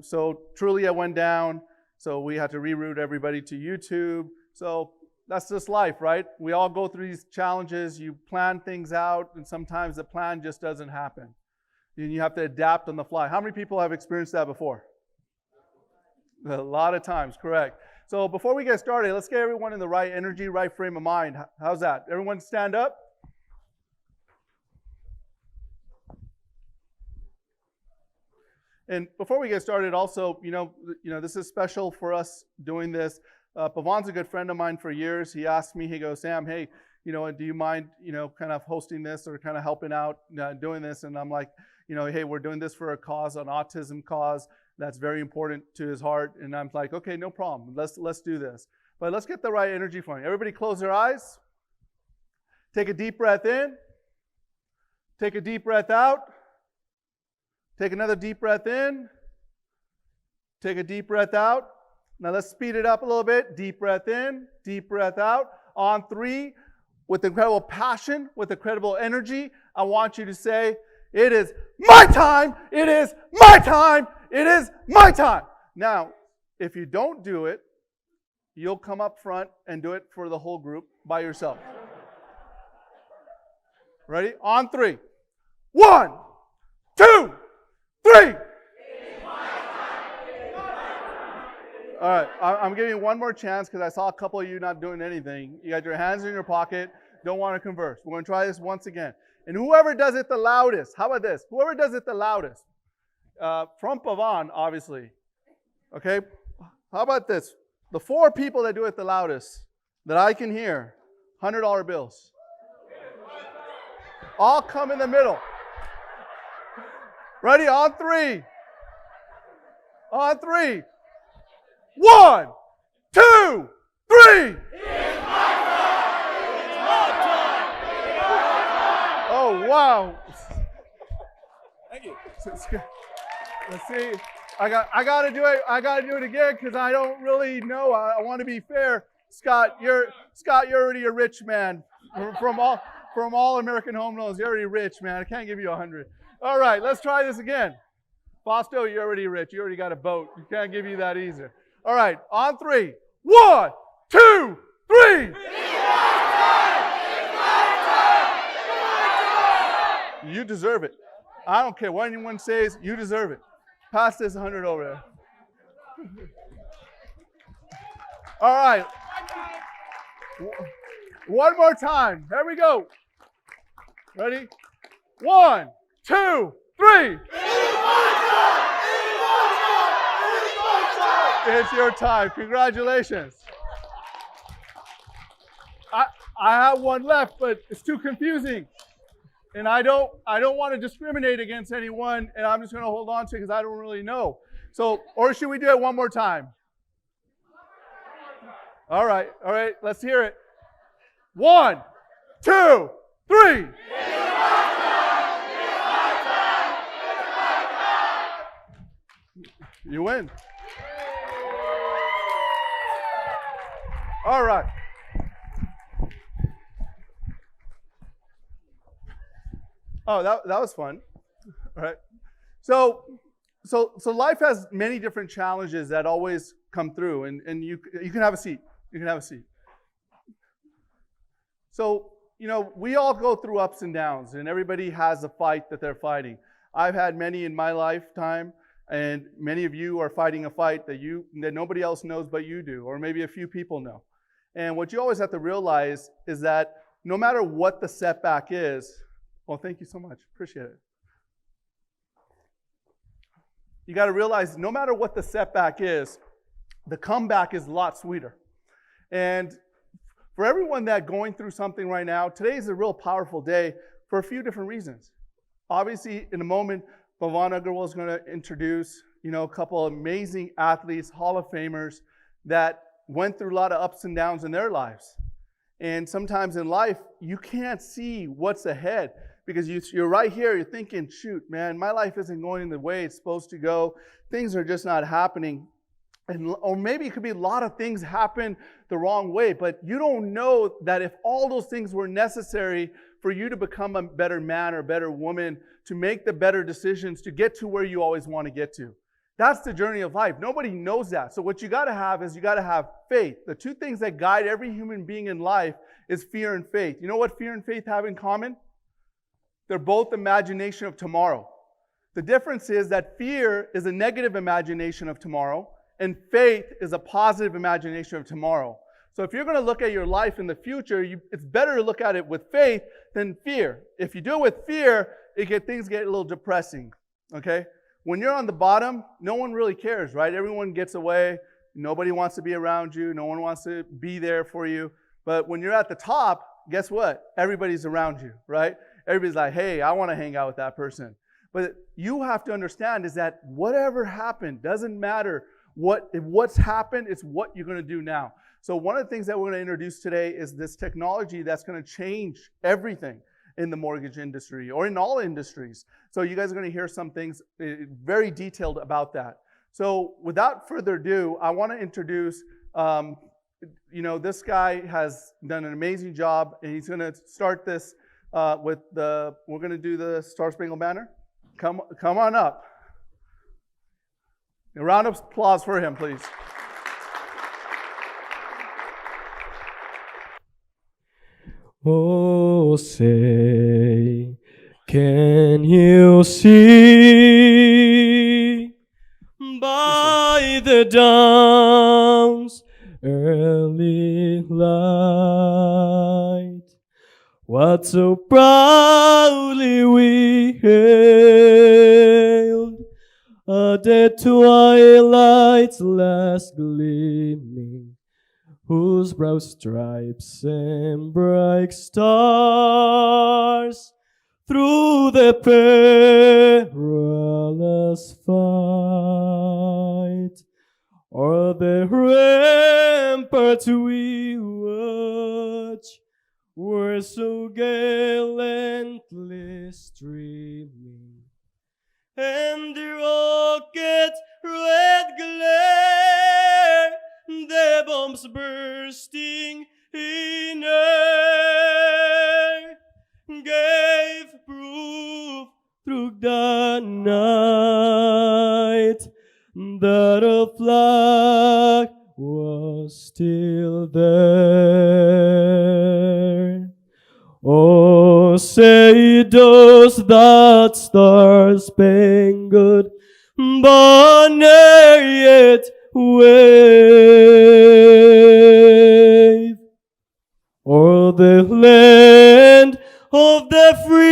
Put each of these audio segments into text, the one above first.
so Trulia went down, so we had to reroute everybody to YouTube. So that's just life, right? We all go through these challenges. You plan things out, and sometimes the plan just doesn't happen. And you have to adapt on the fly. How many people have experienced that before? A lot of times, correct. So before we get started, let's get everyone in the right energy, right frame of mind. How's that? Everyone stand up. And before we get started, also, this is special for us doing this. Pavan's a good friend of mine for years. He asked me, he goes, Sam, hey, do you mind, kind of hosting this or kind of helping out doing this? And I'm like, hey, we're doing this for a cause, an autism cause that's very important to his heart. And I'm like, okay, no problem. Let's do this. But let's get the right energy for you. Everybody close their eyes. Take a deep breath in. Take a deep breath out. Take another deep breath in. Take a deep breath out. Now let's speed it up a little bit. Deep breath in, deep breath out. On 3, with incredible passion, with incredible energy, I want you to say, it is my time, it is my time, it is my time. Now, if you don't do it, you'll come up front and do it for the whole group by yourself. Ready? On 3. 1, 2, 3. All right, I'm giving you one more chance because I saw a couple of you not doing anything. You got your hands in your pocket, don't want to converse. We're going to try this once again. And whoever does it the loudest, how about this? Whoever does it the loudest, from Pavan, obviously. Okay, how about this? The 4 people that do it the loudest that I can hear, $100 bills. All come in the middle. Ready? On 3. On 3. 1, 2, 3. It's my time. It's my time. It's my time. Oh, wow. Thank you. Let's see. I got to do it. I got to do it again because I don't really know. I want to be fair. Scott, you're already a rich man. From all American Home Loans, you're already rich, man. I can't give you 100. All right, let's try this again. Fausto, you're already rich. You already got a boat. You can't give you that easy. All right, on 3. 1, 2, 3. It's my time. It's my time. It's my time. You deserve it. I don't care what anyone says. You deserve it. Pass this 100 over there. All right. One more time. Here we go. Ready? 1, 2, 3. It's your time. Congratulations. I have one left, but it's too confusing. And I don't want to discriminate against anyone, and I'm just going to hold on to it because I don't really know. So, or should we do it one more time? All right, let's hear it. 1, 2, 3. You win. All right. Oh, that was fun. All right. So life has many different challenges that always come through, and you can have a seat. You can have a seat. So, we all go through ups and downs, and everybody has a fight that they're fighting. I've had many in my lifetime, and many of you are fighting a fight that nobody else knows but you do, or maybe a few people know. And what you always have to realize is that no matter what the setback is, well, thank you so much. Appreciate it. You got to realize no matter what the setback is, the comeback is a lot sweeter. And for everyone that's going through something right now, today is a real powerful day for a few different reasons. Obviously, in a moment, Pavan Agarwal is going to introduce, a couple of amazing athletes, Hall of Famers, that went through a lot of ups and downs in their lives. And sometimes in life, you can't see what's ahead because you're right here, you're thinking, shoot, man, my life isn't going the way it's supposed to go. Things are just not happening. Or maybe it could be a lot of things happen the wrong way, but you don't know that if all those things were necessary for you to become a better man or better woman, to make the better decisions, to get to where you always want to get to, That's the journey of life. Nobody knows that. So what you got to have is you got to have faith. The two things that guide every human being in life is fear and faith. You know what fear and faith have in common? They're both imagination of tomorrow. The difference is that fear is a negative imagination of tomorrow, and faith is a positive imagination of tomorrow. So if you're going to look at your life in the future, it's better to look at it with faith than fear. If you do it with fear, things get a little depressing, okay? When you're on the bottom, no one really cares, right? Everyone gets away. Nobody wants to be around you. No one wants to be there for you. But when you're at the top, guess what? Everybody's around you, right? Everybody's like, hey, I want to hang out with that person. But you have to understand is that whatever happened doesn't matter. What's happened, it's what you're going to do now. So one of the things that we're going to introduce today is this technology that's going to change everything in the mortgage industry or in all industries. So you guys are going to hear some things very detailed about that. So without further ado, I want to introduce, this guy has done an amazing job, and he's going to start this we're going to do the Star Spangled Banner. Come on up. A round of applause for him, please. Oh, say, can you see by the dawn's early light what so proudly we hailed, a dead twilight's last gleaming, whose broad stripes and bright stars through the perilous fight o'er the ramparts we watch were so gallantly streaming, and the rocket's red glare, the bombs bursting in air, gave proof through the night that a flag was still there. Oh, say does that star-spangled banner yet wave o'er the land of the free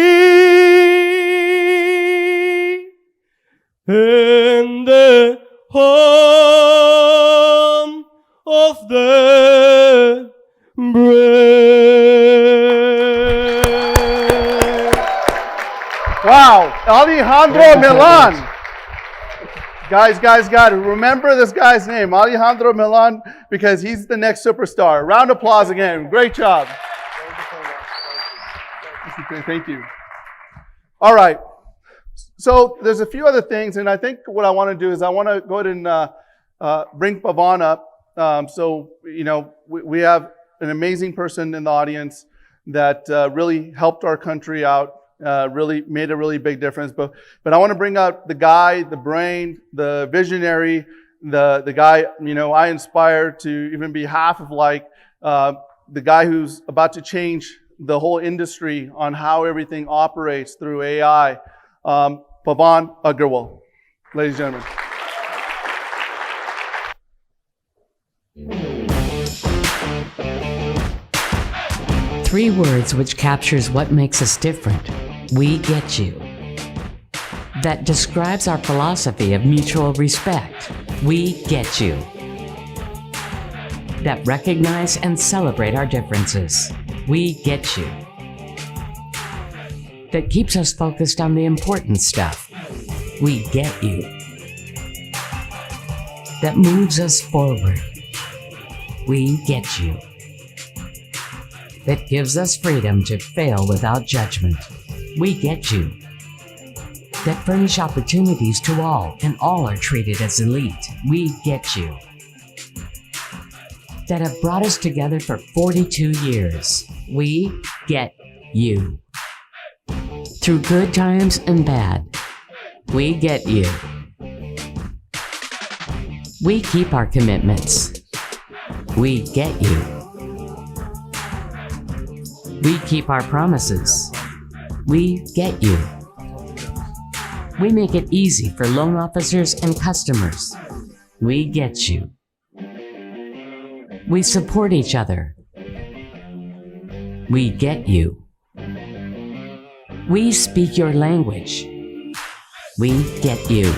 and the home of the brave? Wow, Alejandro Millan. Guys, got to remember this guy's name, Alejandro Millan, because he's the next superstar. Round of applause again. Great job. Thank you. All right. So there's a few other things, and I think what I want to do is I want to go ahead and bring Pavan up. We have an amazing person in the audience that really helped our country out. Really made a really big difference. But I want to bring out the guy, the brain, the visionary, the guy, I inspire to even be half of the guy who's about to change the whole industry on how everything operates through AI. Pavan Agarwal, ladies and gentlemen. 3 words which captures what makes us different. We get you. That describes our philosophy of mutual respect. We get you. That recognize and celebrate our differences. We get you. That keeps us focused on the important stuff. We get you. That moves us forward. We get you. That gives us freedom to fail without judgment. We get you. That furnish opportunities to all, and all are treated as elite. We get you. That have brought us together for 42 years. We get you. Through good times and bad, we get you. We keep our commitments. We get you. We keep our promises. We get you. We make it easy for loan officers and customers. We get you. We support each other. We get you. We speak your language. We get you.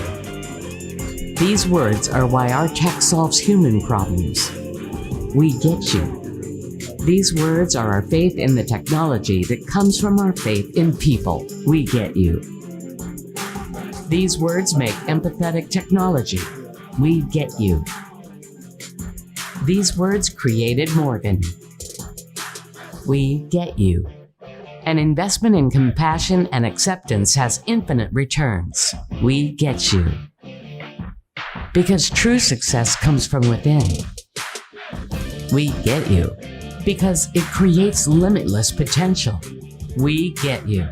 These words are why our tech solves human problems. We get you. These words are our faith in the technology that comes from our faith in people. We get you. These words make empathetic technology. We get you. These words created Morgan. We get you. An investment in compassion and acceptance has infinite returns. We get you. Because true success comes from within. We get you. Because it creates limitless potential. We get you.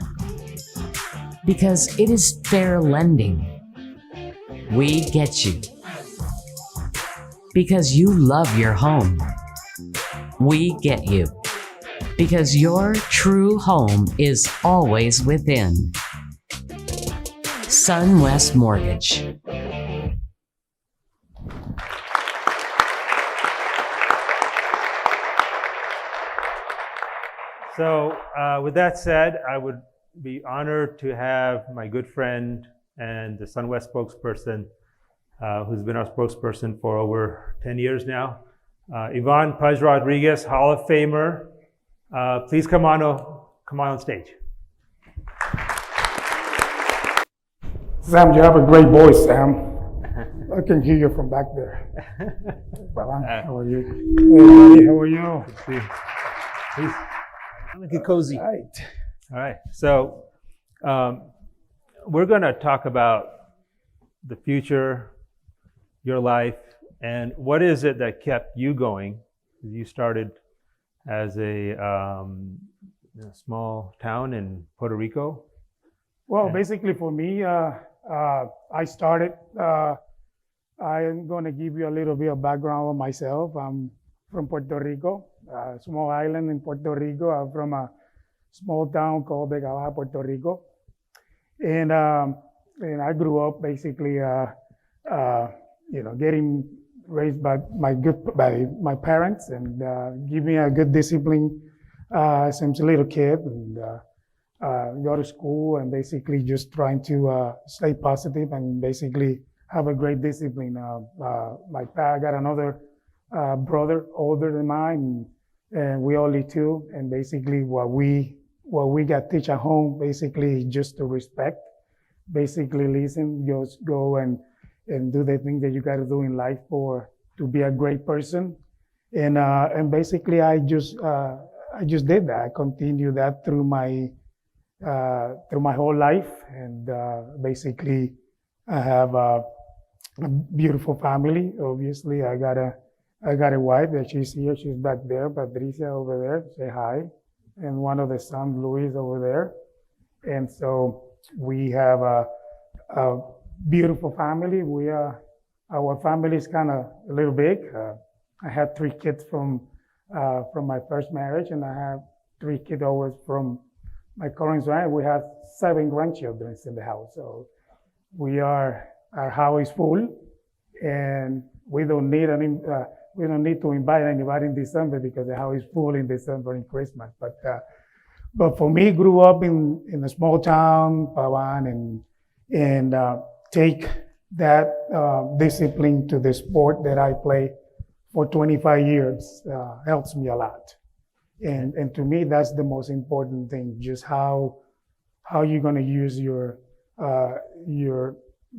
Because it is fair lending. We get you. Because you love your home. We get you. Because your true home is always within. SunWest Mortgage. So with that said, I would be honored to have my good friend and the SunWest spokesperson, who's been our spokesperson for over 10 years now, Yvonne Pudge Rodriguez, Hall of Famer. Please come on stage. Sam, you have a great voice, Sam. I can hear you from back there. Pavan, how are you? Hey, buddy, how are you? Please. Get cozy. All right. All right. So we're going to talk about the future, your life, and what is it that kept you going? You started as a small town in Puerto Rico. Well, basically for me, I started, I'm going to give you a little bit of background on myself. I'm from Puerto Rico, a small island in Puerto Rico. I'm from a small town called Vega Baja, Puerto Rico. And I grew up basically, getting raised by my parents and give me a good discipline since a little kid, and go to school and basically just trying to stay positive and basically have a great discipline. I got another brother older than mine, and we only two. And basically what we got teach at home basically just to respect, basically listen, just go and do the things that you got to do in life to be a great person. And basically I just did that. I continued that through my whole life. And basically I have a beautiful family. Obviously I got a wife that she's here. She's back there, Patricia over there. Say hi. And one of the sons, Luis, over there. And so we have a beautiful family. Our family is kind of a little big. I have 3 kids from my first marriage, and I have 3 kids always from my current wife. We have 7 grandchildren in the house. So our house is full, and we don't need to invite anybody in December because the house is full in December and Christmas. But for me, grew up in a small town, Pavan, and take that discipline to the sport that I play for 25 years helps me a lot. And to me, that's the most important thing, just how you're going to use your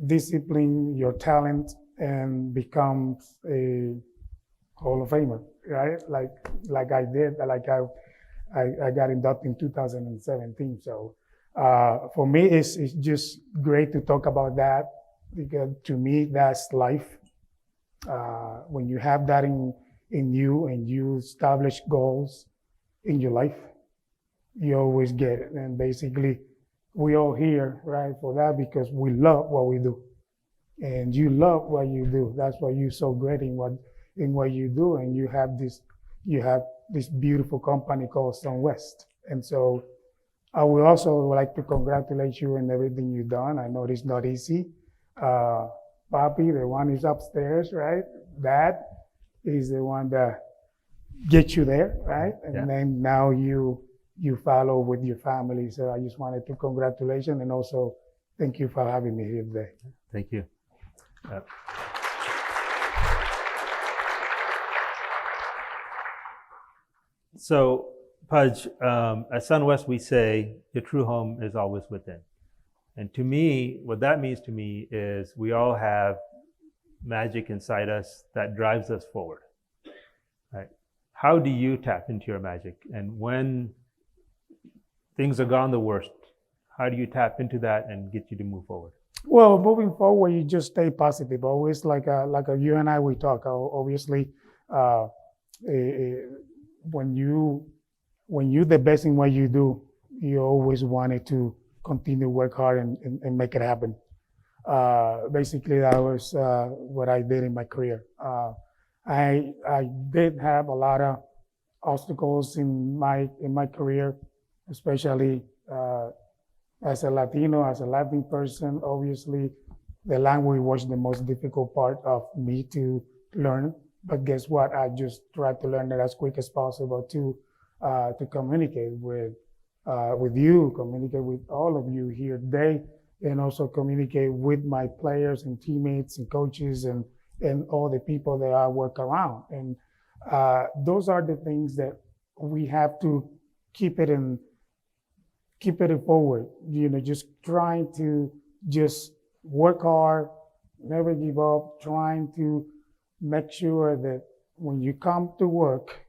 discipline, your talent, and become a Hall of Famer, right? Like I did, I got inducted in 2017. So for me, it's just great to talk about that, because to me, that's life. When you have that in you and you establish goals in your life, you always get it. And basically, we all here, right, for that, because we love what we do. and you love what you do. That's why you're so great in what you do, and you have this beautiful company called SunWest. And so I would also like to congratulate you on everything you've done. I know it's not easy. Papi, the one who's upstairs, right? Dad is the one that gets you there, right? And then now you follow with your family. So I just wanted to congratulate you and also thank you for having me here today. Thank you. So, Pudge, at SunWest, we say your true home is always within. And to me, what that means to me is we all have magic inside us that drives us forward. Right? How do you tap into your magic? And when things are gone the worst, how do you tap into that and get you to move forward? Well, moving forward, you just stay positive. Always like you and I, we talk. Obviously, when you're the best in what you do, you always wanted to continue to work hard and make it happen. Basically, that was what I did in my career. I did have a lot of obstacles in my career, especially as a Latino, as a Latin person. Obviously, the language was the most difficult part of me to learn. But guess what? I just tried to learn it as quick as possible to communicate with you, communicate with all of you here today, and also communicate with my players and teammates and coaches and all the people that I work around. And those are the things that we have to keep it forward. Just trying to just work hard, never give up, trying to make sure that when you come to work,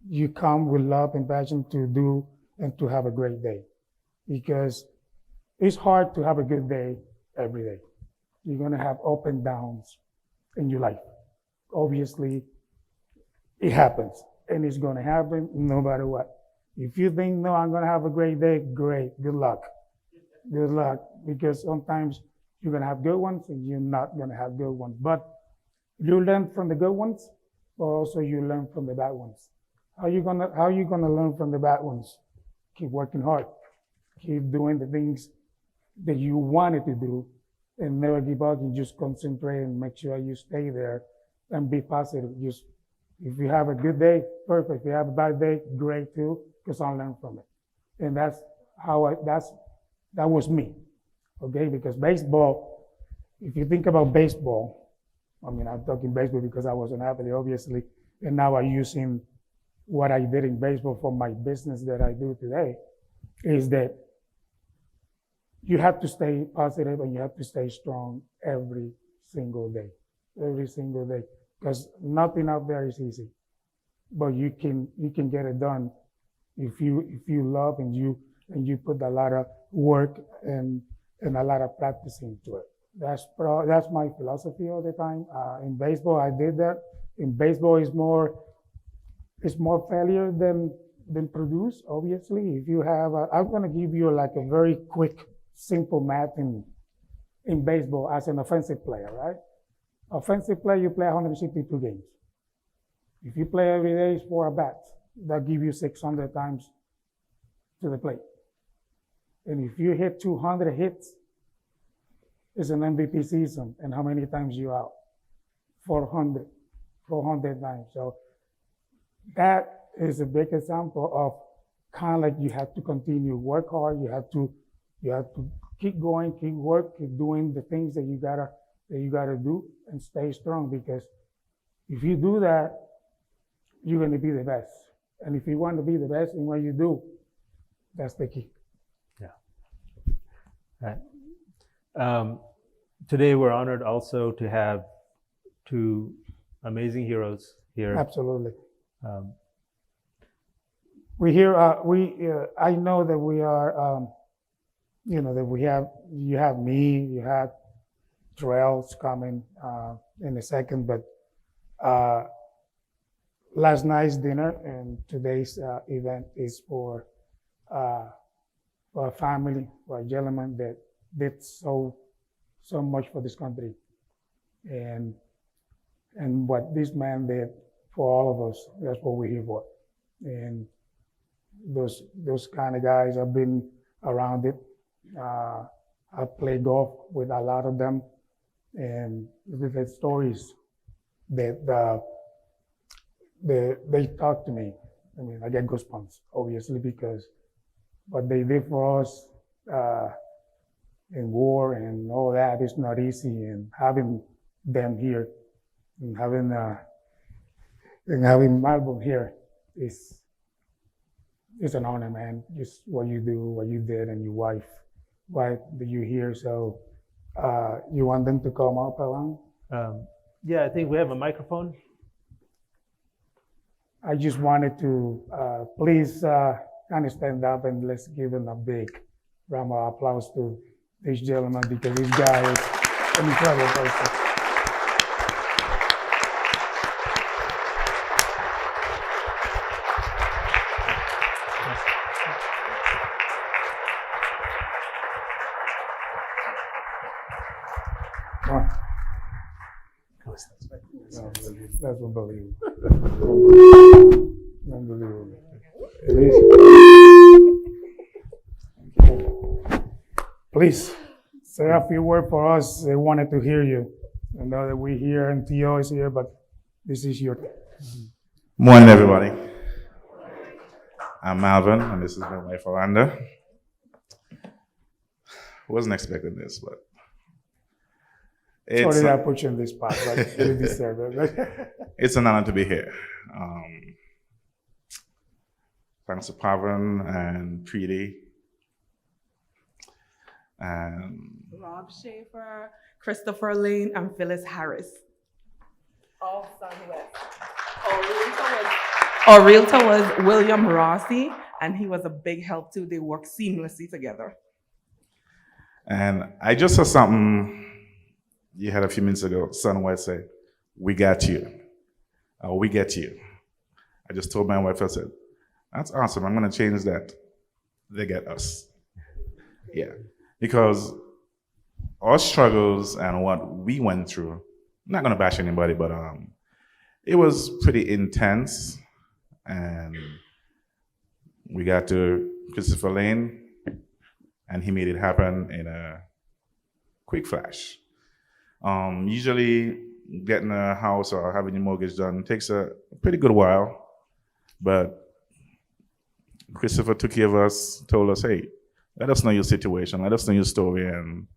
you come with love and passion to do and to have a great day. Because it's hard to have a good day every day. You're gonna have up and downs in your life. Obviously, it happens, and it's gonna happen no matter what. If you think, no, I'm gonna have a great day, great, good luck. Good luck, because sometimes you're gonna have good ones and you're not gonna have good ones. But you learn from the good ones, but also you learn from the bad ones. How are you gonna learn from the bad ones? Keep working hard. Keep doing the things that you wanted to do and never give up. You just concentrate and make sure you stay there and be positive. Just if you have a good day, perfect. If you have a bad day, great too, because I'll learn from it. And that was me. Okay, because baseball, if you think about baseball, I mean, I'm talking baseball because I was an athlete, obviously, and now I'm using what I did in baseball for my business that I do today, is that you have to stay positive and you have to stay strong every single day, because nothing out there is easy, but you can get it done if you love and you put a lot of work and a lot of practice into it. That's my philosophy all the time. In baseball, I did that. In baseball, it's more failure than produce. Obviously, if you have, I'm going to give you like a very quick, simple math in baseball as an offensive player, right? Offensive player, you play 162 games. If you play every day, 4 at-bats. That give you 600 times to the plate. And if you hit 200 hits, it's an MVP season. And how many times you out? 400 times. So that is a big example of kind of like you have to continue to work hard. You have to keep going, keep work, keep doing the things that you gotta do, and stay strong. Because if you do that, you're gonna be the best. And if you want to be the best in what you do, that's the key. Yeah. Right. Today we're honored also to have 2 amazing heroes here. Absolutely. I know that we are, that you have me, you have Terrell's coming in a second, but last night's dinner and today's event is for a family, for a gentleman that did so so much for this country. And what this man did for all of us, that's what we're here for. And those kind of guys, I've been around it. I play golf with a lot of them, and the stories that they talk to me. I mean, I get goosebumps, obviously, because what they did for us in war and all that is not easy. And having them here and having Malvon here is an honor, man. Just what you do, what you did, and your wife that you here. So you want them to come up, Allan? Yeah, I think we have a microphone. I just wanted to please kind of stand up and let's give him a big round of applause to this gentleman, because this guy is an incredible person. That's unbelievable. Unbelievable. Please say a few words for us. They wanted to hear you. I know that we're here and Tio is here, but this is your. Morning, everybody. I'm Malvon, and this is my wife, Orlanda. Wasn't expecting this, but Sorry that I put you in this spot, but you deserve it. It's an honor to be here. Thanks to Pavan and Preeti. And Rob Schaefer, Christopher Lane, and Phyllis Harris. All Sunwest. Our realtor was William Rossi, and he was a big help too. They worked seamlessly together. And I just saw something you had a few minutes ago. Sunwest say, "We got you." We get you. I just told my wife, I said, "That's awesome. I'm going to change that. They get us." Yeah. Because our struggles and what we went through, I'm not going to bash anybody, but it was pretty intense. And we got to Christopher Lane, and he made it happen in a quick flash. Usually getting a house or having your mortgage done takes a pretty good while, but Christopher took care of us, told us, "Hey, let us know your situation, let us know your story," and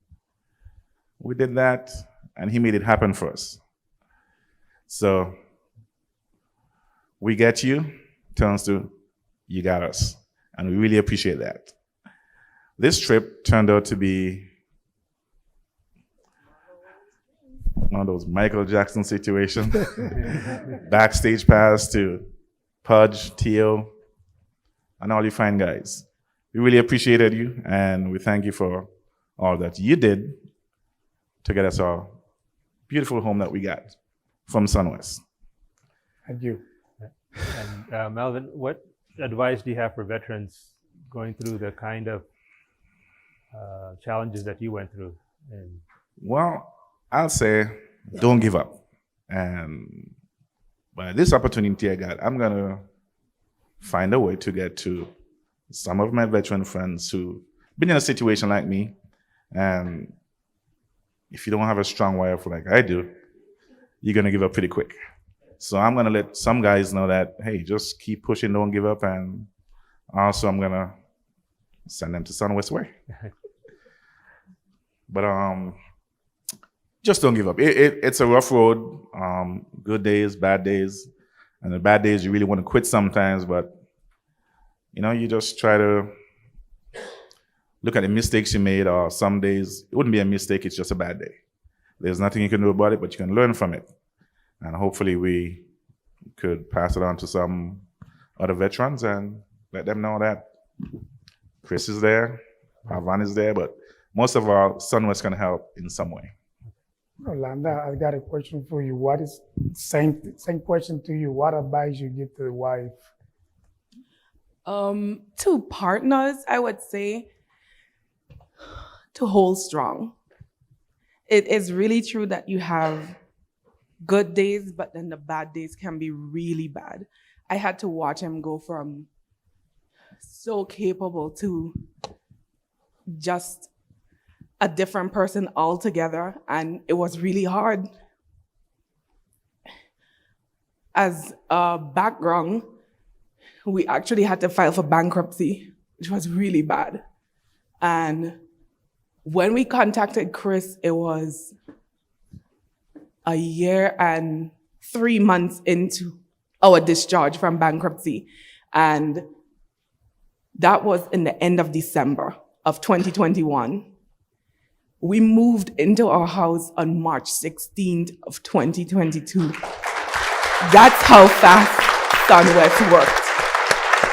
we did that, and he made it happen for us. So, we get you turns to you got us, and we really appreciate that. This trip turned out to be one of those Michael Jackson situations. Backstage pass to Pudge, Tio, and all you fine guys. We really appreciated you, and we thank you for all that you did to get us our beautiful home that we got from Sunwest. Thank you. And Malvon, what advice do you have for veterans going through the kind of challenges that you went through? And Well, I'll say, don't give up. And by this opportunity I got, I'm going to find a way to get to some of my veteran friends who've been in a situation like me. And if you don't have a strong wife like I do, you're going to give up pretty quick. So I'm going to let some guys know that, hey, just keep pushing, don't give up. And also I'm going to send them to Sunwest Way. But just don't give up. It's a rough road. Good days, bad days. And the bad days, you really want to quit sometimes, but you just try to look at the mistakes you made, or some days it wouldn't be a mistake, it's just a bad day. There's nothing you can do about it, but you can learn from it. And hopefully we could pass it on to some other veterans and let them know that Chris is there, Pavan is there, but most of all, Sunwest can help in some way. Orlanda, I got a question for you. What is same question to you? What advice you give to the wife? To partners, I would say to hold strong. it is really true that you have good days, but then the bad days can be really bad. I had to watch him go from so capable to just a different person altogether, and it was really hard. As a background, we actually had to file for bankruptcy, which was really bad. And when we contacted Chris, it was a year and 3 months into our discharge from bankruptcy. And that was in the end of December of 2021. We moved into our house on March 16th of 2022. That's how fast SunWest worked.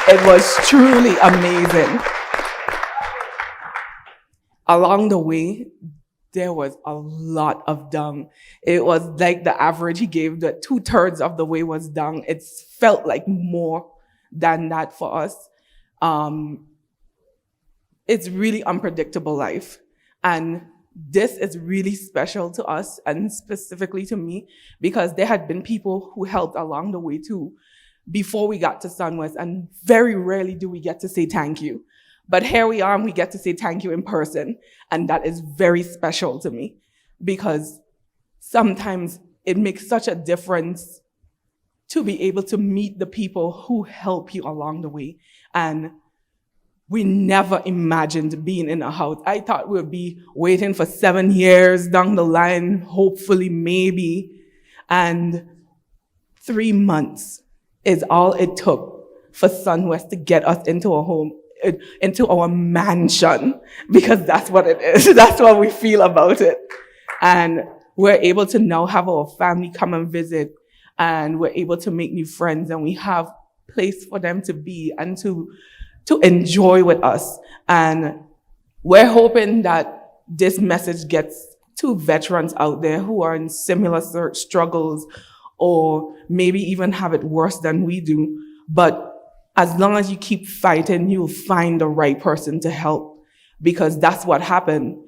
It was truly amazing. Along the way, there was a lot of dung. It was like the average he gave, that 2/3 of the way was dung. It felt like more than that for us. It's really unpredictable life. And this is really special to us, and specifically to me, because there had been people who helped along the way too, before we got to SunWest, and very rarely do we get to say thank you. But here we are, and we get to say thank you in person, and that is very special to me, because sometimes it makes such a difference to be able to meet the people who help you along the way. And we never imagined being in a house. I thought we would be waiting for 7 years down the line, hopefully, maybe. And 3 months is all it took for SunWest to get us into a home, into our mansion, because that's what it is. That's what we feel about it. And we're able to now have our family come and visit, and we're able to make new friends, and we have place for them to be and to enjoy with us. And we're hoping that this message gets to veterans out there who are in similar struggles, or maybe even have it worse than we do. But as long as you keep fighting, you'll find the right person to help, because that's what happened.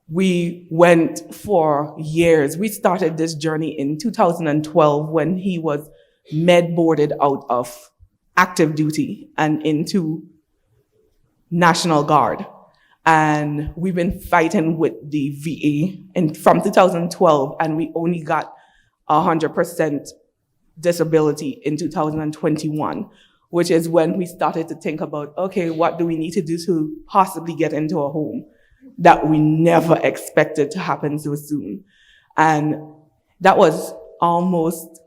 We went for years. We started this journey in 2012 when he was med boarded out of active duty and into National Guard. And we've been fighting with the VA from 2012, and we only got 100% disability in 2021, which is when we started to think about, okay, what do we need to do to possibly get into a home that we never expected to happen so soon. And that was almost,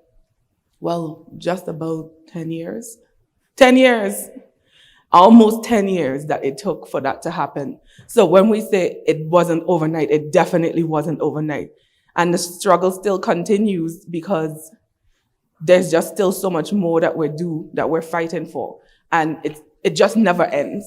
well, just about 10 years. 10 years, almost 10 years that it took for that to happen. So when we say it wasn't overnight, it definitely wasn't overnight. And the struggle still continues, because there's just still so much more that we're fighting for. And it just never ends.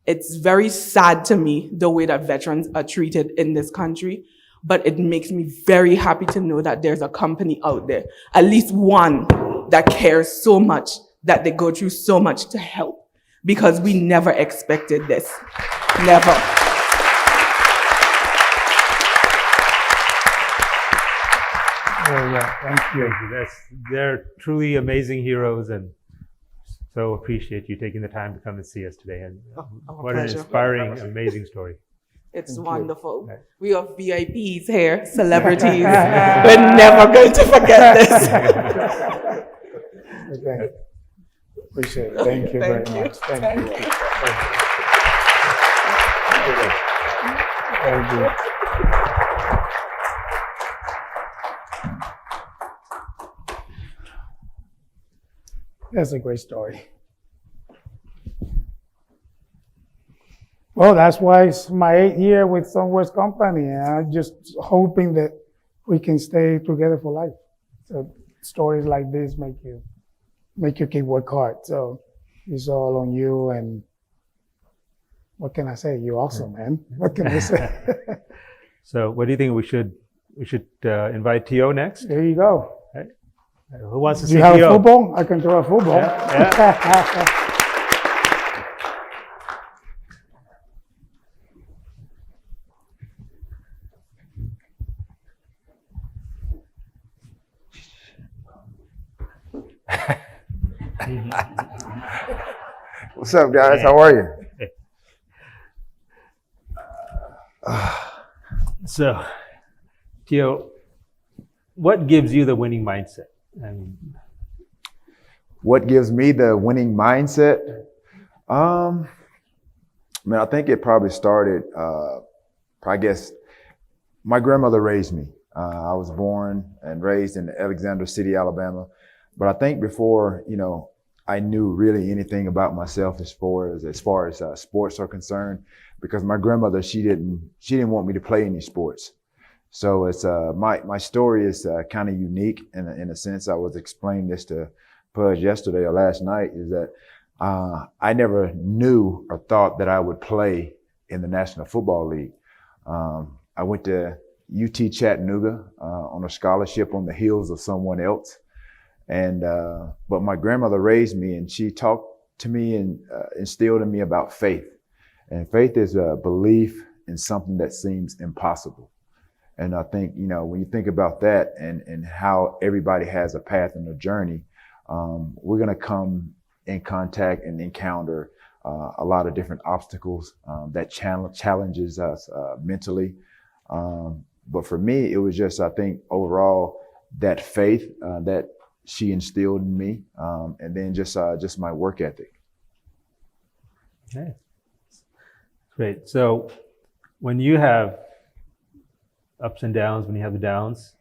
It's very sad to me, the way that veterans are treated in this country, but it makes me very happy to know that there's a company out there, at least one, that cares so much, that they go through so much to help, because we never expected this. Never. Oh, yeah, thank you. They're truly amazing heroes, and so appreciate you taking the time to come and see us today. And what an inspiring, amazing story. It's wonderful. We have VIPs here, celebrities. We're never going to forget this. Okay. Appreciate it. Thank you very much. Thank you. Thank you. That's a great story. Well, that's why it's my 8th year with SunWest Company, and I'm just hoping that we can stay together for life. So stories like this make you keep work hard. So it's all on you, and what can I say? You're awesome, man. What can I say? So what do you think we should invite T.O. next? There you go. Right. Who wants to Do see you have T.O.? a football? I can throw a football. Yeah. What's up, guys? How are you? So, Tio, what gives you the winning mindset? I mean, What gives me the winning mindset? I think it probably started, I guess, my grandmother raised me. I was born and raised in Alexander City, Alabama. But I think before, I knew really anything about myself as far as sports are concerned, because my grandmother, she didn't want me to play any sports. So it's my story is kind of unique in a sense. I was explaining this to Pudge yesterday or last night, is that I never knew or thought that I would play in the National Football League. I went to UT Chattanooga on a scholarship on the heels of someone else. And but my grandmother raised me, and she talked to me and instilled in me about faith. And faith is a belief in something that seems impossible. And I think, when you think about that and how everybody has a path and a journey, we're going to come in contact and encounter a lot of different obstacles that challenges us mentally. But for me, it was just, I think, overall, that faith that she instilled in me, and then just my work ethic. okay. Great. So when you have ups and downs, when you have the downs,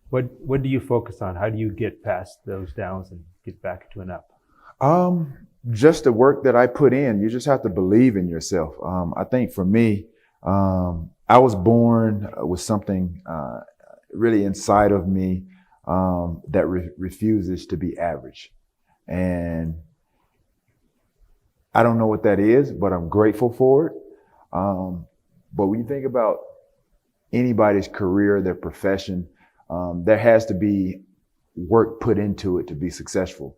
what do you focus on? How do you get past those downs and get back to an up? Just the work that I put in. You just have to believe in yourself. I think for me, I was born with something really inside of me that refuses to be average. And I don't know what that is, but I'm grateful for it. But when you think about anybody's career, their profession, there has to be work put into it to be successful.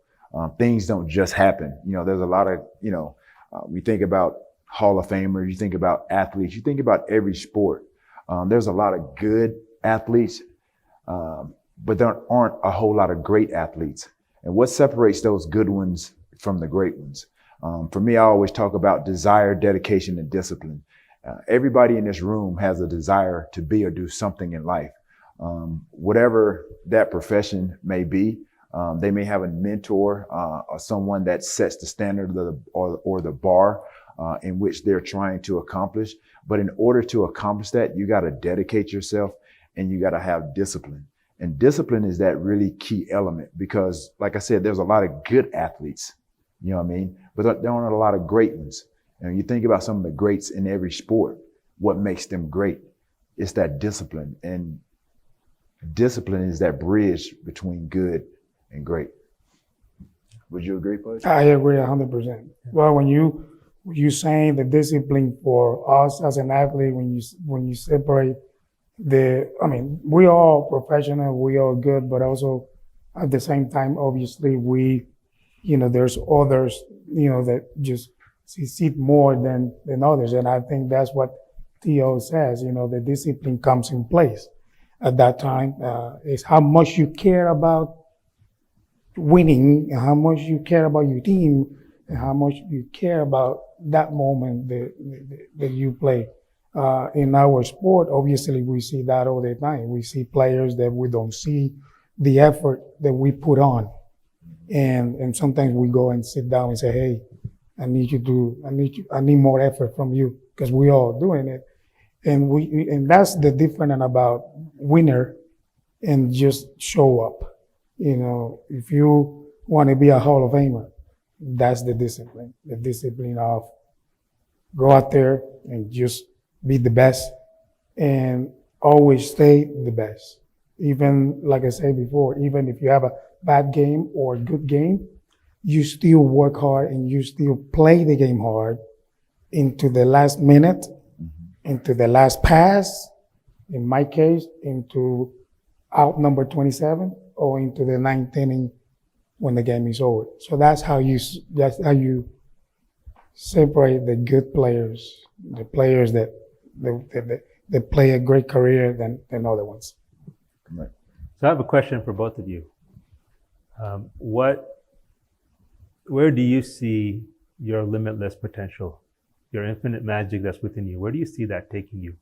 Things don't just happen. There's a lot of, we think about Hall of Famers, you think about athletes, you think about every sport. There's a lot of good athletes, but there aren't a whole lot of great athletes. And what separates those good ones from the great ones? For me, I always talk about desire, dedication, and discipline. Everybody in this room has a desire to be or do something in life. Whatever that profession may be, they may have a mentor or someone that sets the standard or the bar in which they're trying to accomplish. But in order to accomplish that, you got to dedicate yourself and you got to have discipline. And discipline is that really key element because, like I said, there's a lot of good athletes, you know what I mean? But there aren't a lot of great ones. And you think about some of the greats in every sport, what makes them great? It's that discipline. And discipline is that bridge between good and great. Would you agree, Pudge? I agree 100%. Well, when you saying the discipline for us as an athlete, when you separate we all professional, we all good, but also at the same time, obviously there's others, that just succeed more than others. And I think that's what Theo says, the discipline comes in place at that time. Is how much you care about winning, and how much you care about your team, and how much you care about that moment that you play. In our sport, obviously, we see that all the time. We see players that we don't see the effort that we put on. And sometimes we go and sit down and say, hey, I need more effort from you, because we all doing it. And that's the difference about winner and just show up. If you want to be a Hall of Famer, that's the discipline of go out there and just be the best and always stay the best. Even, like I said before, even if you have a bad game or a good game, you still work hard and you still play the game hard into the last minute, into the last pass, in my case, into out number 27 or into the 9th inning when the game is over. So that's how you separate the good players, the players that play a great career than other ones. Right. So I have a question for both of you. What where do you see your limitless potential, your infinite magic that's within you? Where do you see that taking you?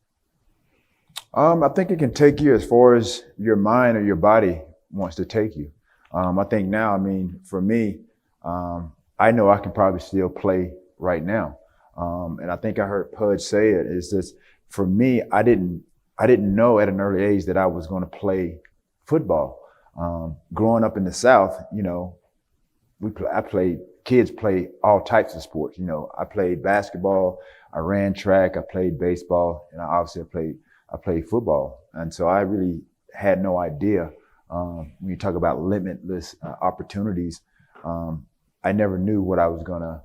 I think it can take you as far as your mind or your body wants to take you. I think now, I mean, for me, I know I can probably still play right now. And I think I heard Pudge say it, is this, for me, I didn't know at an early age that I was going to play football. Growing up in the South, you know, kids play all types of sports. You know, I played basketball, I ran track, I played baseball, and I played football. And so I really had no idea, when you talk about limitless opportunities, I never knew what I was gonna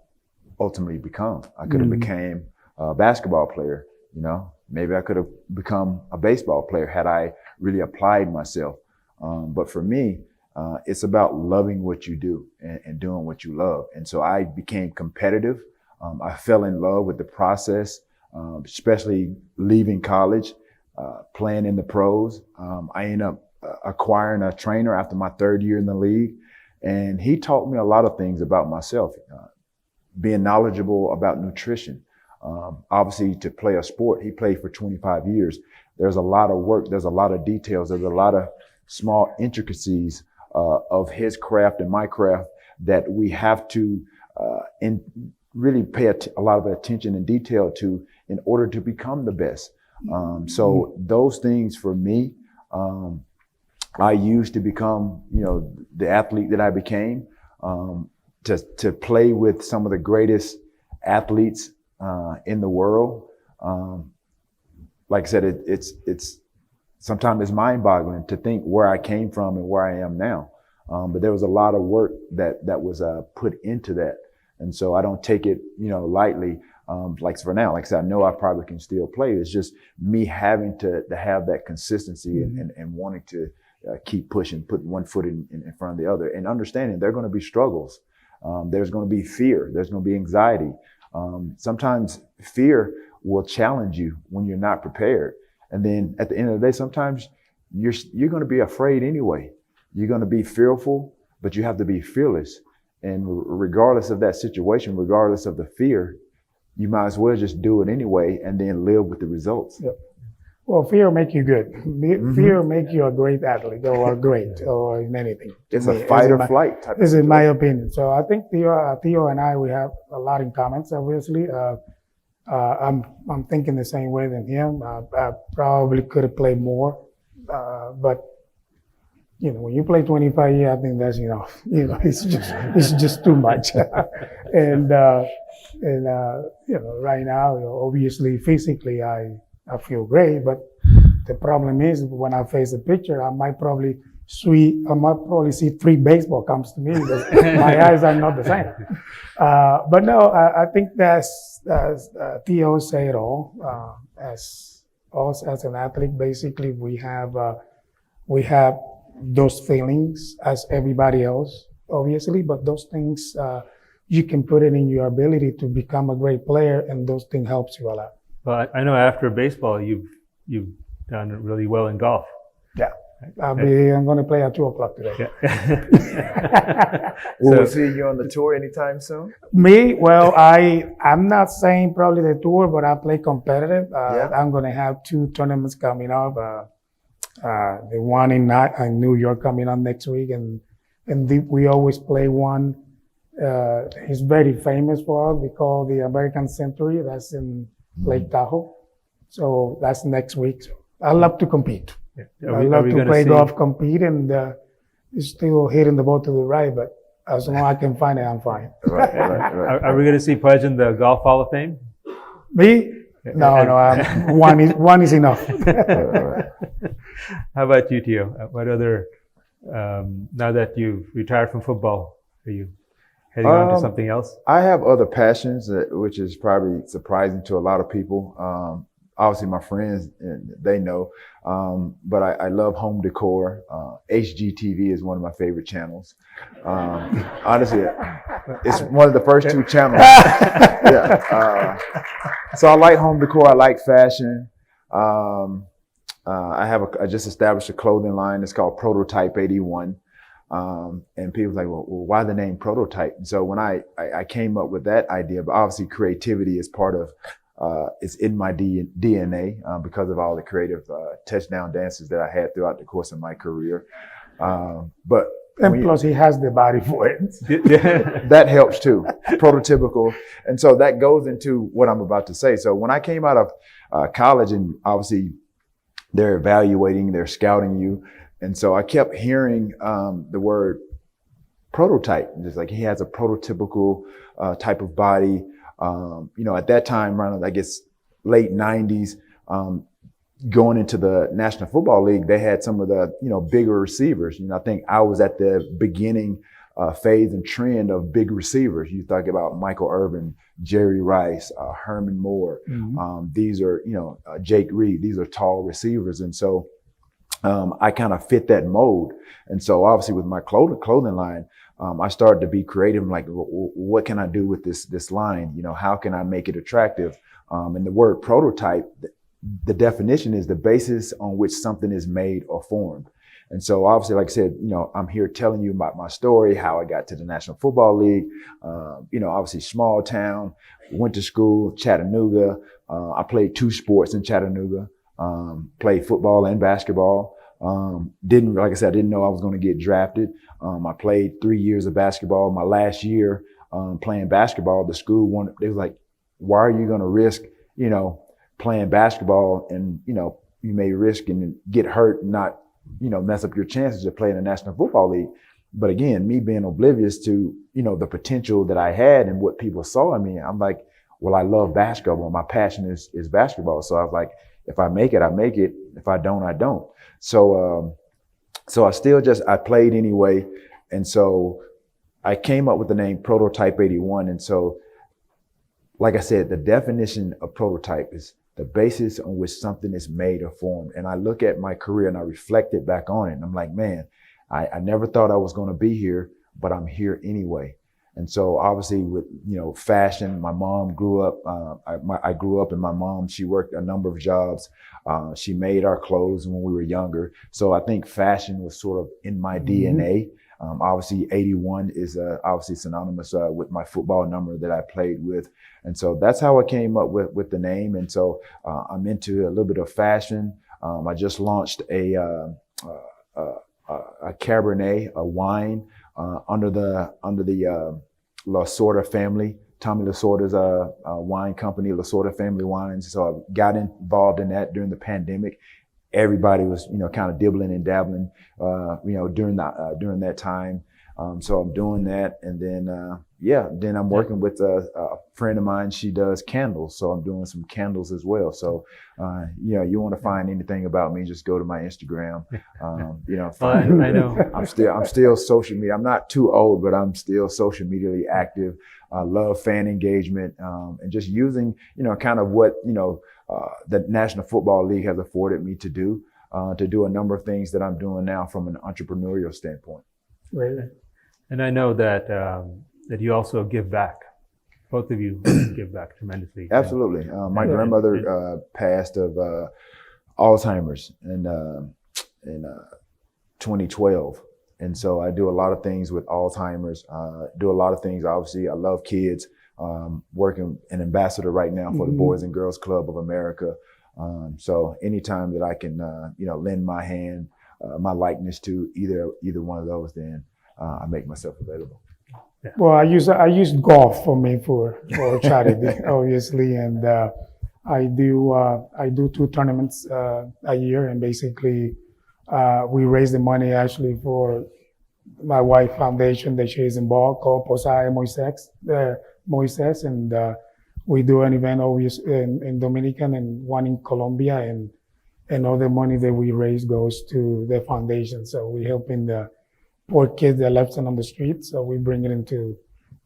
ultimately become. I could have became a basketball player, you know, maybe I could have become a baseball player had I really applied myself. But for me, it's about loving what you do and doing what you love. And so I became competitive. I fell in love with the process, especially leaving college, playing in the pros. I ended up acquiring a trainer after my third year in the league. And he taught me a lot of things about myself, being knowledgeable about nutrition. Obviously, to play a sport, he played for 25 years. There's a lot of work. There's a lot of details. There's a lot of small intricacies of his craft and my craft that we have to really pay a lot of attention and detail to in order to become the best. So those things for me, I used to become, you know, the athlete that I became, to play with some of the greatest athletes in the world. Like I said, it's sometimes it's mind-boggling to think where I came from and where I am now. But there was a lot of work that was put into that, and so I don't take it, you know, lightly. Like for now, like I said, I know I probably can still play. It's just me having to have that consistency and wanting to keep pushing, put one foot in front of the other, and understanding there are going to be struggles. There's going to be fear. There's going to be anxiety. Sometimes fear will challenge you when you're not prepared. And then at the end of the day, sometimes you're going to be afraid anyway. You're going to be fearful, but you have to be fearless. And regardless of that situation, regardless of the fear, you might as well just do it anyway and then live with the results. Yep. Well, fear make you good. Fear make you a great athlete or great or in anything. It's a fight or flight type of This is my opinion. So I think Theo and I, we have a lot in common, obviously. I'm thinking the same way than him. I probably could have played more, but you know, when you play 25 years, I think that's enough. You know, it's just too much. And you know, right now, you know, obviously, physically, I feel great, but the problem is when I face a picture, I might probably see 3 baseball comes to me because my eyes are not the same. But no, I think that's Theo said it all. As us as an athlete, basically, we have those feelings as everybody else, obviously, but those things, you can put it in your ability to become a great player, and those things helps you a lot. Well, I know after baseball, you've done really well in golf. Yeah. I'm going to play at 2:00 today. Yeah. Will we see you on the tour anytime soon? Me? Well, I'm not saying probably the tour, but I play competitive. I'm going to have 2 tournaments coming up. The one in New York coming up next week, and we always play one. He's very famous for. We call the American Century. That's in Lake Tahoe. So that's next week. So I love to compete. Yeah. I love to play golf, compete, and still hitting the ball to the right. But as long as I can find it, I'm fine. Right. Are we going to see Pudge in the Golf Hall of Fame? Me? No. One is enough. How about you, Theo? What other, now that you've retired from football, are you heading on to something else? I have other passions, which is probably surprising to a lot of people. Obviously, my friends, they know, but I love home decor. HGTV is one of my favorite channels. Honestly, it's one of the first 2 channels. Yeah. So I like home decor. I like fashion. I just established a clothing line. It's called Prototype 81. And people were like, well, why the name Prototype? And so when I came up with that idea, but obviously creativity is part of, it's in my DNA because of all the creative touchdown dances that I had throughout the course of my career. But And plus, he has the body for it. that helps too, prototypical. And so that goes into what I'm about to say. So when I came out of college, and obviously they're evaluating, they're scouting you. And so I kept hearing the word prototype, just like he has a prototypical type of body. At that time, around, I guess, late 90s, going into the National Football League, they had some of the, bigger receivers. I think I was at the beginning phase and trend of big receivers. You talk about Michael Irvin, Jerry Rice, Herman Moore. Mm-hmm. These are, Jake Reed. These are tall receivers. And so I kind of fit that mold. And so obviously with my clothing line, I started to be creative. I'm like, what can I do with this line? How can I make it attractive? And the word prototype, the definition is the basis on which something is made or formed. And so obviously, like I said, I'm here telling you about my story, how I got to the National Football League, obviously small town, went to school, Chattanooga. I played 2 sports in Chattanooga, played football and basketball. Didn't know I was going to get drafted. I played 3 years of basketball. My last year playing basketball, the school they was like, why are you going to risk, playing basketball and, you may risk and get hurt and not, mess up your chances of playing the National Football League. But again, me being oblivious to, the potential that I had and what people saw in me, I'm like, well, I love basketball. My passion is basketball. So I was like, if I make it, I make it. If I don't, I don't. So I played anyway. And so I came up with the name Prototype 81. And so, like I said, the definition of prototype is the basis on which something is made or formed. And I look at my career and I reflected back on it. And I'm like, man, I never thought I was going to be here, but I'm here anyway. And so obviously with, fashion, my mom grew up, I grew up and my mom, she worked a number of jobs. She made our clothes when we were younger. So I think fashion was sort of in my DNA. Obviously 81 is obviously synonymous with my football number that I played with. And so that's how I came up with the name. And so I'm into a little bit of fashion. I just launched a Cabernet, a wine, under the Lasorda family. Tommy Lasorda's wine company, Lasorda Family Wines. So I got involved in that during the pandemic. Everybody was, kind of dibbling and dabbling, during that time. So I'm doing that. And then I'm working with a friend of mine. She does candles. So I'm doing some candles as well. So, you want to find anything about me, just go to my Instagram. I know. I'm still social media. I'm not too old, but I'm still social media active. I love fan engagement, and just using, kind of what, the National Football League has afforded me to do a number of things that I'm doing now from an entrepreneurial standpoint. Right. And I know that that you also give back. Both of you give back tremendously. Absolutely. My grandmother passed of Alzheimer's in 2012. And so I do a lot of things with Alzheimer's, do a lot of things. Obviously, I love kids, working an ambassador right now for the Boys and Girls Club of America. So anytime that I can, lend my hand, my likeness to either one of those, then I make myself available. Yeah. Well, I use golf for charity, obviously, and I do 2 tournaments a year, and basically we raise the money actually for my wife foundation that she is involved called Posada Moises, and we do an event obviously in Dominican and one in Colombia, and all the money that we raise goes to the foundation. So we helping the poor kids that left on the street. So we bring it into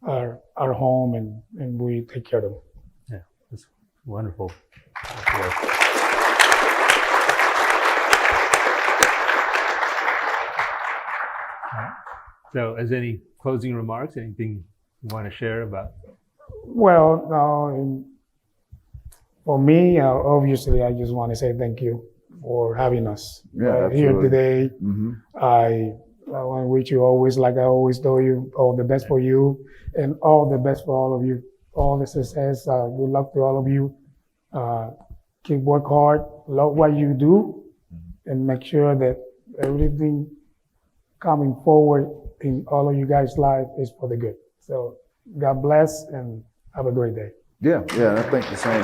our home and we take care of them. Yeah, that's wonderful. So, as any closing remarks, anything you want to share about? Well, no, for me, obviously, I just want to say thank you for having us here today. I want to wish you always, like I always tell you, all the best for you and all the best for all of you. All the success. Good luck to all of you. Keep work hard, love what you do, and make sure that everything coming forward in all of you guys' life is for the good. So God bless and have a great day. Yeah, I think the same.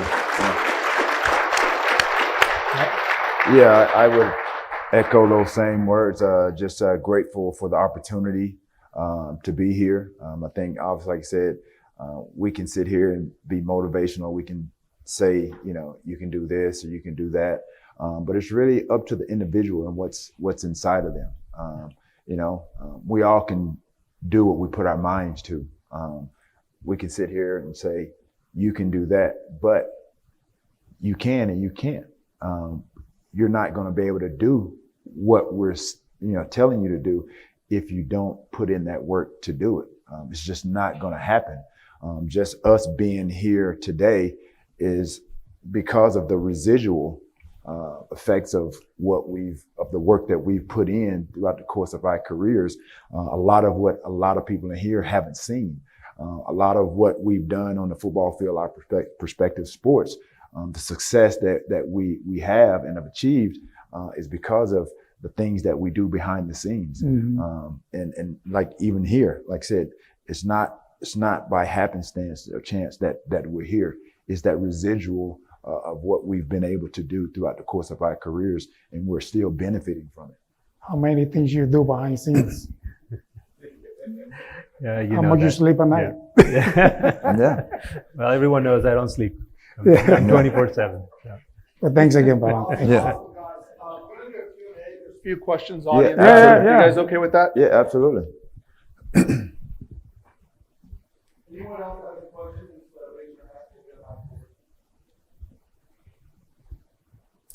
Yeah, I would echo those same words. Just grateful for the opportunity to be here. I think, obviously, like I said, we can sit here and be motivational. We can say, you can do this or you can do that. But it's really up to the individual and what's inside of them. We all can do what we put our minds to. We can sit here and say, you can do that, but you can and you can't. You're not going to be able to do what we're, telling you to do if you don't put in that work to do it. It's just not going to happen. Just us being here today is because of the residual effects of the work that we've put in throughout the course of our careers. A lot of what a lot of people in here haven't seen. A lot of what we've done on the football field, our perspective sports, the success that we have and have achieved is because of the things that we do behind the scenes. Mm-hmm. And like even here, like I said, it's not by happenstance or chance that we're here. It's that residual of what we've been able to do throughout the course of our careers, and we're still benefiting from it. How many things you do behind scenes? Yeah, How much you sleep at night? Yeah. Well, everyone knows I don't sleep. I'm 24/7. Yeah. But thanks again, Pavan. Yeah. There's a few questions, audience. Yeah. You guys okay with that? Yeah, absolutely. Anyone else has a question? Raise your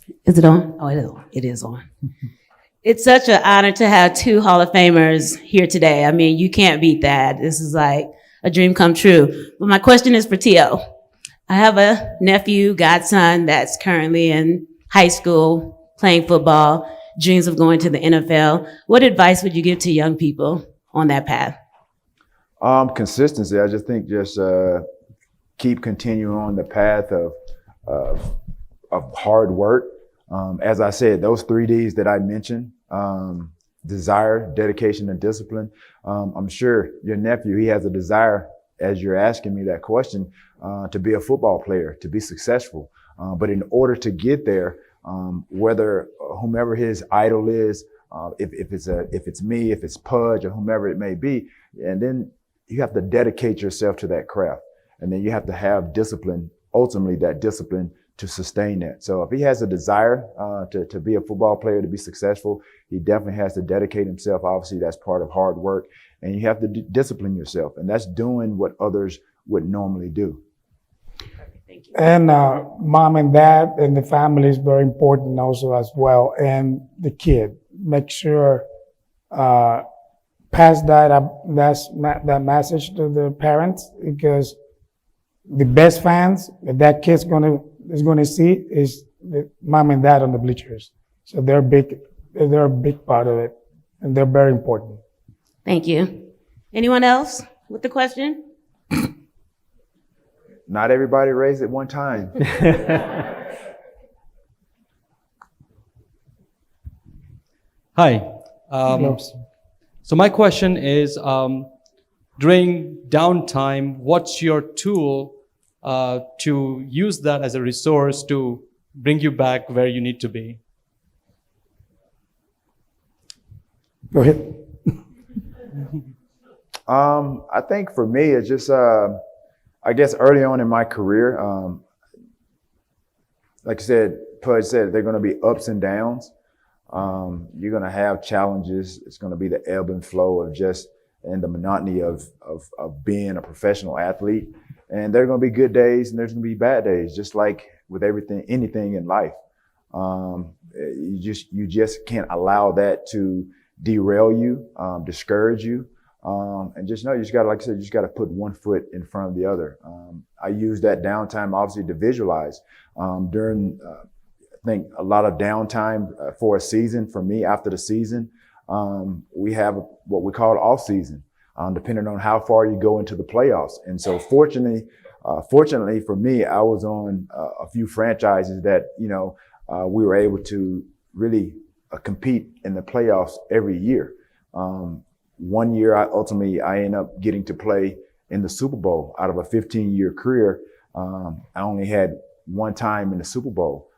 hand. Is it on? Oh, it is on. It is on. It's such an honor to have two Hall of Famers here today. I mean, you can't beat that. This is like a dream come true. But my question is for T.O. I have a nephew, godson, that's currently in high school playing football, dreams of going to the NFL. What advice would you give to young people on that path? Consistency. I just think keep continuing on the path of hard work. As I said, those 3 Ds that I mentioned, desire, dedication, and discipline. I'm sure your nephew, he has a desire, as you're asking me that question, to be a football player, to be successful. But in order to get there, whether whomever his idol is, if it's me, if it's Pudge, or whomever it may be, and then you have to dedicate yourself to that craft. And then you have to have discipline, ultimately that discipline to sustain that. So if he has a desire to be a football player, to be successful, he definitely has to dedicate himself. Obviously, that's part of hard work. And you have to discipline yourself. And that's doing what others would normally do. Thank you. And mom and dad and the family is very important also as well. And the kid, make sure pass that message to the parents, because the best fans that kid's is going to see is the mom and dad on the bleachers. So they're a big part of it, and they're very important. Thank you. Anyone else with the question? Not everybody raised at one time. Hi. So my question is, during downtime, what's your tool to use that as a resource to bring you back where you need to be? Go ahead. I think for me, it's just, I guess early on in my career, like I said, Pudge said, they're going to be ups and downs. You're going to have challenges. It's going to be the ebb and flow of and the monotony of being a professional athlete. And there are going to be good days and there's going to be bad days, just like with anything in life. You just can't allow that to derail you, discourage you. And just know you just got to, like I said, you just got to put one foot in front of the other. I use that downtime obviously to visualize. During, I think a lot of downtime for a season for me after the season, we have what we call off season, depending on how far you go into the playoffs. And so fortunately for me, I was on a few franchises that, we were able to really compete in the playoffs every year. One year, I ended up getting to play in the Super Bowl. Out of a 15-year career, I only had one time in the Super Bowl.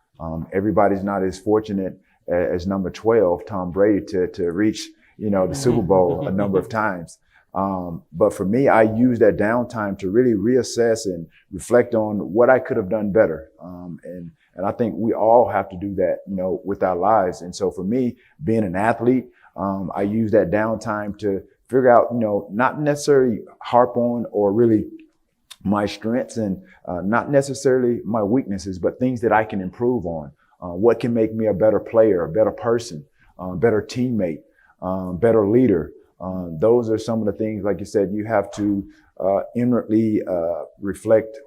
Everybody's not as fortunate as number 12, Tom Brady, to reach, the Super Bowl a number of times. But for me, I used that downtime to really reassess and reflect on what I could have done better. And I think we all have to do that, with our lives. And so for me, being an athlete, I use that downtime to figure out, not necessarily harp on or really my strengths and not necessarily my weaknesses, but things that I can improve on. What can make me a better player, a better person, better teammate, better leader. Those are some of the things, like you said, you have to inwardly reflect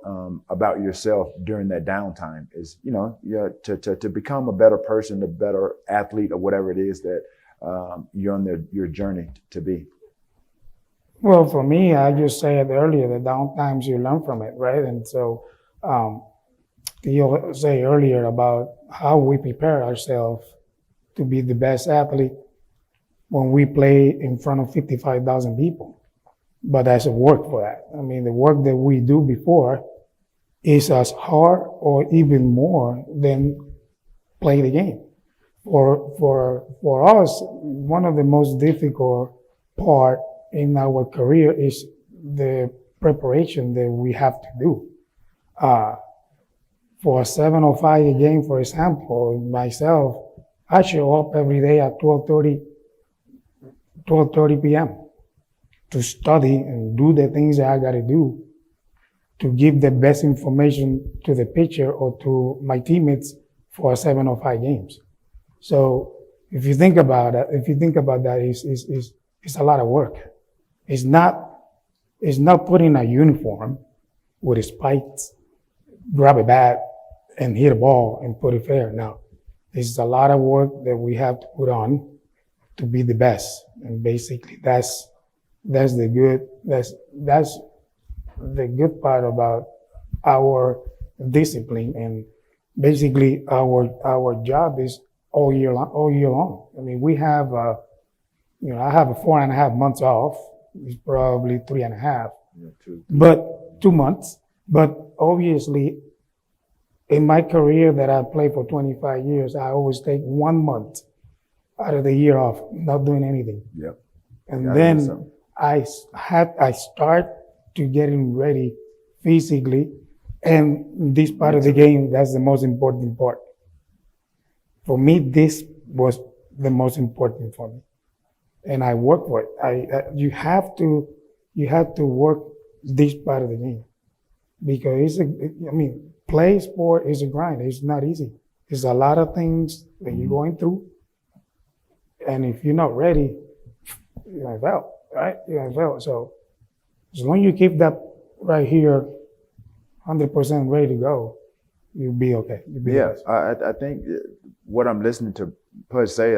about yourself during that downtime. Is to become a better person, a better athlete, or whatever it is that you're on your journey to be. Well, for me, I just said earlier, the downtimes you learn from it, right? And so you say earlier about how we prepare ourselves to be the best athlete when we play in front of 55,000 people. But there's a work for that. I mean, the work that we do before is as hard or even more than play the game. For us, one of the most difficult part in our career is the preparation that we have to do. For a 7:05 game, for example, myself, I show up every day at 12:30 p.m. to study and do the things that I got to do to give the best information to the pitcher or to my teammates for a 7:05 games. So if you think about that, it's a lot of work. It's not putting a uniform with spikes, grab a bat, and hit a ball and put it fair. Now, there's a lot of work that we have to put on to be the best. And basically that's the good part about our discipline. And basically our job is all year long. I mean, we have I have a 4.5 months off. It's probably 3.5, but 2 months. But obviously, in my career that I played for 25 years, I always take 1 month out of the year off, not doing anything. Yep. And then I start to getting ready physically, and this part of the game, that's the most important part. For me, this was the most important for me, and I work for it. You have to work this part of the game, because play sport is a grind. It's not easy. There's a lot of things that you're going through, and if you're not ready, you're gonna fail, right? You're gonna fail. So as long as you keep that right here, 100% ready to go, you'll be okay. Yes, I think what I'm listening to Pudge say,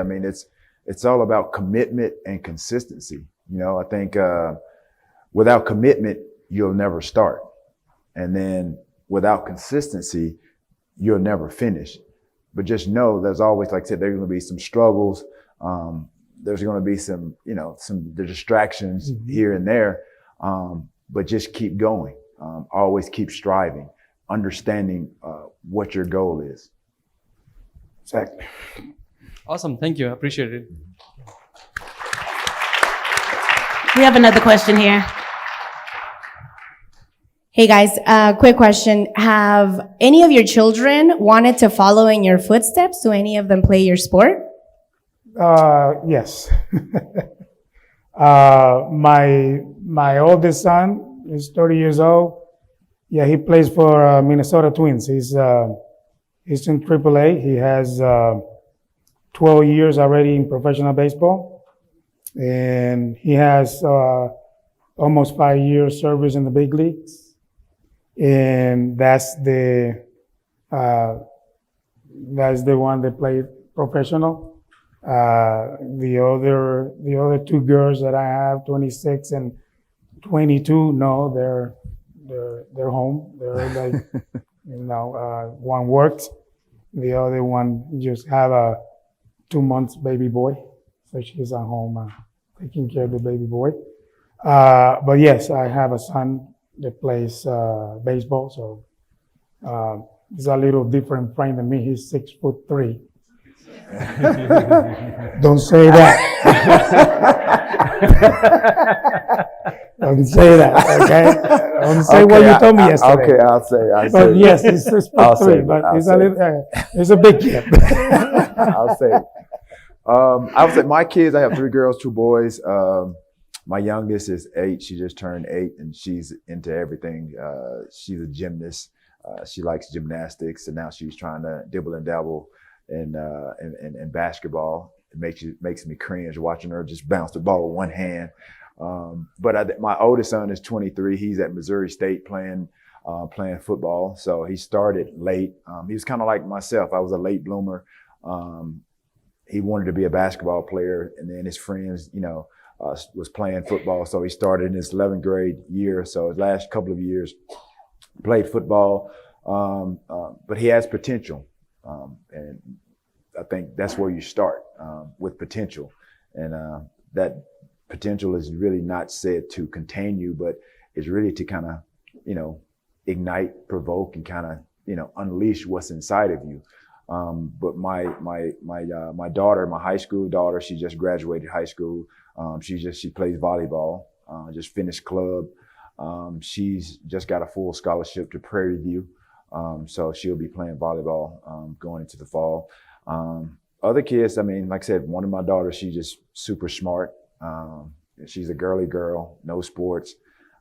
it's all about commitment and consistency. I think without commitment, you'll never start. And then without consistency, you'll never finish. But just know there's always, like I said, there's going to be some struggles. There's going to be some distractions here and there. But just keep going. Always keep striving, understanding what your goal is. Exactly. Awesome. Thank you. I appreciate it. We have another question here. Hey guys, quick question. Have any of your children wanted to follow in your footsteps? Do any of them play your sport? Yes. My oldest son is 30 years old. Yeah, he plays for Minnesota Twins. He's in AAA. He has 12 years already in professional baseball, and he has almost 5 years service in the big leagues. And that's the one that played professional. The other two girls that I have, 26 and 22, no, they're home. They're like, one works. The other one just have a 2 months baby boy. So she's at home taking care of the baby boy. But yes, I have a son that plays baseball. So he's a little different frame than me. He's 6'3". Don't say that. Don't say that, okay? Don't say what you told me yesterday. Okay, I'll say. But yes, he's 6'3", but he's a big kid. I'll say. I would say my kids, I have 3 girls, 2 boys. My youngest is 8. She just turned 8 and she's into everything. She's a gymnast. She likes gymnastics, and now she's trying to dibble and dabble in basketball. It makes me cringe watching her just bounce the ball with one hand. But my oldest son is 23. He's at Missouri State playing football. So he started late. He was kind of like myself. I was a late bloomer. He wanted to be a basketball player, and then his friends, was playing football. So he started in his 11th grade year. So his last couple of years played football. But he has potential. And I think that's where you start, with potential. And that potential is really not said to contain you, but it's really to kind of, ignite, provoke, and kind of, unleash what's inside of you. But my daughter, my high school daughter, she just graduated high school. She plays volleyball, just finished club. She's just got a full scholarship to Prairie View. So she'll be playing volleyball, going into the fall. Other kids, like I said, one of my daughters, she's just super smart. She's a girly girl, no sports.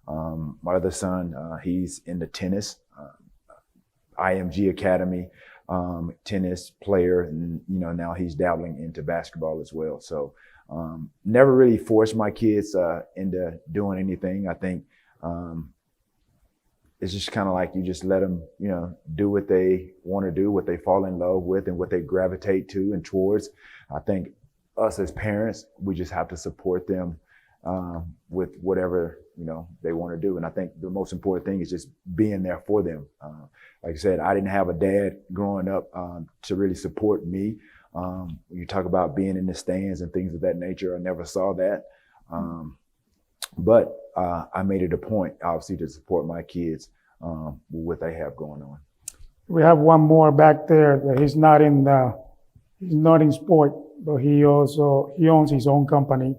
My other son, he's into tennis, IMG Academy, tennis player, and now he's dabbling into basketball as well. So never really forced my kids into doing anything. I think it's just kind of like you just let them, do what they want to do, what they fall in love with, and what they gravitate to and towards. I think us as parents, we just have to support them with whatever they want to do. And I think the most important thing is just being there for them. Like I said, I didn't have a dad growing up to really support me. When you talk about being in the stands and things of that nature, I never saw that. But I made it a point, obviously, to support my kids with what they have going on. We have one more back there that he's not in sport, but he owns his own company,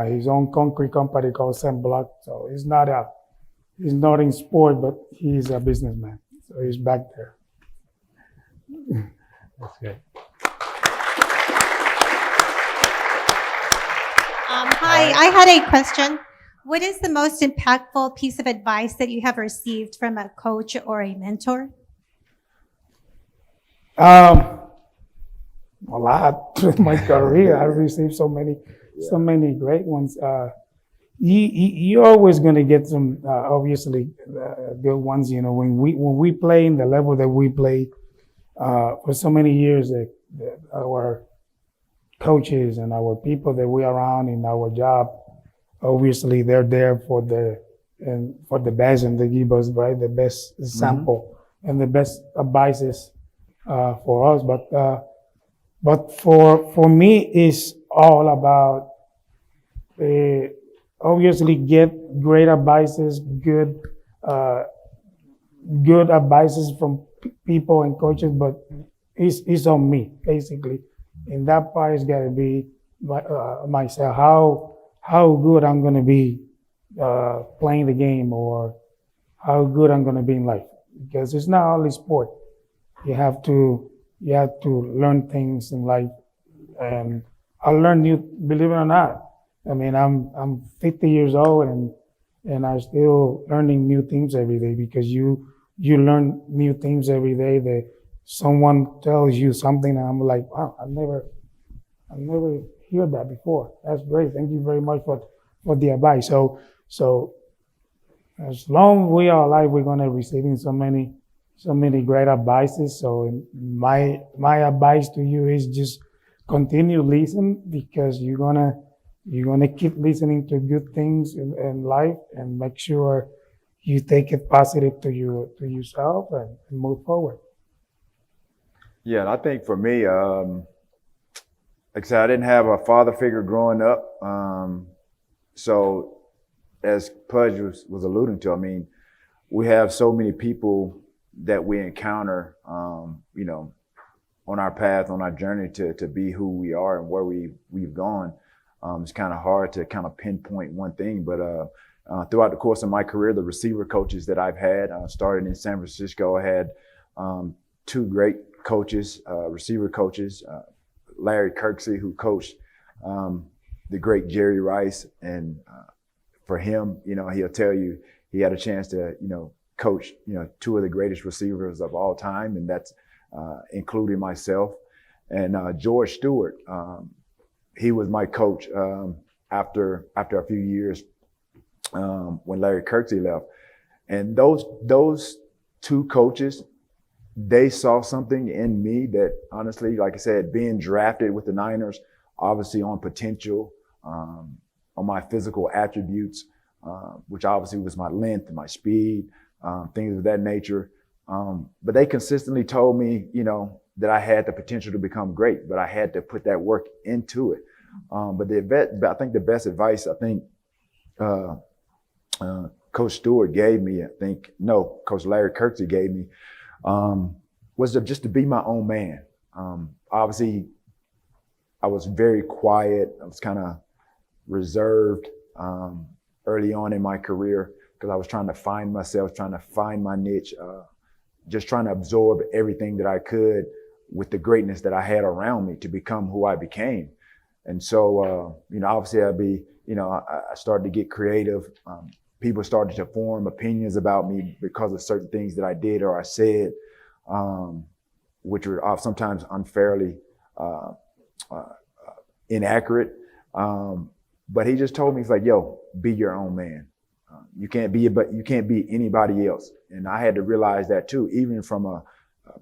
his own concrete company called Sem Block. So he's not in sport, but he's a businessman. So he's back there. That's good. Hi, I had a question. What is the most impactful piece of advice that you have received from a coach or a mentor? A lot in my career. I've received so many great ones. You're always going to get some, obviously, good ones. When we play in the level that we play, for so many years, our coaches and our people that we are around in our job, obviously they're there for the best, and they give us the best sample and the best advices for us. But for me, it's all about obviously get great advices, good advices from people and coaches, but it's on me basically. And that part is got to be myself. How good I'm going to be playing the game, or how good I'm going to be in life. Because it's not only sport. You have to learn things in life. And I learn believe it or not. I'm 50 years old and I'm still learning new things every day, because you learn new things every day that someone tells you something and I'm like, wow, I've never heard that before. That's great. Thank you very much for the advice. So as long as we are alive, we're gonna receiving so many great advices. So my advice to you is just continue listen, because you're gonna keep listening to good things in life, and make sure you take it positive to yourself and move forward. Yeah, and I think for me, like I said, I didn't have a father figure growing up. So as Pudge was alluding to, I mean, we have so many people that we encounter, you know, on our path, on our journey to be who we are and where we've gone. It's kind of hard to kind of pinpoint one thing, but throughout the course of my career, the receiver coaches that I've had, started in San Francisco, I had two great coaches, receiver coaches, Larry Kirksey, who coached the great Jerry Rice. And for him, you know, he'll tell you he had a chance to, you know, coach, you know, two of the greatest receivers of all time, and that's including myself. And George Stewart, he was my coach after a few years when Larry Kirksey left. And those two coaches, they saw something in me that, honestly, like I said, being drafted with the Niners, obviously on potential, on my physical attributes, which obviously was my length, my speed, things of that nature. But they consistently told me, you know, that I had the potential to become great, but I had to put that work into it. But I think the best advice, Coach Stewart gave me, Coach Larry Kirksey gave me, was just to be my own man. Obviously, I was very quiet. I was kind of reserved early on in my career because I was trying to find myself, trying to find my niche, just trying to absorb everything that I could with the greatness that I had around me to become who I became. And so, you know, obviously I started to get creative. People started to form opinions about me because of certain things that I did or I said, which were sometimes unfairly inaccurate. But he just told me, he's like, yo, be your own man. You can't be anybody else. And I had to realize that too, even from a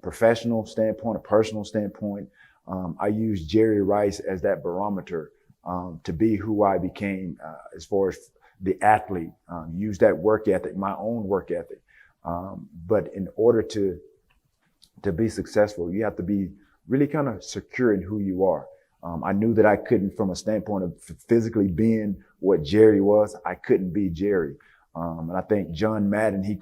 professional standpoint, a personal standpoint. I used Jerry Rice as that barometer to be who I became as far as the athlete. Use that work ethic, my own work ethic. But in order to be successful, you have to be really kind of secure in who you are. I knew that I couldn't, from a standpoint of physically being what Jerry was, I couldn't be Jerry. And I think John Madden, he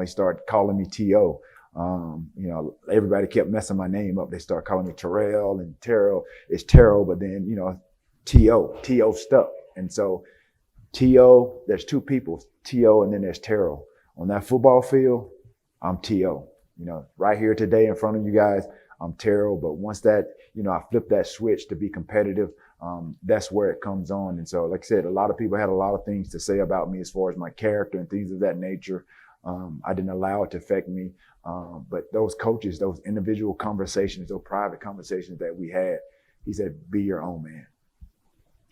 started calling me T.O. You know, everybody kept messing my name up. They started calling me Terrell and Terrell. It's Terrell, but then, you know, T.O. stuck. And so T.O., there's two people, T.O. and then there's Terrell. On that football field, I'm T.O. You know, right here today in front of you guys, I'm Terrell. But once that, you know, I flipped that switch to be competitive, that's where it comes on. And so, like I said, a lot of people had a lot of things to say about me as far as my character and things of that nature. I didn't allow it to affect me. But those coaches, those individual conversations, those private conversations that we had, he said, be your own man.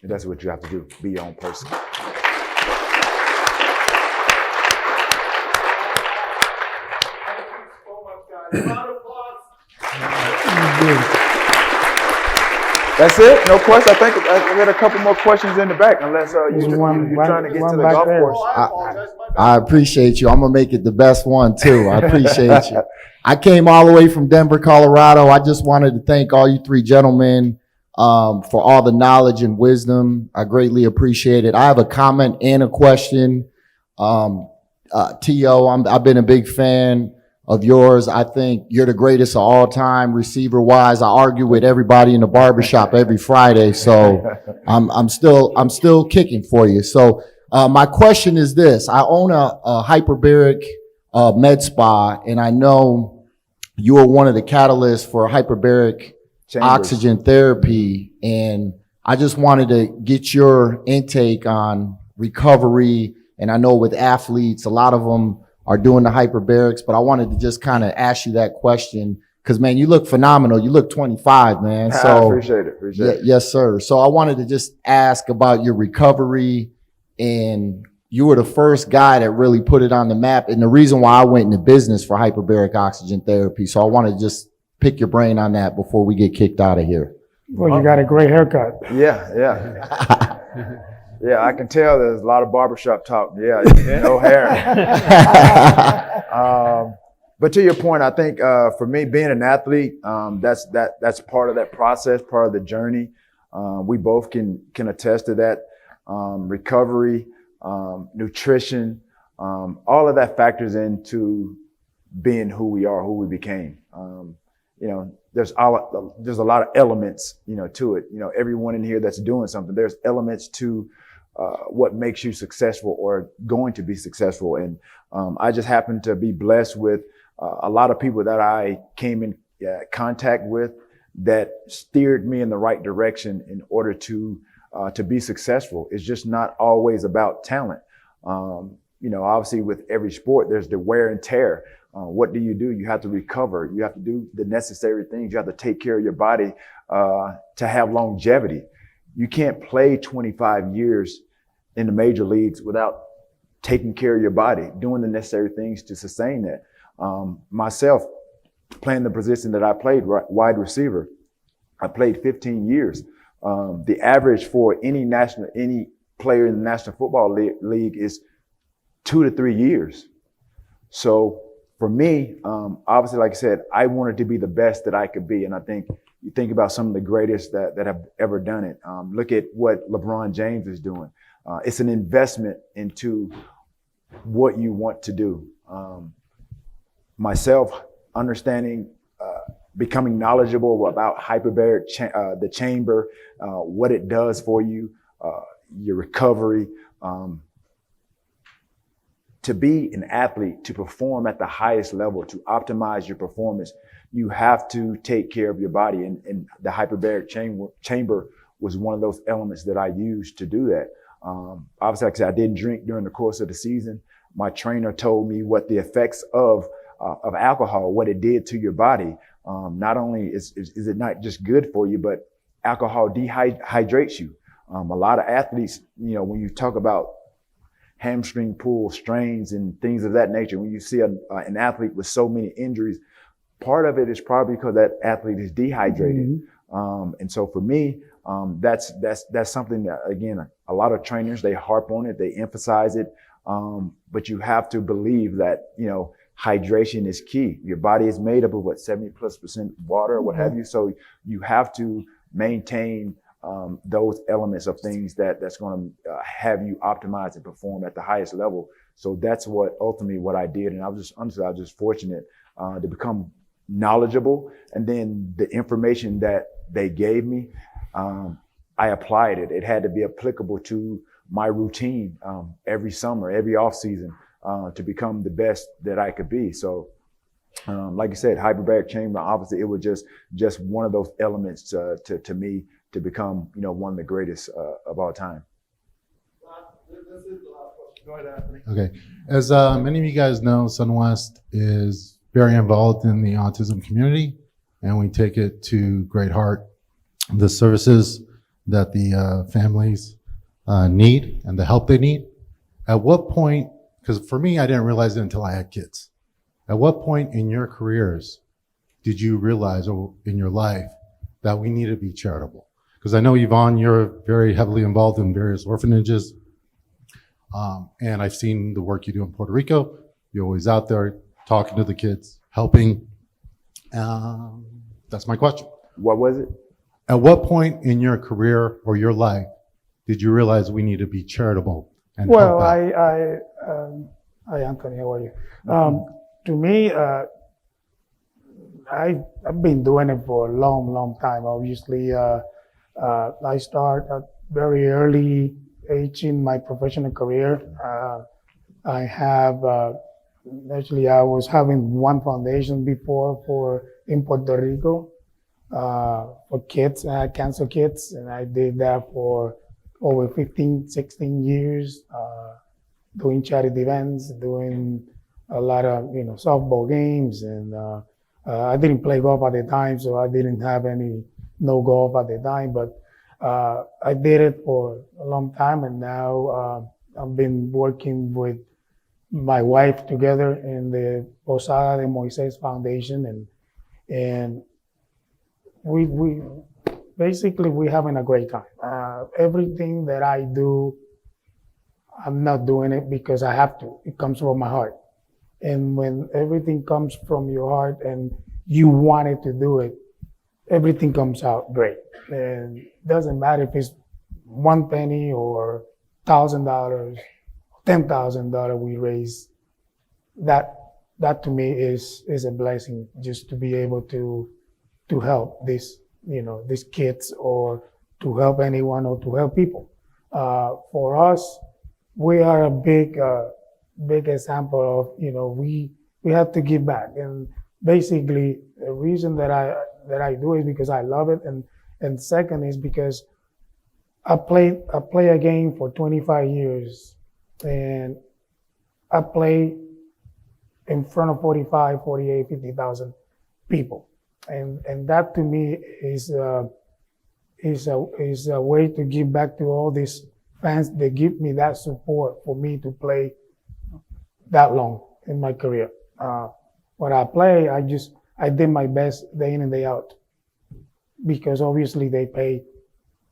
And that's what you have to do, be your own person. That's it? No question? I think I got a couple more questions in the back, unless you're trying to get to the golf course. I appreciate you. I'm going to make it the best one, too. I appreciate you. I came all the way from Denver, Colorado. I just wanted to thank all you three gentlemen for all the knowledge and wisdom. I greatly appreciate it. I have a comment and a question. T.O., I've been a big fan of yours. I think you're the greatest of all time, receiver-wise. I argue with everybody in the barbershop every Friday, so I'm still kicking for you. So my question is this. I own a hyperbaric med spa, and I know you are one of the catalysts for hyperbaric oxygen therapy, and I just wanted to get your intake on recovery. And I know with athletes, a lot of them are doing the hyperbarics, but I wanted to just kind of ask you that question because, man, you look phenomenal. You look 25, man. So I appreciate it. Yes, sir. So I wanted to just ask about your recovery, and you were the first guy that really put it on the map. And the reason why I went into business for hyperbaric oxygen therapy. So I want to just pick your brain on that before we get kicked out of here. Well, you got a great haircut. Yeah. Yeah, I can tell there's a lot of barbershop talk. Yeah, no hair. But to your point, I think for me, being an athlete, that's part of that process, part of the journey. We both can attest to that. Recovery, nutrition, all of that factors into being who we are, who we became. There's a lot of elements, to it. Everyone in here that's doing something, there's elements to what makes you successful or going to be successful. And I just happen to be blessed with a lot of people that I came in contact with that steered me in the right direction in order to be successful. It's just not always about talent. Obviously with every sport, there's the wear and tear. What do? You have to recover. You have to do the necessary things. You have to take care of your body to have longevity. You can't play 25 years in the major leagues without taking care of your body, doing the necessary things to sustain that. Myself, playing the position that I played, wide receiver, I played 15 years. The average for any player in the National Football League is 2 to 3 years. So for me, obviously, like I said, I wanted to be the best that I could be. And I think you think about some of the greatest that have ever done it. Look at what LeBron James is doing. It's an investment into what you want to do. Myself, understanding, becoming knowledgeable about hyperbaric, the chamber, what it does for you, your recovery. To be an athlete, to perform at the highest level, to optimize your performance, you have to take care of your body. And the hyperbaric chamber was one of those elements that I used to do that. Obviously, like I said, I didn't drink during the course of the season. My trainer told me what the effects of alcohol, what it did to your body. Not only is it not just good for you, but alcohol dehydrates you. A lot of athletes, when you talk about hamstring pull strains and things of that nature, when you see an athlete with so many injuries, part of it is probably because that athlete is dehydrated. Mm-hmm. And so for me, that's something that, again, a lot of trainers, they harp on it, they emphasize it. But you have to believe that, hydration is key. Your body is made up of 70+% water or what have you. So you have to maintain those elements of things that's going to have you optimize and perform at the highest level. So that's what I did. And I was just fortunate to become knowledgeable. And then the information that they gave me, I applied it. It had to be applicable to my routine every summer, every off season, to become the best that I could be. So like you said, hyperbaric chamber, obviously it was just one of those elements to me to become, one of the greatest of all time. This is the last question. Go ahead, Anthony. Okay. As many of you guys know, SunWest is very involved in the autism community, and we take it to great heart. The services that the families need and the help they need. At what point, because for me, I didn't realize it until I had kids. At what point in your careers did you realize, or in your life, that we need to be charitable? Because I know, Yvonne, you're very heavily involved in various orphanages. And I've seen the work you do in Puerto Rico. You're always out there talking to the kids, helping. That's my question. What was it? At what point in your career or your life did you realize we need to be charitable and help out? Hi, Anthony, how are you? To me, I've been doing it for a long, long time. Obviously, I start at very early age in my professional career. I have, actually, I was having one foundation before in Puerto Rico for kids, cancer kids, and I did that for over 15, 16 years, doing charity events, doing a lot of, softball games, and I didn't play golf at the time, so I didn't have no golf at the time, but I did it for a long time, and now I've been working with my wife together in the Posada de Moises Foundation, and we basically we're having a great time. Everything that I do, I'm not doing it because I have to. It comes from my heart. And when everything comes from your heart and you wanted to do it, everything comes out great. And it doesn't matter if it's 1 penny or $1,000, $10,000 we raise. That to me is a blessing, just to be able to help these kids, or to help anyone, or to help people. For us, we are a big example of, we have to give back. And basically the reason that I do it is because I love it. And second is because I play a game for 25 years, and I play in front of 45, 48, 50,000 people. And that to me is a way to give back to all these fans that give me that support for me to play that long in my career. When I play, I did my best day in and day out, because obviously they pay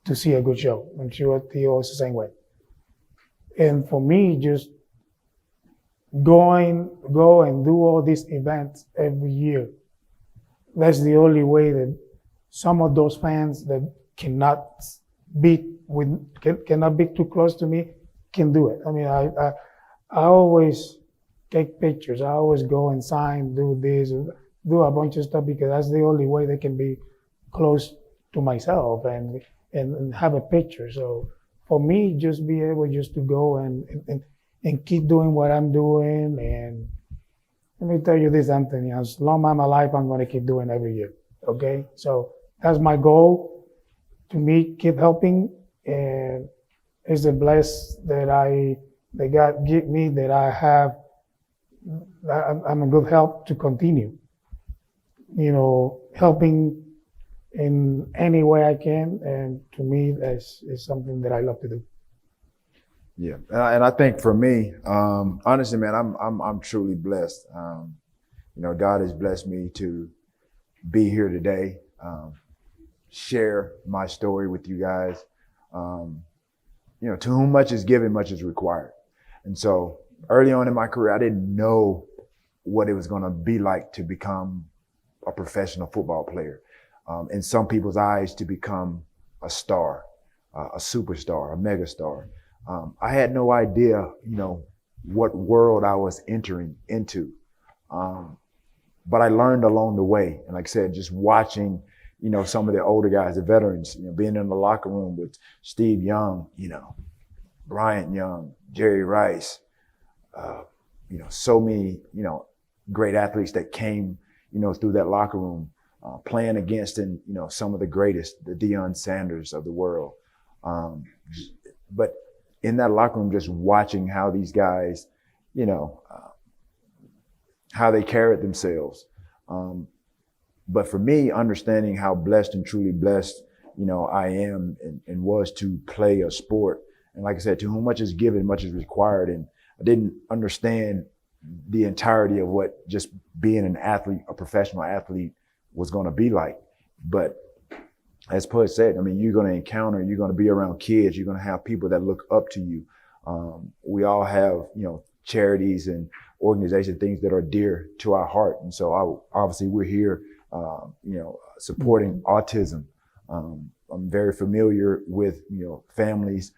to see a good show. I'm sure Theo is the same way. And for me, just go and do all these events every year, that's the only way that some of those fans that cannot be too close to me can do it. I mean, I always take pictures. I always go and sign, do this, do a bunch of stuff, because that's the only way they can be close to myself and have a picture. So for me, just be able just to go and keep doing what I'm doing. And let me tell you this, Anthony, as long as I'm alive, I'm going to keep doing every year. Okay? So that's my goal, to me, keep helping. And it's a bless that God give me, that I have. I'm a good help to continue, helping in any way I can. And to me, that's is something that I love to do. Yeah, and I think for me, honestly, man, I'm truly blessed. God has blessed me to be here today, share my story with you guys. To whom much is given, much is required. And so early on in my career, I didn't know what it was going to be like to become a professional football player. In some people's eyes, to become a star, a superstar, a megastar. I had no idea, what world I was entering into. But I learned along the way. And like I said, just watching, some of the older guys, the veterans, being in the locker room with Steve Young, Bryant Young, Jerry Rice, so many, great athletes that came, through that locker room, playing against, and, some of the greatest, the Deion Sanders of the world. But in that locker room, just watching how these guys, how they carried themselves. But for me, understanding how blessed and truly blessed, I am and was to play a sport. And like I said, to whom much is given, much is required. And I didn't understand the entirety of what just being an athlete, a professional athlete, was going to be like. But as Pudge said, you're going to be around kids. You're going to have people that look up to you. We all have, charities and organizations, things that are dear to our heart. And so obviously we're here, supporting autism. I'm very familiar with, families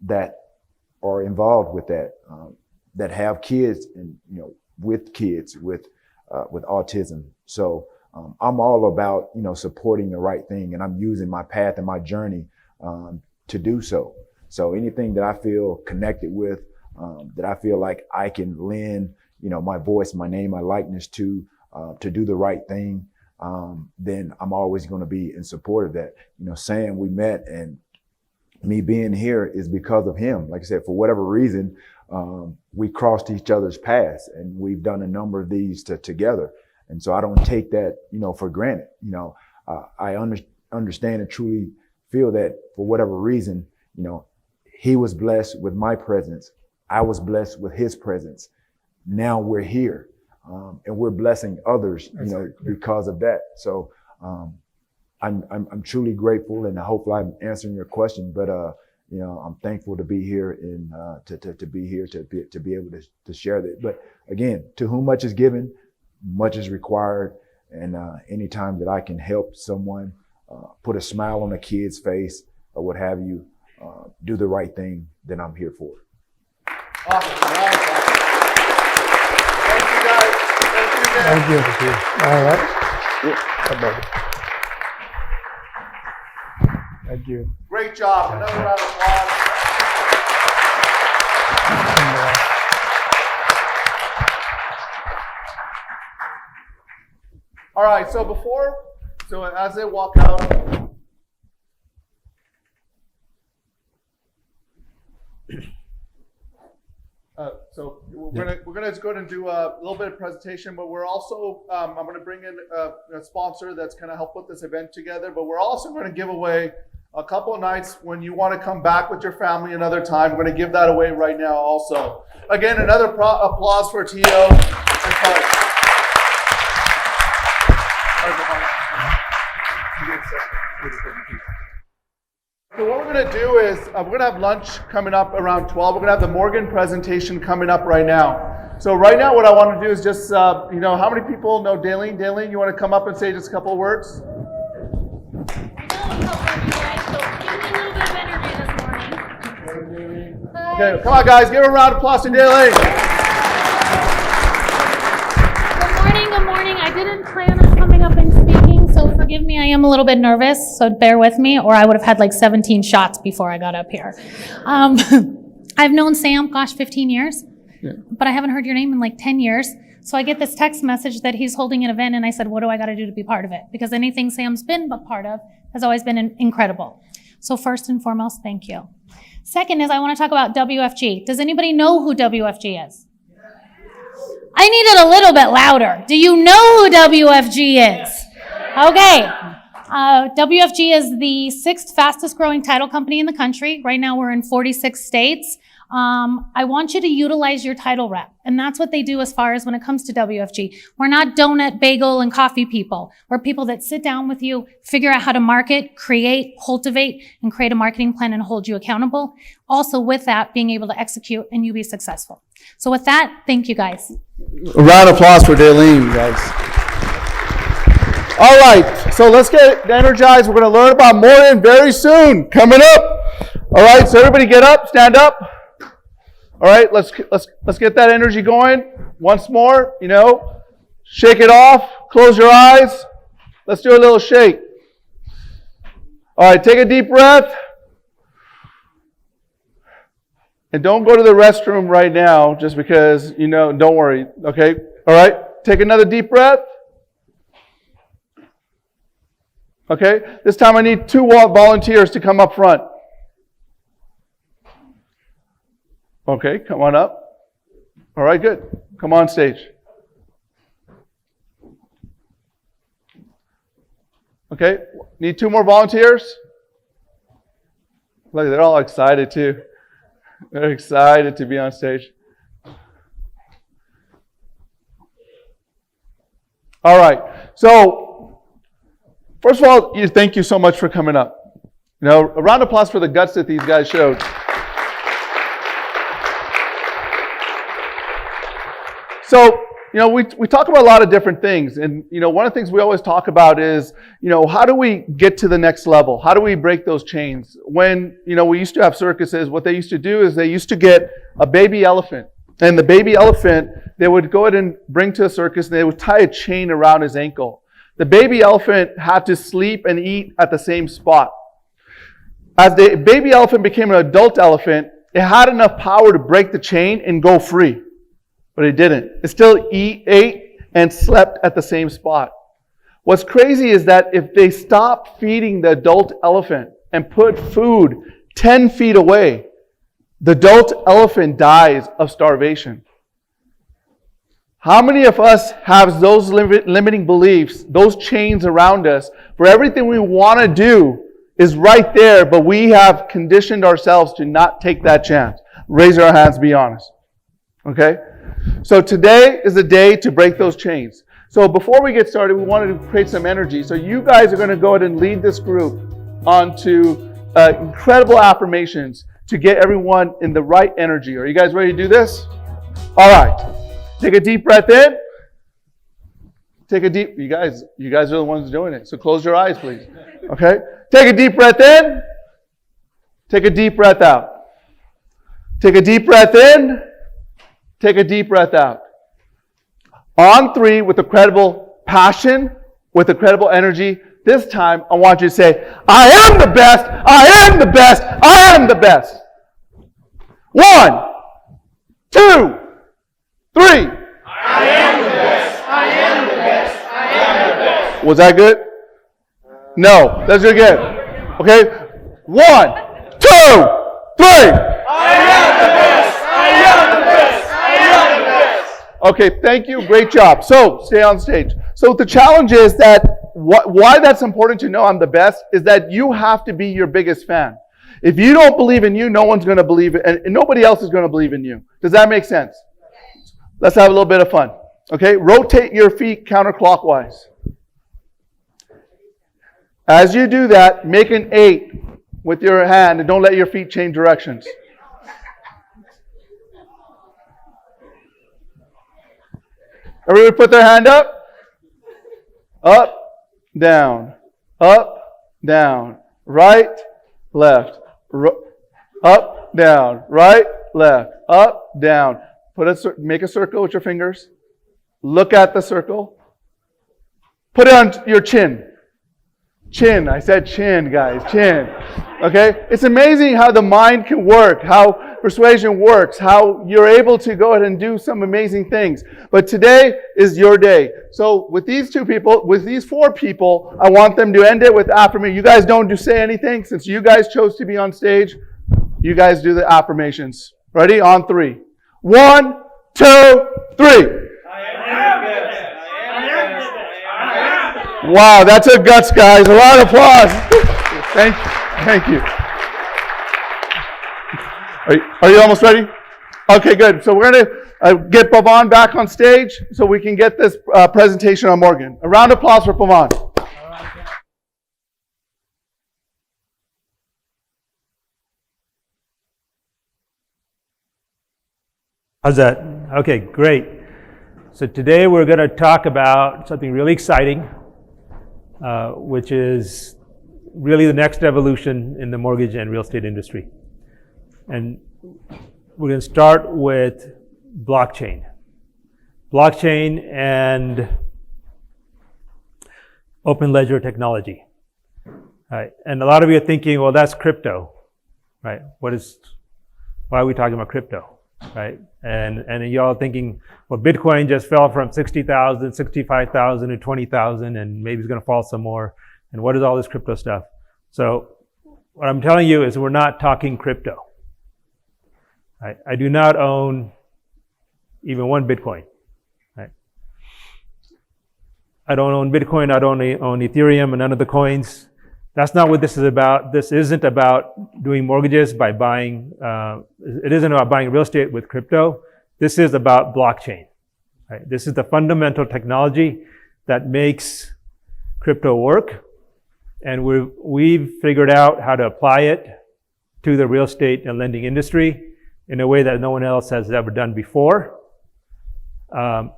that are involved with that have kids and, with kids with autism. So I'm all about, supporting the right thing, and I'm using my path and my journey to do so. So anything that I feel connected with, that I feel like I can lend, my voice, my name, my likeness to do the right thing, then I'm always going to be in support of that. Sam, we met, and me being here is because of him. Like I said, for whatever reason, we crossed each other's paths, and we've done a number of these together. And so I don't take that, for granted. I understand and truly feel that for whatever reason, he was blessed with my presence. I was blessed with his presence. Now we're here, and we're blessing others, because of that. So I'm truly grateful, and hopefully I'm answering your question. But I'm thankful to be here and to be here to be able to share that. But again, to whom much is given, much is required. And anytime that I can help someone put a smile on a kid's face or what have you, do the right thing, then I'm here for it. Awesome. Thank you, guys. Thank you. All right. Thank you. Great job. Another round of applause. All right, so as they walk out, so we're gonna go ahead and do a little bit of presentation, but we're also I'm gonna bring in a sponsor that's gonna help put this event together. But we're also going to give away a couple of nights when you want to come back with your family another time. We're going to give that away right now also. Again, another applause for T.O. and Pudge. So what we're going to do is we're going to have lunch coming up around 12. We're going to have the Morgan presentation coming up right now. So right now what I want to do is just, how many people know Dalene? Dalene, you want to come up and say just a couple of words? Okay, come on guys, give a round of applause to Dalene. Good morning. I didn't plan on coming up and speaking, so forgive me, I am a little bit nervous, so bear with me, or I would have had like 17 shots before I got up here. I've known Sam, 15 years, but I haven't heard your name in like 10 years. So I get this text message that he's holding an event, and I said, what do I got to do to be part of it? Because anything Sam's been a part of has always been incredible. So first and foremost, thank you. Second is I want to talk about WFG. Does anybody know who WFG is? I need it a little bit louder. Do you know who WFG is? Okay. WFG is the 6th fastest growing title company in the country. Right now we're in 46 states. I want you to utilize your title rep. And that's what they do as far as when it comes to WFG. We're not donut, bagel, and coffee people. We're people that sit down with you, figure out how to market, create, cultivate, and create a marketing plan and hold you accountable. Also with that, being able to execute and you be successful. So with that, thank you guys. A round of applause for Dalene, guys. All right, so let's get energized. We're going to learn about Morgan very soon, coming up. All right, so everybody get up, stand up. All right, let's get that energy going. Once more, shake it off. Close your eyes. Let's do a little shake. All right, take a deep breath. And don't go to the restroom right now just because, don't worry, okay? All right, take another deep breath. Okay, this time I need 2 volunteers to come up front. Okay, come on up. All right, good. Come on stage. Okay, need 2 more volunteers? Look, they're all excited too. They're excited to be on stage. All right, so first of all, thank you so much for coming up. A round of applause for the guts that these guys showed. So, we talk about a lot of different things. And, one of the things we always talk about is, how do we get to the next level? How do we break those chains? When, we used to have circuses, what they used to do is they used to get a baby elephant. And the baby elephant, they would go ahead and bring to a circus and they would tie a chain around his ankle. The baby elephant had to sleep and eat at the same spot. As the baby elephant became an adult elephant, it had enough power to break the chain and go free. But it didn't. It still ate and slept at the same spot. What's crazy is that if they stop feeding the adult elephant and put food 10 feet away, the adult elephant dies of starvation. How many of us have those limiting beliefs, those chains around us, where everything we want to do is right there, but we have conditioned ourselves to not take that chance? Raise our hands, be honest. Okay? So today is the day to break those chains. So before we get started, we wanted to create some energy. So you guys are going to go ahead and lead this group onto incredible affirmations to get everyone in the right energy. Are you guys ready to do this? All right. Take a deep breath in. You guys are the ones doing it. So close your eyes, please. Okay? Take a deep breath in. Take a deep breath out. Take a deep breath in. Take a deep breath out. On 3, with incredible passion, with incredible energy, this time I want you to say, I am the best, I am the best, I am the best. 1, 2, 3. I am the best, I am the best, I am the best. Was that good? No, that's good again. Okay? 1, 2, 3. I am the best, I am the best, I am the best. Okay, thank you. Great job. So, stay on stage. So the challenge is that why that's important to know I'm the best is that you have to be your biggest fan. If you don't believe in you, no one's going to believe it, and nobody else is going to believe in you. Does that make sense? Let's have a little bit of fun. Okay, rotate your feet counterclockwise. As you do that, make an 8 with your hand and don't let your feet change directions. Everybody put their hand up. Up, down, right, left, up, down, right, left, up, down. Make a circle with your fingers. Look at the circle. Put it on your chin. Chin, I said chin, guys, chin. Okay? It's amazing how the mind can work, how persuasion works, how you're able to go ahead and do some amazing things. But today is your day. So with these 4 people, I want them to end it with affirmation. You guys don't say anything. Since you guys chose to be on stage, you guys do the affirmations. Ready? On 3. 1, 2, 3. Wow, that's a guts, guys. A lot of applause. Thank you. Are you almost ready? Okay, good. So we're going to get Pavan back on stage so we can get this presentation on Morgan. A round of applause for Pavan. How's that? Okay, great. So today we're going to talk about something really exciting, which is really the next evolution in the mortgage and real estate industry. And we're going to start with blockchain. Blockchain and open ledger technology. Right. And a lot of you are thinking, well, that's crypto, right? Why are we talking about crypto, right? And y'all thinking, well, Bitcoin just fell from 60,000, 65,000 to 20,000, and maybe it's going to fall some more. And what is all this crypto stuff? So what I'm telling you is we're not talking crypto. I do not own even 1 Bitcoin. Right? I don't own Bitcoin. I don't own Ethereum and none of the coins. That's not what this is about. This isn't about doing mortgages by buying. It isn't about buying real estate with crypto. This is about blockchain. Right? This is the fundamental technology that makes crypto work, and we've figured out how to apply it to the real estate and lending industry in a way that no one else has ever done before. And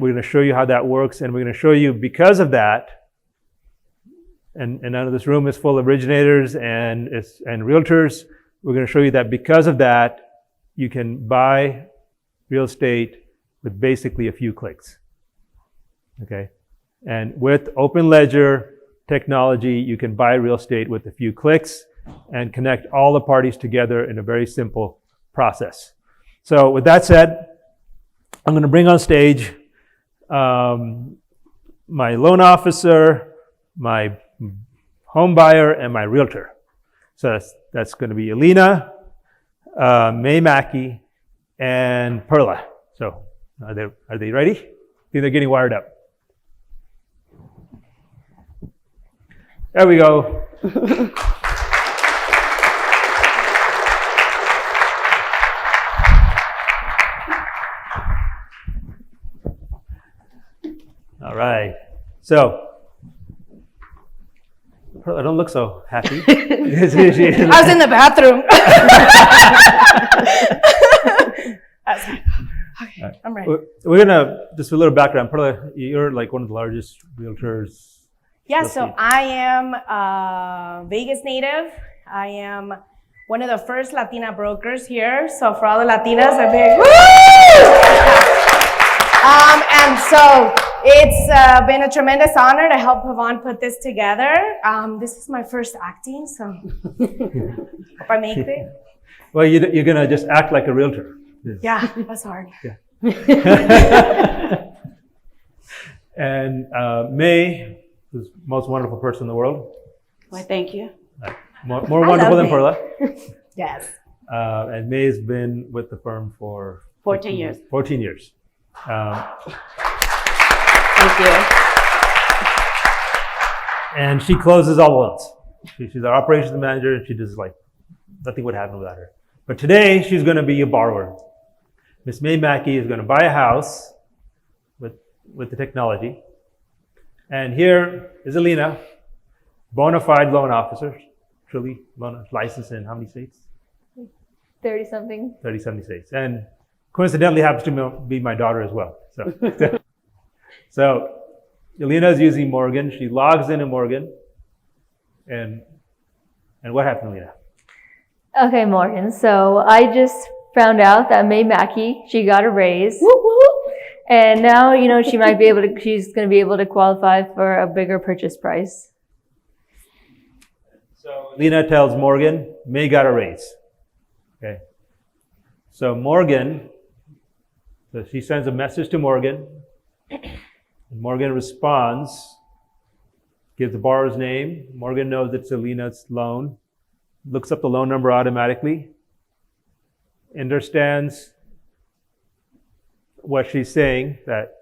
we're going to show you how that works, and we're going to show you because of that, and none of this room is full of originators and realtors, we're going to show you that because of that, you can buy real estate with basically a few clicks. Okay? And with open ledger technology, you can buy real estate with a few clicks and connect all the parties together in a very simple process. So with that said, I'm going to bring on stage my loan officer, my home buyer, and my realtor. So that's going to be Ilena, Mackey, and Perla. So are they ready? I think they're getting wired up. There we go. All right. So, Perla, I don't look so happy. I was in the bathroom. Okay, I'm ready. We're gonna, just a little background. Perla, you're like one of the largest realtors. Yeah, so I am a Vegas native. I am one of the first Latina brokers here. So for all the Latinas, I'm very, and so it's been a tremendous honor to help Pavan put this together. This is my first acting, so hope I make it. Well, you're gonna just act like a realtor. Yeah, that's hard. Yeah. And May, who's the most wonderful person in the world. Why, thank you. More wonderful than Perla. Yes. And May's been with the firm for 14 years. 14 years. Thank you. And she closes all the loans. She's our operations manager, and she does like nothing would happen without her. But today, she's going to be a borrower. Miss May Mackey is going to buy a house with the technology. And here is Ilena, bona fide loan officer, truly licensed in how many states? 30-something. 30-something states. And coincidentally happens to be my daughter as well. So Ilena is using Morgan. She logs in Morgan. And what happened, Ilena? Okay, Morgan. So I just found out that May Mackey, she got a raise. Woo woo. And now, she might be able to, she's going to be able to qualify for a bigger purchase price. So Ilena tells Morgan, May got a raise. Okay. So Morgan, so she sends a message to Morgan. And Morgan responds, gives the borrower's name. Morgan knows it's Ilena's loan. Looks up the loan number automatically. Understands what she's saying, that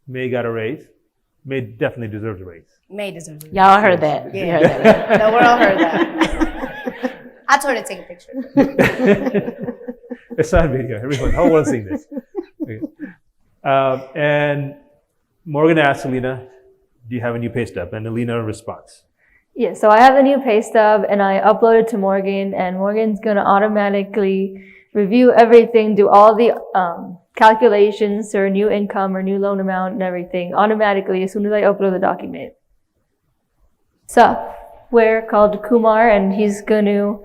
May got a raise. May definitely deserves a raise. May deserves it. Y'all heard that. Yeah. You heard that. The world heard that. I told her to take a picture. It's on video. Everyone, whole world's seeing this. Okay. And Morgan asks Ilena, do you have a new pay stub? And Ilena responds. Yeah, so I have the new pay stub and I upload it to Morgan, and Morgan's going to automatically review everything, do all the calculations or new income or new loan amount and everything automatically as soon as I upload the document. Software called Kumar, and he's going to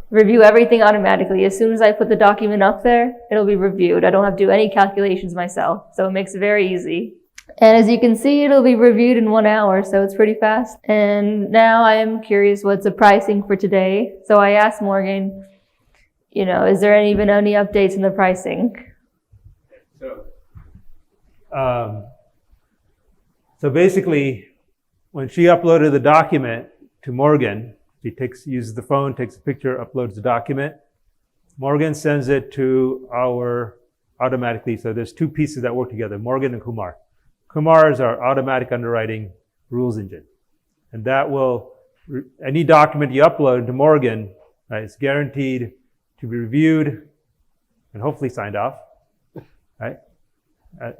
review everything automatically. As soon as I put the document up there, it'll be reviewed. I don't have to do any calculations myself, so it makes it very easy. And as you can see, it'll be reviewed in 1 hour, so it's pretty fast. And now I am curious what's the pricing for today. So I asked Morgan, is there even any updates in the pricing? So basically, when she uploaded the document to Morgan, she uses the phone, takes a picture, uploads the document. Morgan sends it to our automatically. So there's two pieces that work together, Morgan and Kumar. Kumar is our automatic underwriting rules engine. And that will, any document you upload to Morgan, right, is guaranteed to be reviewed and hopefully signed off, right?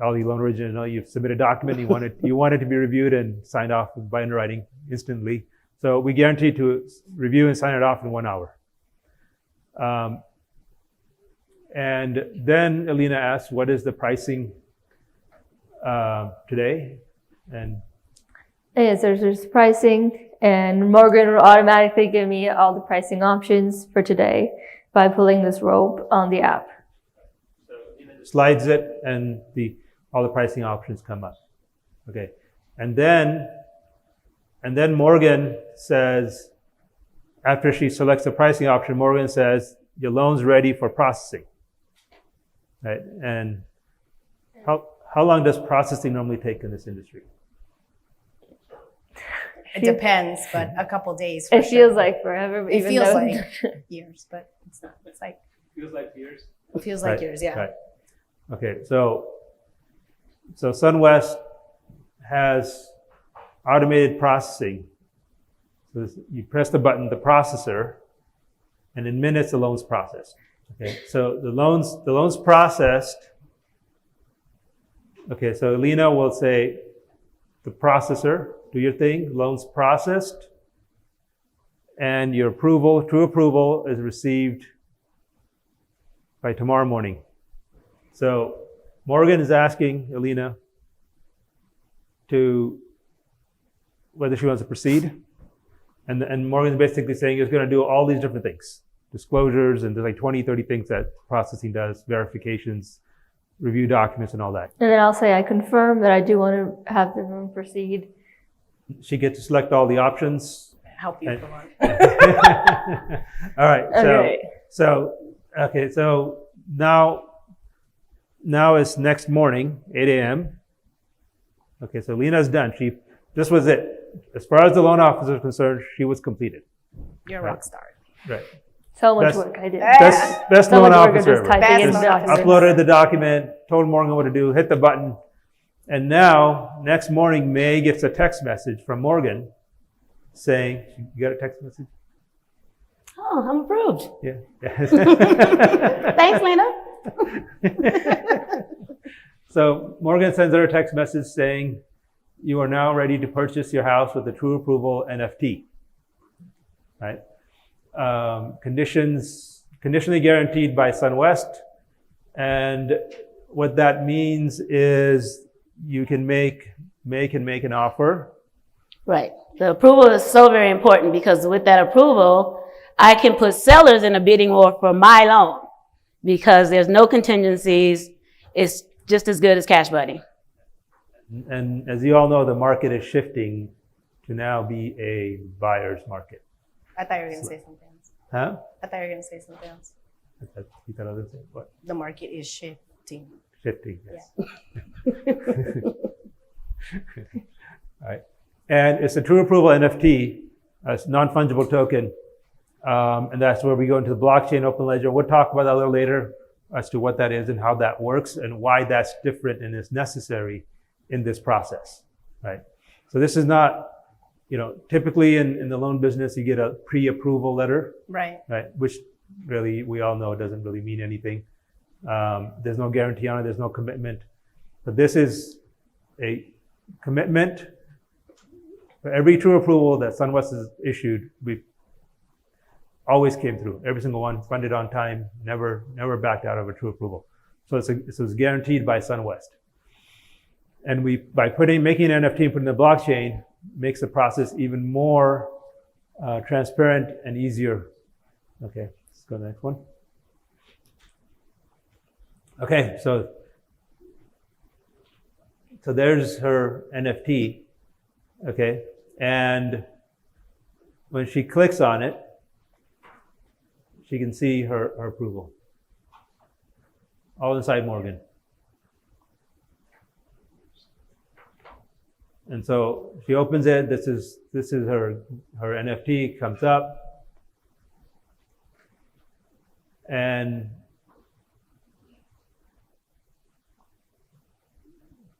All you loan original, you've submitted a document, you want it to be reviewed and signed off by underwriting instantly. So we guarantee to review and sign it off in 1 hour. And then Ilena asks, what is the pricing today? And yes, there's pricing, and Morgan will automatically give me all the pricing options for today by pulling this rope on the app. Slides it, and all the pricing options come up. Okay, and then Morgan says, after she selects the pricing option, Morgan says, your loan's ready for processing. Right? And how long does processing normally take in this industry? It depends, but a couple days. It feels like forever. It feels like years, but it's not. It's like. Feels like years. It feels like years, yeah. Right. Okay, so SunWest has automated processing. So you press the button, the processor, and in minutes the loan's processed. Okay, so the loan's processed Okay, so Ilena will say, the processor, do your thing, loans processed, and your approval, true approval, is received by tomorrow morning. So Morgan is asking Ilena to whether she wants to proceed. And Morgan's basically saying he's going to do all these different things. Disclosures, and there's like 20, 30 things that processing does, verifications, review documents, and all that. And then I'll say I confirm that I do want to have the room proceed. She gets to select all the options. Help you, come on. All right. Okay. So now it's next morning, 8 a.m. Okay, so Lena's done. This was it. As far as the loan officer is concerned, she was completed. You're a rock star. Right. So much work I did. Best So loan much work officer just ever. typing in Just documents. uploaded the document, told Morgan what to do, hit the button. And now, next morning, May gets a text message from Morgan saying, you got a text message? Oh, I'm approved. Yeah. Thanks, Lena. So Morgan sends her a text message saying, you are now ready to purchase your house with a true approval NFT. Right? Conditionally guaranteed by SunWest. And what that means is you can make an offer. Right. The approval is so very important because with that approval, I can put sellers in a bidding war for my loan because there's no contingencies. It's just as good as cash buddy. And as you all know, the market is shifting to now be a buyer's market. I thought you were going to say something else. Huh? I thought you were going to say something else. You thought I was going to say what? The market is shifting. Shifting, yes. Yeah. All right. And it's a true approval NFT, a non-fungible token. And that's where we go into the blockchain open ledger. We'll talk about that a little later as to what that is and how that works and why that's different and is necessary in this process, right? So this is not, typically in the loan business, you get a pre-approval letter, right? Which really, we all know doesn't really mean anything. There's no guarantee on it, there's no commitment. But this is a commitment. For every true approval that SunWest has issued, we always came through. Every single one, funded on time, never backed out of a true approval. So it's guaranteed by SunWest. And by making an NFT and putting it in the blockchain, makes the process even more transparent and easier. Okay, let's go to the next one. Okay, so there's her NFT. Okay, and when she clicks on it, she can see her approval. All inside Morgan. And so she opens it. This is her NFT, comes up. And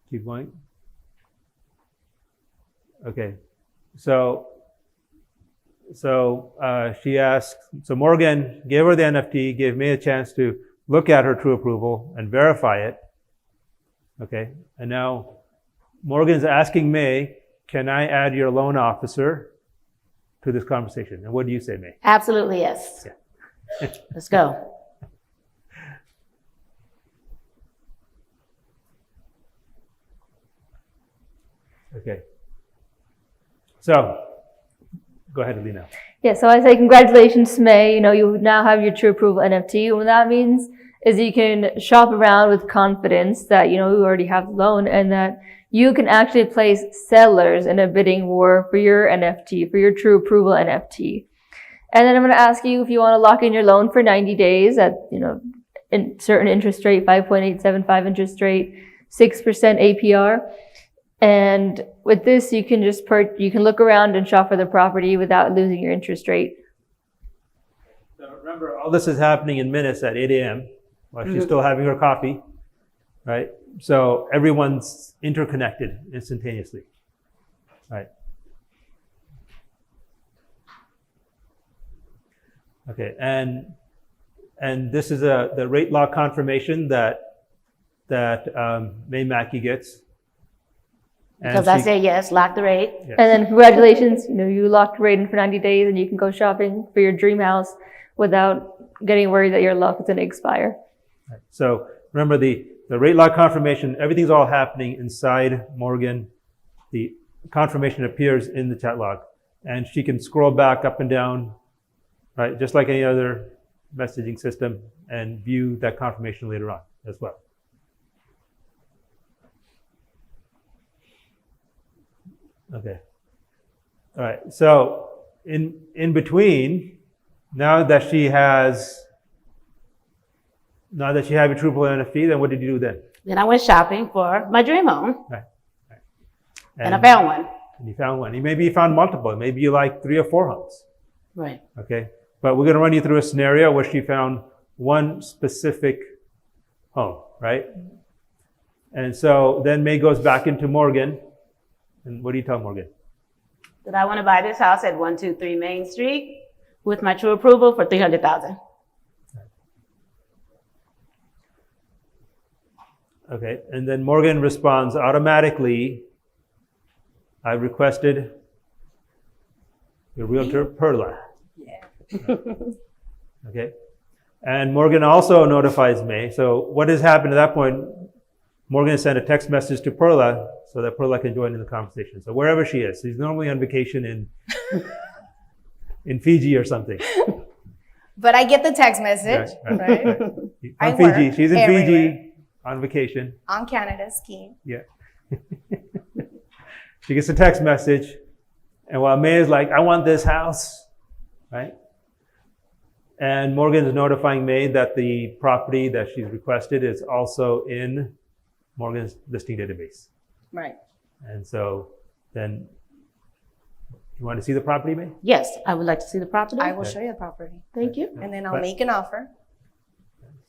keep going. Okay. So she asked, so Morgan gave her the NFT, gave me a chance to look at her true approval and verify it. Okay. And now Morgan's asking May, can I add your loan officer to this conversation? And what do you say, May? Absolutely, yes. Yeah. Let's go. Okay. So, go ahead, Ilena. Yeah, so I say congratulations, May. You now have your true approval NFT. And what that means is you can shop around with confidence that, you already have the loan and that you can actually place sellers in a bidding war for your NFT, for your true approval NFT. And then I'm going to ask you if you want to lock in your loan for 90 days at, in certain interest rate, 5.875 interest rate, 6% APR. And with this, you can you can look around and shop for the property without losing your interest rate. So remember, all this is happening in minutes at 8 a.m. while she's still having her coffee, right? So everyone's interconnected instantaneously, right? Okay, and this is the rate lock confirmation that that May Mackey gets. And Because I she- say yes, lock the rate. Yes. And then congratulations, you locked rate in for 90 days and you can go shopping for your dream house without getting worried that your lock is going to expire. So remember the rate lock confirmation, everything's all happening inside Morgan. The confirmation appears in the chat log and she can scroll back up and down, right? Just like any other messaging system and view that confirmation later on as well. Okay. All right. So in between, now that she had a true pull NFT, then what did you do then? Then I went shopping for my dream home. Right. And I found one. And you found one. Maybe you found multiple. Maybe you like 3 or 4 homes. Right. Okay. But we're going to run you through a scenario where she found one specific home, right? And so then May goes back into Morgan. And what do you tell Morgan? That I want to buy this house at 123 Main Street with my true approval for $300,000. Okay. And then Morgan responds automatically, I requested your realtor, Perla. Yeah. Okay. And Morgan also notifies May. So what has happened at that point? Morgan sent a text message to Perla so that Perla can join in the conversation. So wherever she is, she's normally on vacation in Fiji or something. But I get the text message, right? I On Fiji. work She's in everywhere. Fiji on vacation. On Canada skiing. Yeah. She gets a text message, and while May is like, I want this house, right? And Morgan is notifying May that the property that she's requested is also in Morgan's listing database. Right. And so then, you want to see the property, May? Yes, I would like to see the property. I will show you the property. Thank you. And then I'll But- make an offer.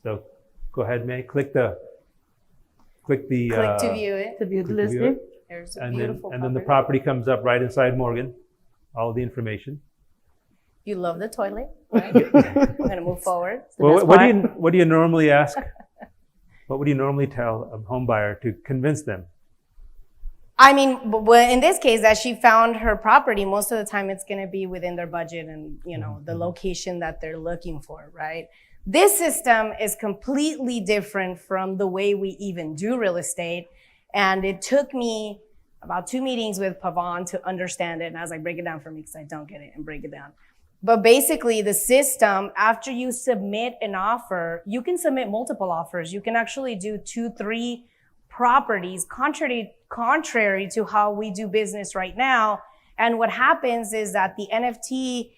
So go ahead, May. Click the. Click to view it. To view the click to view listing. it. There's a And beautiful then the property. property comes up right inside Morgan, all the information. You love the toilet, right? I'm going to move forward. Well, what do you normally ask? What would you normally tell a home buyer to convince them? I mean, well, in this case, that she found her property, most of the time it's going to be within their budget and, the location that they're looking for, right? This system is completely different from the way we even do real estate. And it took me about 2 meetings with Pavan to understand it. And I was like, break it down for me because I don't get it and break it down. But basically the system, after you submit an offer, you can submit multiple offers. You can actually do 2, 3 properties, contrary to how we do business right now. And what happens is that the NFT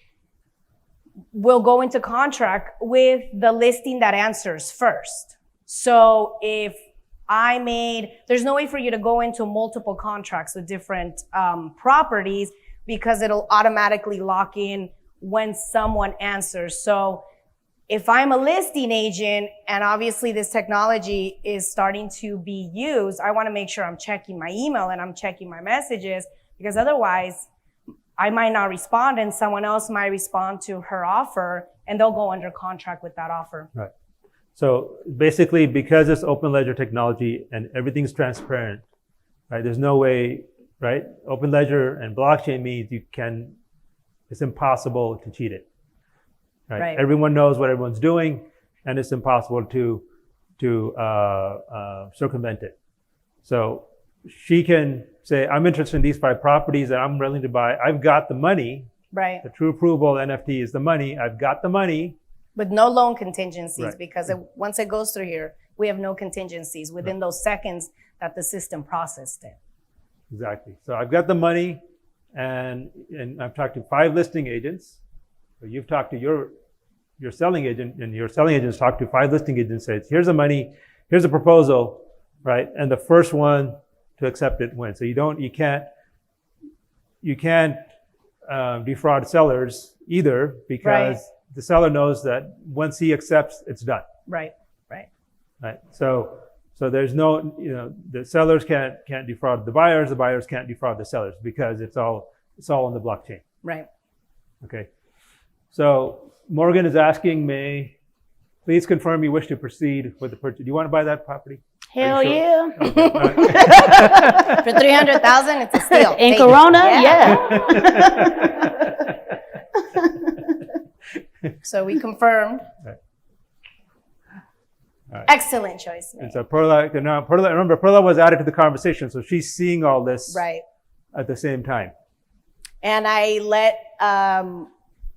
will go into contract with the listing that answers first. So if there's no way for you to go into multiple contracts with different properties because it'll automatically lock in when someone answers. So if I'm a listing agent and obviously this technology is starting to be used, I want to make sure I'm checking my email and I'm checking my messages, because otherwise I might not respond and someone else might respond to her offer and they'll go under contract with that offer. Right. So basically, because it's open ledger technology and everything's transparent, right? There's no way, right? Open ledger and blockchain means it's impossible to cheat it. Right? Everyone knows what everyone's doing, and it's impossible to circumvent it. So she can say, I'm interested in these 5 properties that I'm willing to buy. I've got the money. Right. The true approval NFT is the money. I've got the money. With no loan contingencies, Right. because once it goes through here, we have no contingencies within those seconds that the system processed it. Exactly. So I've got the money, and I've talked to 5 listing agents. So you've talked to your selling agent, and your selling agents talked to 5 listing agents. Says, here's the money, here's a proposal, right? And the first one to accept it wins. So you can't defraud sellers either, because the seller knows that once he accepts, it's done. Right. Right. So there's no, the sellers can't defraud the buyers can't defraud the sellers, because it's all on the blockchain. Right. Okay. So Morgan is asking May, please confirm you wish to proceed with the purchase. Do you want to buy that property? Hell yeah. For 300,000, it's a steal. In Take Corona, it. yeah. So we confirmed. Right. Right. Excellent choice. And so Perla, remember, Perla was added to the conversation, so she's seeing all this Right. at the same time. And I let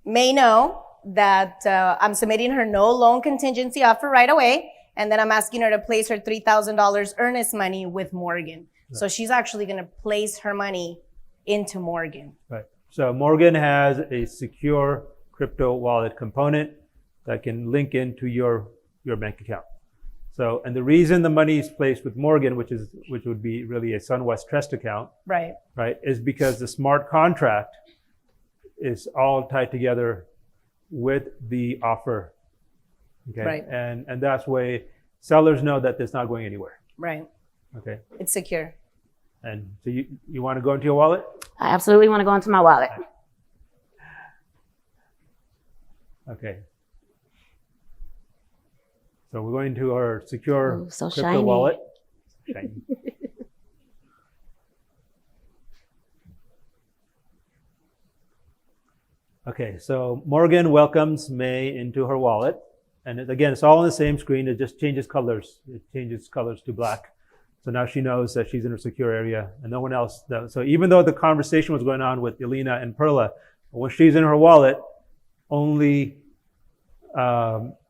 May know that I'm submitting her no loan contingency offer right away. And then I'm asking her to place her $3,000 earnest money with Morgan. Right. So she's actually going to place her money into Morgan. Right. So Morgan has a secure crypto wallet component that can link into your bank account. So, and the reason the money is placed with Morgan, which would be really a SunWest Trust account, right, is because the smart contract is all tied together with the offer. Okay. Right. And that's way sellers know that it's not going anywhere. Right. Okay. It's secure. And so you want to go into your wallet? I absolutely want to go into my wallet. Okay. So we're going to our secure so crypto shiny. wallet. Shiny. Okay, so Morgan welcomes May into her wallet. And again, it's all on the same screen. It just changes colors. It changes colors to black. So now she knows that she's in her secure area and no one else knows. So even though the conversation was going on with Ilena and Perla, when she's in her wallet, only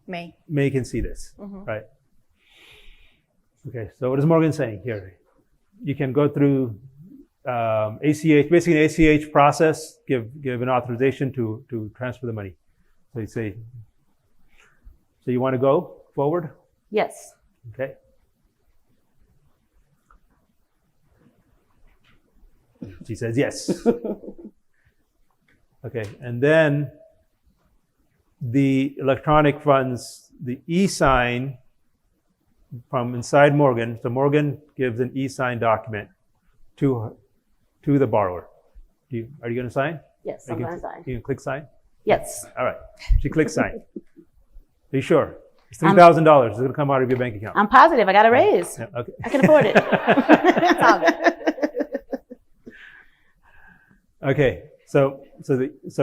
May can see this, right? Okay, so what is Morgan saying here? You can go through ACH, basically an ACH process, give an authorization to transfer the money. So you say, so you want to go forward? Yes. Okay. She says yes. Okay, and then the electronic funds, the e-sign from inside Morgan. So Morgan gives an e-sign document to the borrower. Are you going to sign? Yes, I'm going to sign. You can click sign? Yes. All right. She clicks sign. Are you sure? It's $3,000. It's going to come out of your bank account. I'm positive. I got a raise. Yeah, okay. I can afford it. It's all good. Okay. So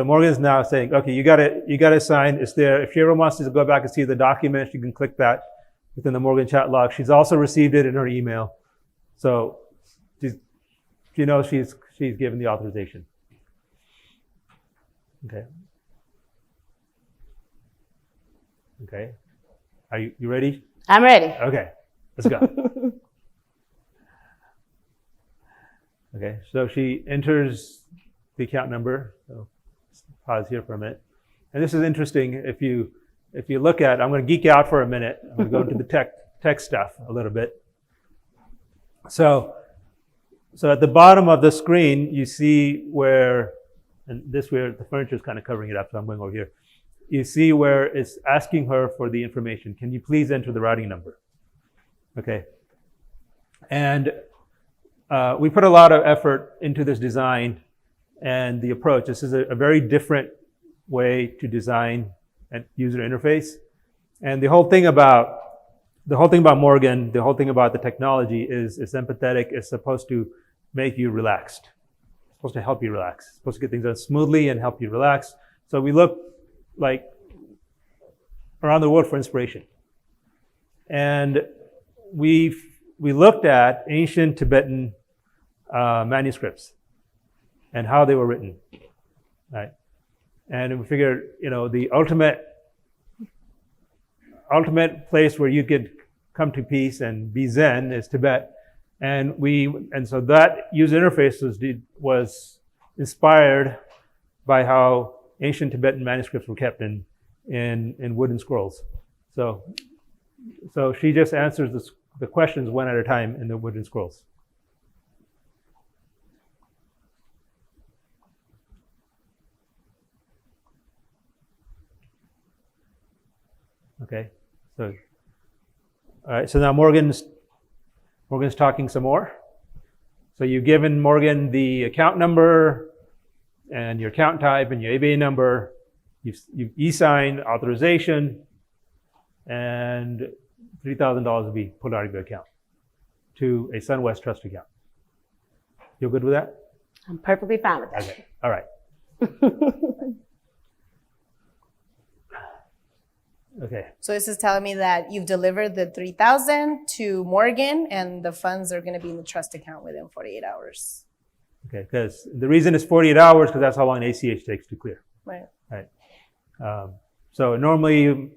Morgan's now saying, okay, you gotta sign. It's there. If she ever wants to go back and see the document, she can click that within the Morgan chat log. She's also received it in her email. So she knows she's given the authorization. Okay. Okay. Are you ready? I'm ready. Okay. Let's go. Okay. So she enters the account number. So pause here for a minute. And this is interesting. If you look at, I'm going to geek out for a minute. I'm going to go into the tech stuff a little bit. So at the bottom of the screen, you see where, and this where the furniture is kind of covering it up, so I'm going over here. You see where it's asking her for the information. Can you please enter the routing number? Okay. And we put a lot of effort into this design and the approach. This is a very different way to design a user interface. And the whole thing about Morgan, the whole thing about the technology is empathetic. It's supposed to make you relaxed. It's supposed to help you relax. It's supposed to get things done smoothly and help you relax. So we look like around the world for inspiration. And we looked at ancient Tibetan manuscripts and how they were written, right? And we figured, the ultimate place where you could come to peace and be Zen is Tibet. And so that user interface was inspired by how ancient Tibetan manuscripts were kept in wooden scrolls. So she just answers the questions one at a time in the wooden scrolls. Okay, all right, so now Morgan's talking some more. So you've given Morgan the account number and your account type and your ABA number. You've e-signed authorization, and $3,000 will be pulled out of your account. to a SunWest trust account. You good with that? I'm perfectly fine with that. Okay. All right. Okay. So this is telling me that you've delivered the 3,000 to Morgan, and the funds are going to be in the trust account within 48 hours. Okay, because the reason it's 48 hours because that's how long an ACH takes to clear. Right. Right. So normally,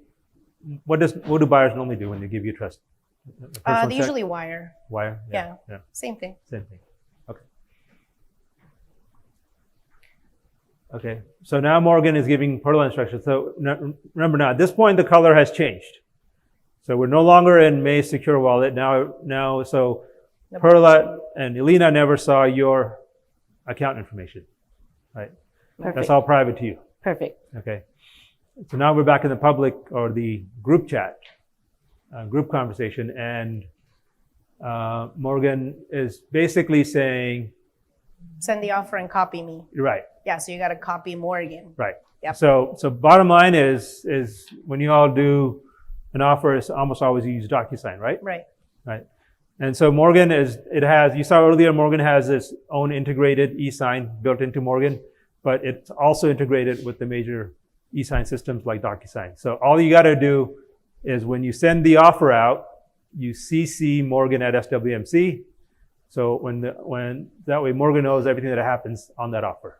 what do buyers normally do when they give you a trust? They usually wire. Wire. Yeah. Same thing. Same thing. Okay. Okay. So now Morgan is giving Perla instructions. So remember now, at this point, the color has changed. So we're no longer in May's secure wallet. Now, so Perla and Ilena never saw your account information, right? Perfect. That's all private to you. Perfect. Okay. So now we're back in the public or the group chat, group conversation, and Morgan is basically saying, Send the offer and copy me. right, Yeah, so you got to copy Morgan. right. Yep. So bottom line is when you all do an offer, it's almost always you use DocuSign, right? Right. Right. And so Morgan you saw earlier, Morgan has its own integrated e-sign built into Morgan, but it's also integrated with the major e-sign systems like DocuSign. So all you got to do is when you send the offer out, you CC Morgan at SWMC. So when that way Morgan knows everything that happens on that offer.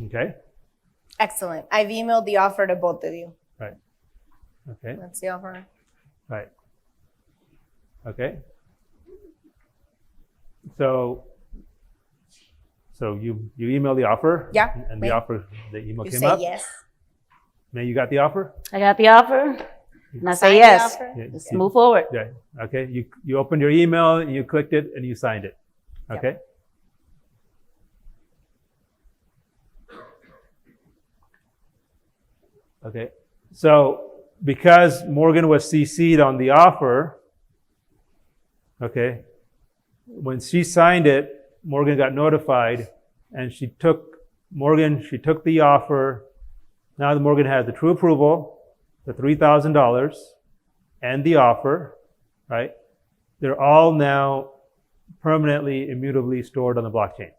Okay. Excellent. I've emailed the offer to both of you. Right. Okay. That's the offer. Right. Okay. So you email the offer. Yeah. And the offer, the email You came say up. yes. Now you got the offer. I got the offer, and I say Sign the yes. offer. Yeah, Let's move forward. Yeah. Okay. You opened your email, you clicked it, and you signed it. Okay. Okay. So because Morgan was CC'd on the offer, okay, when she signed it, Morgan got notified, and she took the offer. Now that Morgan has the true approval, the $3,000, and the offer, right? They're all now permanently, immutably stored on the blockchain.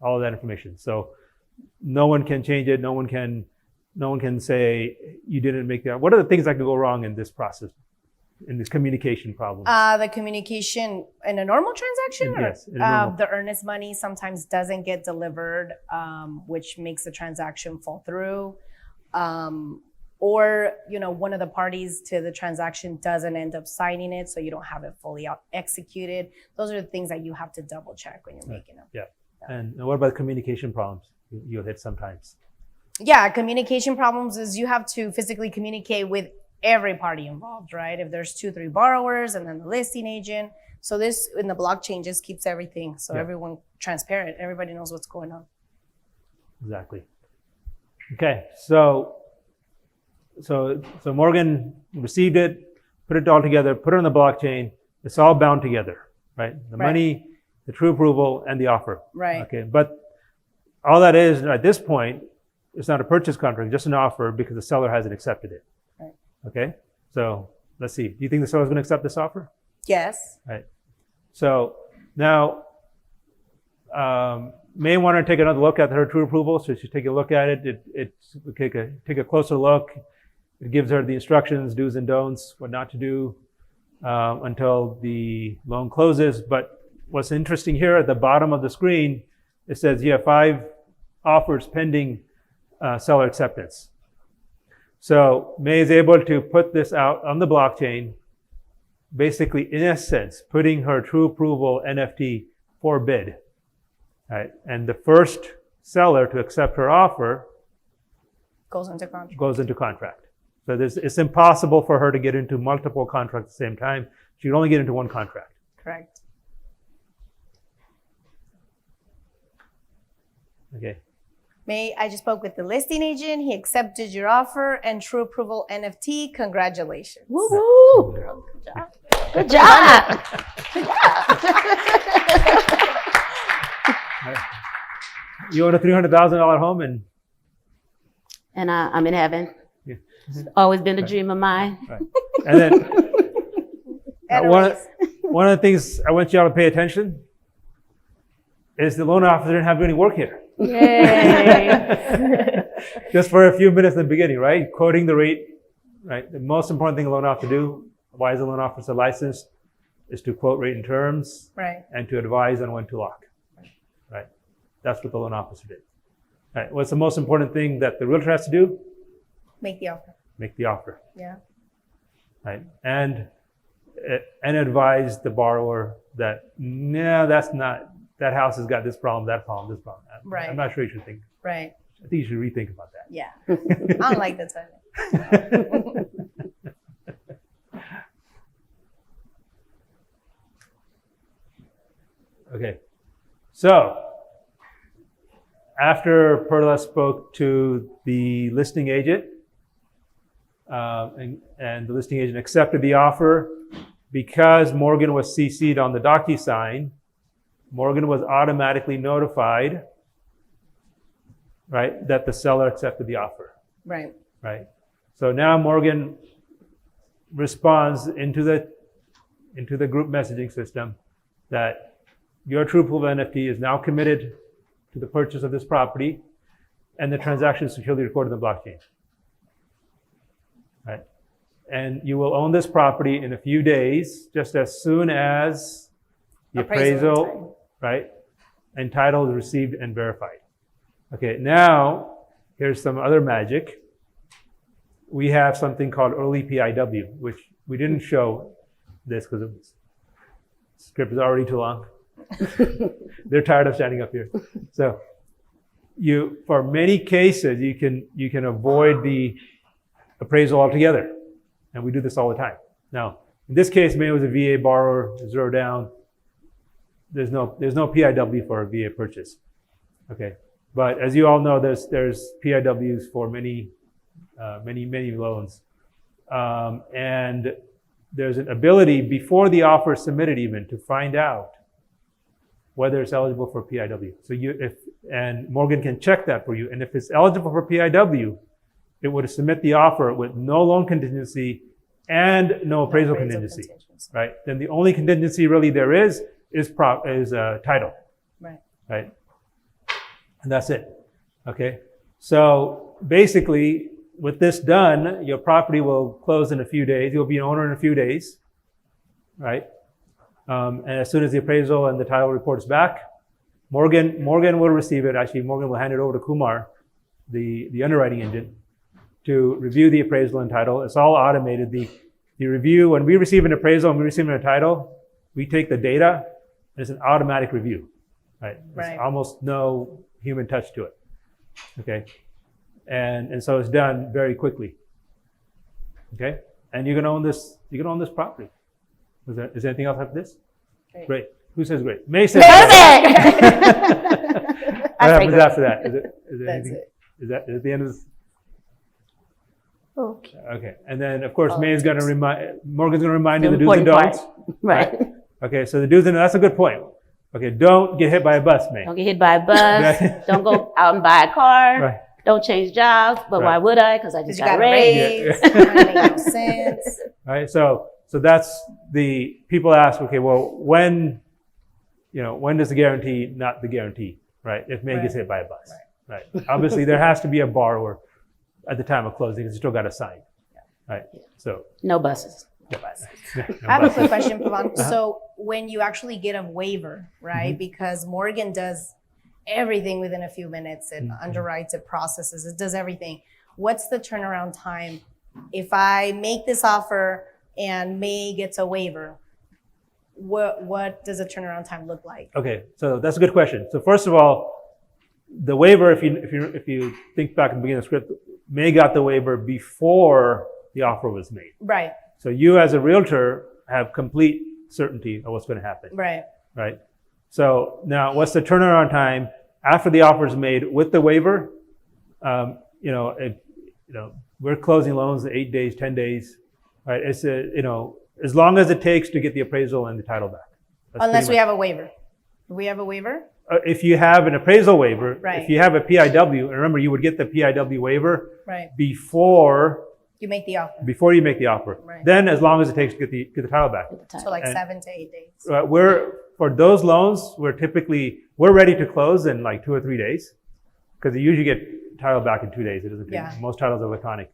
All of that information. So no one can change it. No one can say you didn't make that. What are the things that could go wrong in this process, in this communication problem? The communication in a normal transaction? Yes. in a normal- The earnest money sometimes doesn't get delivered, which makes the transaction fall through. Or, one of the parties to the transaction doesn't end up signing it, so you don't have it fully executed. Those are the things that you have to double check when you're making them. Yeah. And what about communication problems you'll hit sometimes? Yeah, communication problems is you have to physically communicate with every party involved, right? If there's 2-3 borrowers and then the listing agent. So this in the blockchain just keeps everything so everyone transparent. Everybody knows what's going on. Exactly. Okay, so Morgan received it, put it all together, put it on the blockchain. It's all bound together, right? The money, the true approval, and the offer. Right. Okay, but all that is at this point, it's not a purchase contract, just an offer because the seller hasn't accepted it. Right. Okay, so let's see. Do you think the seller's going to accept this offer? Yes. Right. So now, may want to take another look at her true approval. So she take a look at it. Take a closer look. It gives her the instructions, do's and don'ts, what not to do until the loan closes. But what's interesting here at the bottom of the screen, it says you have 5 offers pending seller acceptance. So May is able to put this out on the blockchain, basically in a sense, putting her true approval NFT for bid. Right? And the first seller to accept her offer Goes into contract. So it's impossible for her to get into multiple contracts at the same time. She can only get into one contract. Correct. Okay. May, I just spoke with the listing agent. He accepted your offer and true approval NFT. Congratulations. Woo woo! Good job. Good job. You own a $300,000 home and I'm in heaven. Yeah. It's always been a dream of mine. Right. And then One of the things I want y'all to pay attention is the loan officer didn't have to do any work here. Yay! Just for a few minutes in the beginning, right? Quoting the rate, right? The most important thing a loan officer do, why is a loan officer licensed, is to quote rate and terms, Right. and to advise on when to lock, right? That's what the loan officer did. Right. What's the most important thing that the realtor has to do? Make the offer. Make the offer, Yeah. right? And advise the borrower that, no, that's not, that house has got this problem, that problem, this problem. Right. I'm not sure you should think. Right. I think you should rethink about that. Yeah. I don't like that timing. Okay. So, after Perla spoke to the listing agent, and the listing agent accepted the offer, because Morgan was CC'd on the DocuSign, Morgan was automatically notified, right, that the seller accepted the offer, Right. right? So now Morgan responds into the group messaging system that your true pool of NFT is now committed to the purchase of this property, and the transaction is securely recorded in the blockchain, right? And you will own this property in a few days, just as soon as the appraisal, right, and title is received and verified. Okay, now here's some other magic. We have something called early PIW, which we didn't show this because the script is already too long. They're tired of standing up here. So for many cases, you can avoid the appraisal altogether. And we do this all the time. Now, in this case, maybe it was a VA borrower, zero down. There's no PIW for a VA purchase. Okay. But as you all know, there's PIWs for many loans. And there's an ability before the offer is submitted even to find out whether it's eligible for PIW. So and Morgan can check that for you. And if it's eligible for PIW, it would submit the offer with no loan contingency and no appraisal contingency, right? Then the only contingency really there is title, right? And that's it, okay? So basically, with this done, your property will close in a few days. You'll be an owner in a few days, right? And as soon as the appraisal and the title reports back, Morgan will receive it. Actually, Morgan will hand it over to Kumar, the underwriting engine, to review the appraisal and title. It's all automated. The review, when we receive an appraisal and we receive a title, we take the data, and it's an automatic review, right? There's almost no human touch to it, okay? And so it's done very quickly, okay? And you can own this property. Is there anything else after this? Great. Who says great? May says great. What happens after that? Is there anything? Is that the end of this? Okay. Okay. And then, of course, Morgan's going to remind you the do's and don'ts. Right. Okay, so the do's and don'ts, that's a good point. Okay, don't get hit by a bus, May. Don't get hit by a bus. Don't go out and buy a car. Right. Don't change jobs. But why would I? Because I just got a raise. It makes no sense. Right. So that's the people ask. Okay, well, when does the guarantee not the guarantee? Right. If May gets hit by a bus. Right. Obviously, there has to be a borrower at the time of closing because you still got to sign. Right. So no buses. I have a quick question, Pavan. So when you actually get a waiver, right? Because Morgan does everything within a few minutes. It underwrites, it processes, it does everything. What's the turnaround time? If I make this offer and May gets a waiver, what does a turnaround time look like? Okay, so that's a good question. So first of all, the waiver, if you think back at the beginning of the script, May got the waiver before the offer was made. Right. So you as a realtor have complete certainty of what's going to happen. Right. Right. So now what's the turnaround time after the offer is made with the waiver? We're closing loans in 8 days, 10 days, right? It's as long as it takes to get the appraisal and the title back. Unless we have a waiver. Do we have a waiver? If you have an appraisal waiver, right. If you have a PIW, and remember you would get the PIW waiver right. before You make the offer. before you make the offer. Right. Then, as long as it takes to get the title back. So like And, 7 to 8 days. for those loans, we're ready to close in like 2 or 3 days, because you usually get title back in 2 days. It doesn't take, Yeah. most titles are electronic,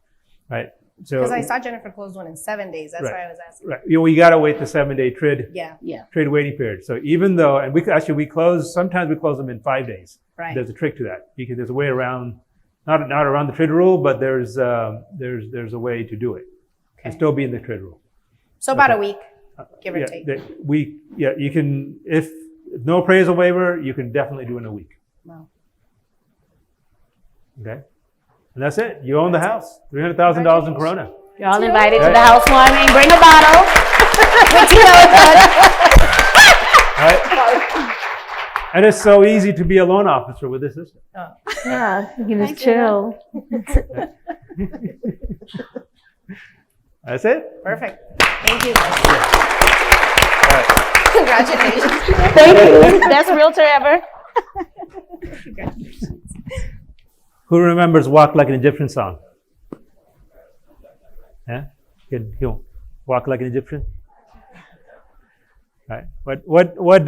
right? So, Because I saw Jennifer close one in 7 days. That's Right. why I was asking. right, you gotta wait the 7-day trade Yeah. trade waiting period. So even though, and we close, sometimes we close them in 5 days. Right. There's a trick to that, because there's a way around, not around the trade rule, but there's a way to do it and still be in the trade rule. So about a week, give or Yeah, take. you can, if no appraisal waiver, you can definitely do it in a week. Wow. Okay? And that's it. You own the house. $300,000 in Corona. You're all invited to Right. the housewarming. Bring a bottle. Right? And it's so easy to be a loan officer with this system. Yeah, you can just chill. That's it. Perfect. Thank you. All right. Congratulations. Thank you. Best realtor ever. Who remembers "Walk Like an Egyptian" song? Yeah, you walk like an Egyptian. Right. What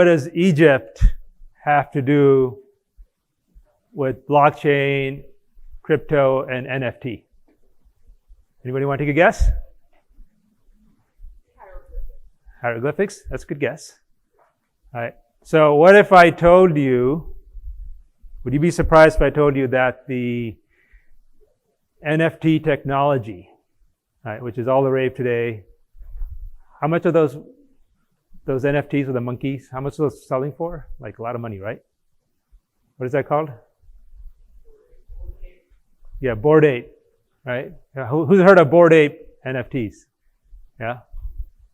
does Egypt have to do with blockchain, crypto, and NFT? Anybody want to take a guess? Hieroglyphics. That's a good guess. All right. So what if I told you? Would you be surprised if I told you that the NFT technology, right, which is all the rave today, how much of those NFTs with the monkeys, how much are those selling for? Like a lot of money, right? What is that called? Yeah, Bored Ape, right? Yeah, who's heard of Bored Ape NFTs? Yeah.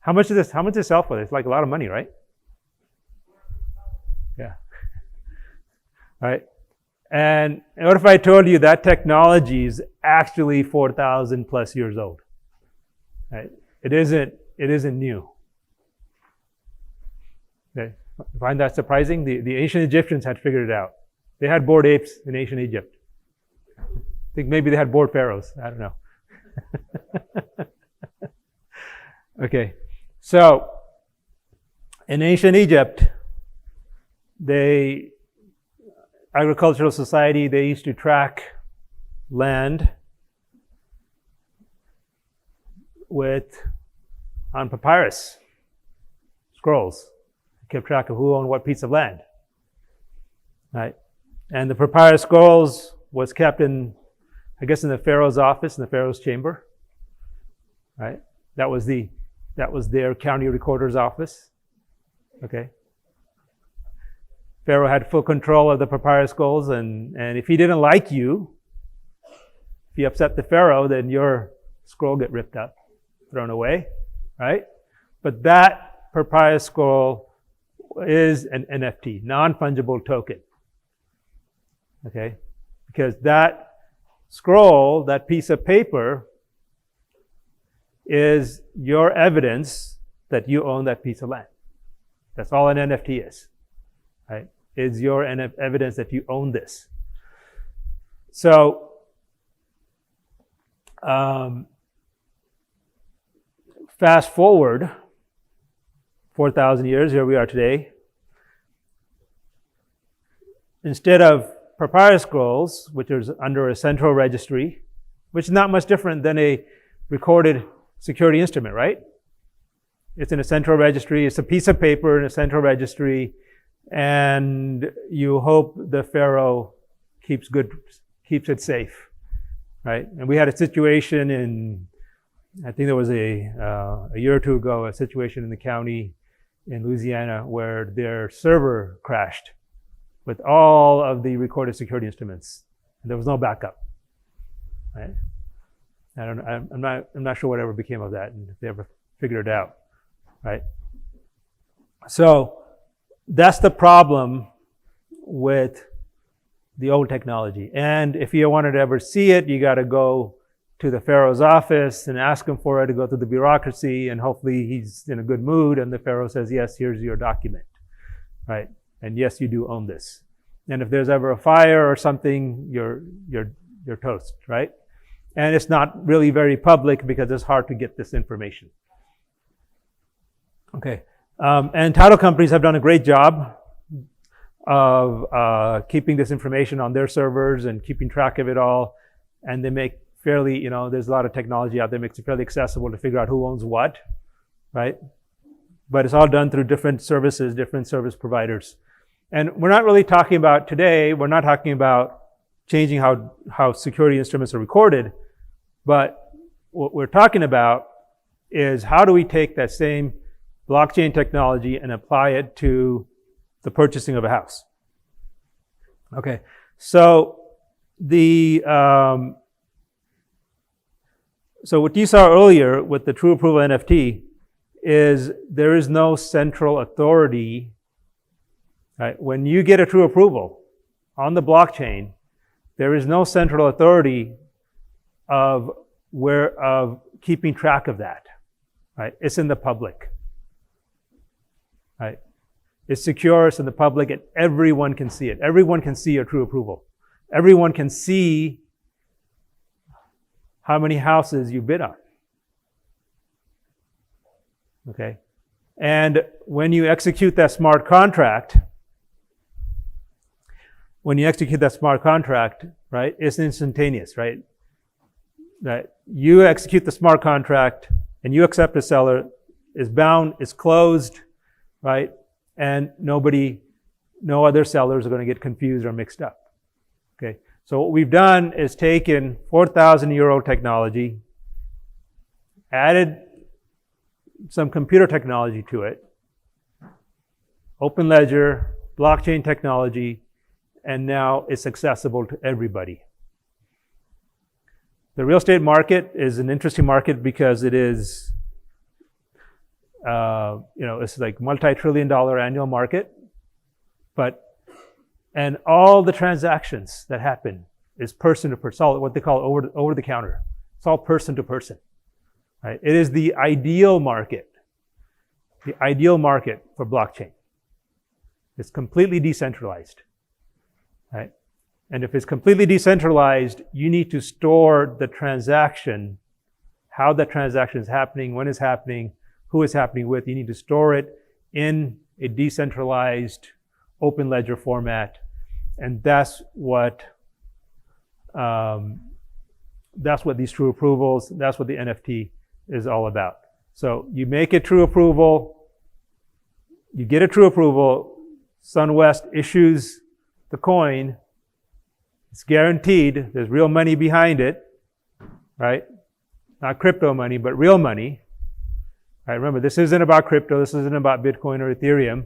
How much does it sell for? It's like a lot of money, right? Yeah. All right. And what if I told you that technology is actually 4,000 plus years old? Right? It isn't new. Okay. You find that surprising? The ancient Egyptians had figured it out. They had bored apes in ancient Egypt. I think maybe they had bored pharaohs. I don't know. Okay. So, in ancient Egypt, agricultural society, they used to track land on papyrus scrolls. Kept track of who owned what piece of land. Right? And the papyrus scrolls was kept in the pharaoh's office, in the pharaoh's chamber. Right? That was their county recorder's office. Okay. Pharaoh had full control of the papyrus scrolls, and if he didn't like you, if you upset the Pharaoh, then your scroll get ripped up, thrown away, right? But that papyrus scroll is an NFT, non-fungible token, okay? Because that scroll, that piece of paper, is your evidence that you own that piece of land. That's all an NFT is, right? Is your evidence that you own this. So, fast forward 4,000 years, here we are today. Instead of papyrus scrolls, which is under a central registry, which is not much different than a recorded security instrument, right? It's in a central registry. It's a piece of paper in a central registry, and you hope the Pharaoh keeps it safe, right? And we had a situation I think there was a year or two ago, a situation in the county in Louisiana where their server crashed with all of the recorded security instruments. And there was no backup, right? I'm not sure whatever became of that and if they ever figured it out, right? So that's the problem with the old technology. And if you wanted to ever see it, you got to go to the Pharaoh's office and ask him for it, to go through the bureaucracy, and hopefully he's in a good mood and the Pharaoh says, yes, here's your document, right? And yes, you do own this. And if there's ever a fire or something, your you're toast, right? And it's not really very public because it's hard to get this information. Okay, and title companies have done a great job of keeping this information on their servers and keeping track of it all. And they make fairly, there's a lot of technology out there that makes it fairly accessible to figure out who owns what, right? But it's all done through different services, different service providers. And we're not really talking about today, we're not talking about changing how security instruments are recorded, but what we're talking about is how do we take that same blockchain technology and apply it to the purchasing of a house. Okay, so so what you saw earlier with the True Approval NFT is there is no central authority. Right? When you get a true approval on the blockchain, there is no central authority of keeping track of that. Right? It's in the public. Right? It's secure, it's in the public, and everyone can see it. Everyone can see your true approval. Everyone can see how many houses you bid on. Okay? And when you execute that smart contract, right, it's instantaneous, right? That you execute the smart contract and you accept the seller, is bound, is closed, right? And no other sellers are going to get confused or mixed up. Okay, so what we've done is taken 4,000 euro technology, added some computer technology to it, open ledger, blockchain technology, and now it's accessible to everybody. The real estate market is an interesting market because it is, it's like multi-trillion-dollar annual market, and all the transactions that happen is person to person, all what they call over the counter. It's all person to person. Right? It is the ideal market for blockchain. It's completely decentralized. Right? And if it's completely decentralized, you need to store the transaction, how that transaction is happening, when it's happening, who it's happening with. You need to store it in a decentralized open ledger format. And that's what these true approvals, that's what the NFT is all about. So you make a true approval, you get a true approval, SunWest issues the coin, it's guaranteed, there's real money behind it, right? Not crypto money, but real money. Right, remember, this isn't about crypto, this isn't about Bitcoin or Ethereum.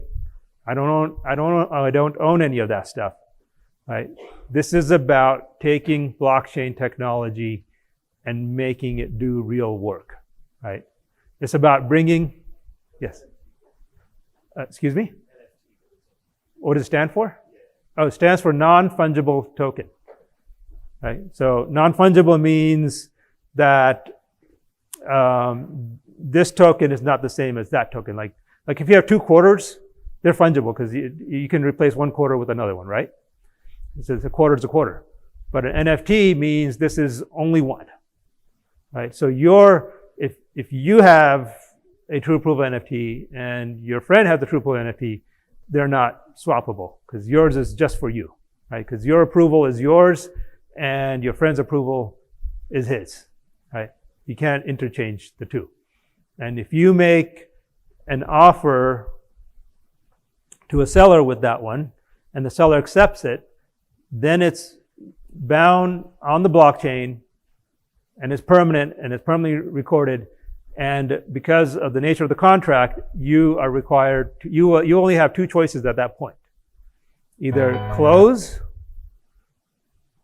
I don't own any of that stuff. Right? This is about taking blockchain technology and making it do real work. Right? It's about bringing, yes. Excuse me? What does it stand for? Oh, it stands for non-fungible token. Right? So non-fungible means that this token is not the same as that token. Like if you have 2 quarters, they're fungible because you can replace 1 quarter with another one, right? So a quarter is a quarter. But an NFT means this is only one, right? So if you have a true approval NFT and your friend has a true approval NFT, they're not swappable because yours is just for you, right? Because your approval is yours and your friend's approval is his, right? You can't interchange the two. And if you make an offer to a seller with that one and the seller accepts it, then it's bound on the blockchain and it's permanent and it's permanently recorded. And because of the nature of the contract, you are required to, you only have 2 choices at that point. Either close,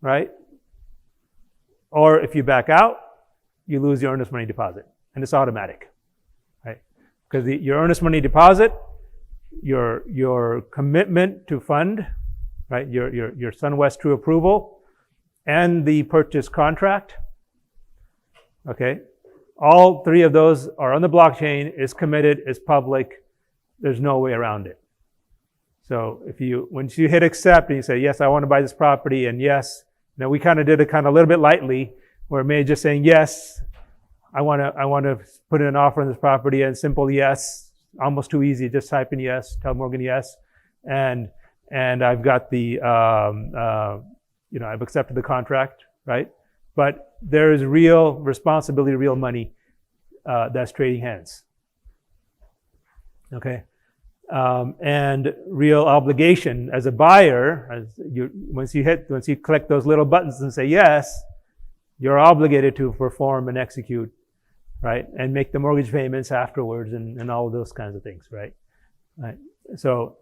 right? Or if you back out, you lose your earnest money deposit. And it's automatic, right? Because your earnest money deposit, your commitment to fund, right? Your SunWest true approval, and the purchase contract, okay? All 3 of those are on the blockchain, is committed, is public. There's no way around it. So once you hit accept and you say, yes, I want to buy this property, and yes, Now we kind of did it kind of a little bit lightly, where May just saying yes, I want to put in an offer on this property, and simple yes, almost too easy. Just type in yes, tell Morgan yes, and I've got the I've accepted the contract, right? But there is real responsibility, real money that's trading hands. Okay, and real obligation as a buyer. Once you click those little buttons and say yes, you're obligated to perform and execute, right, and make the mortgage payments afterwards, and all of those kinds of things, right? Right. So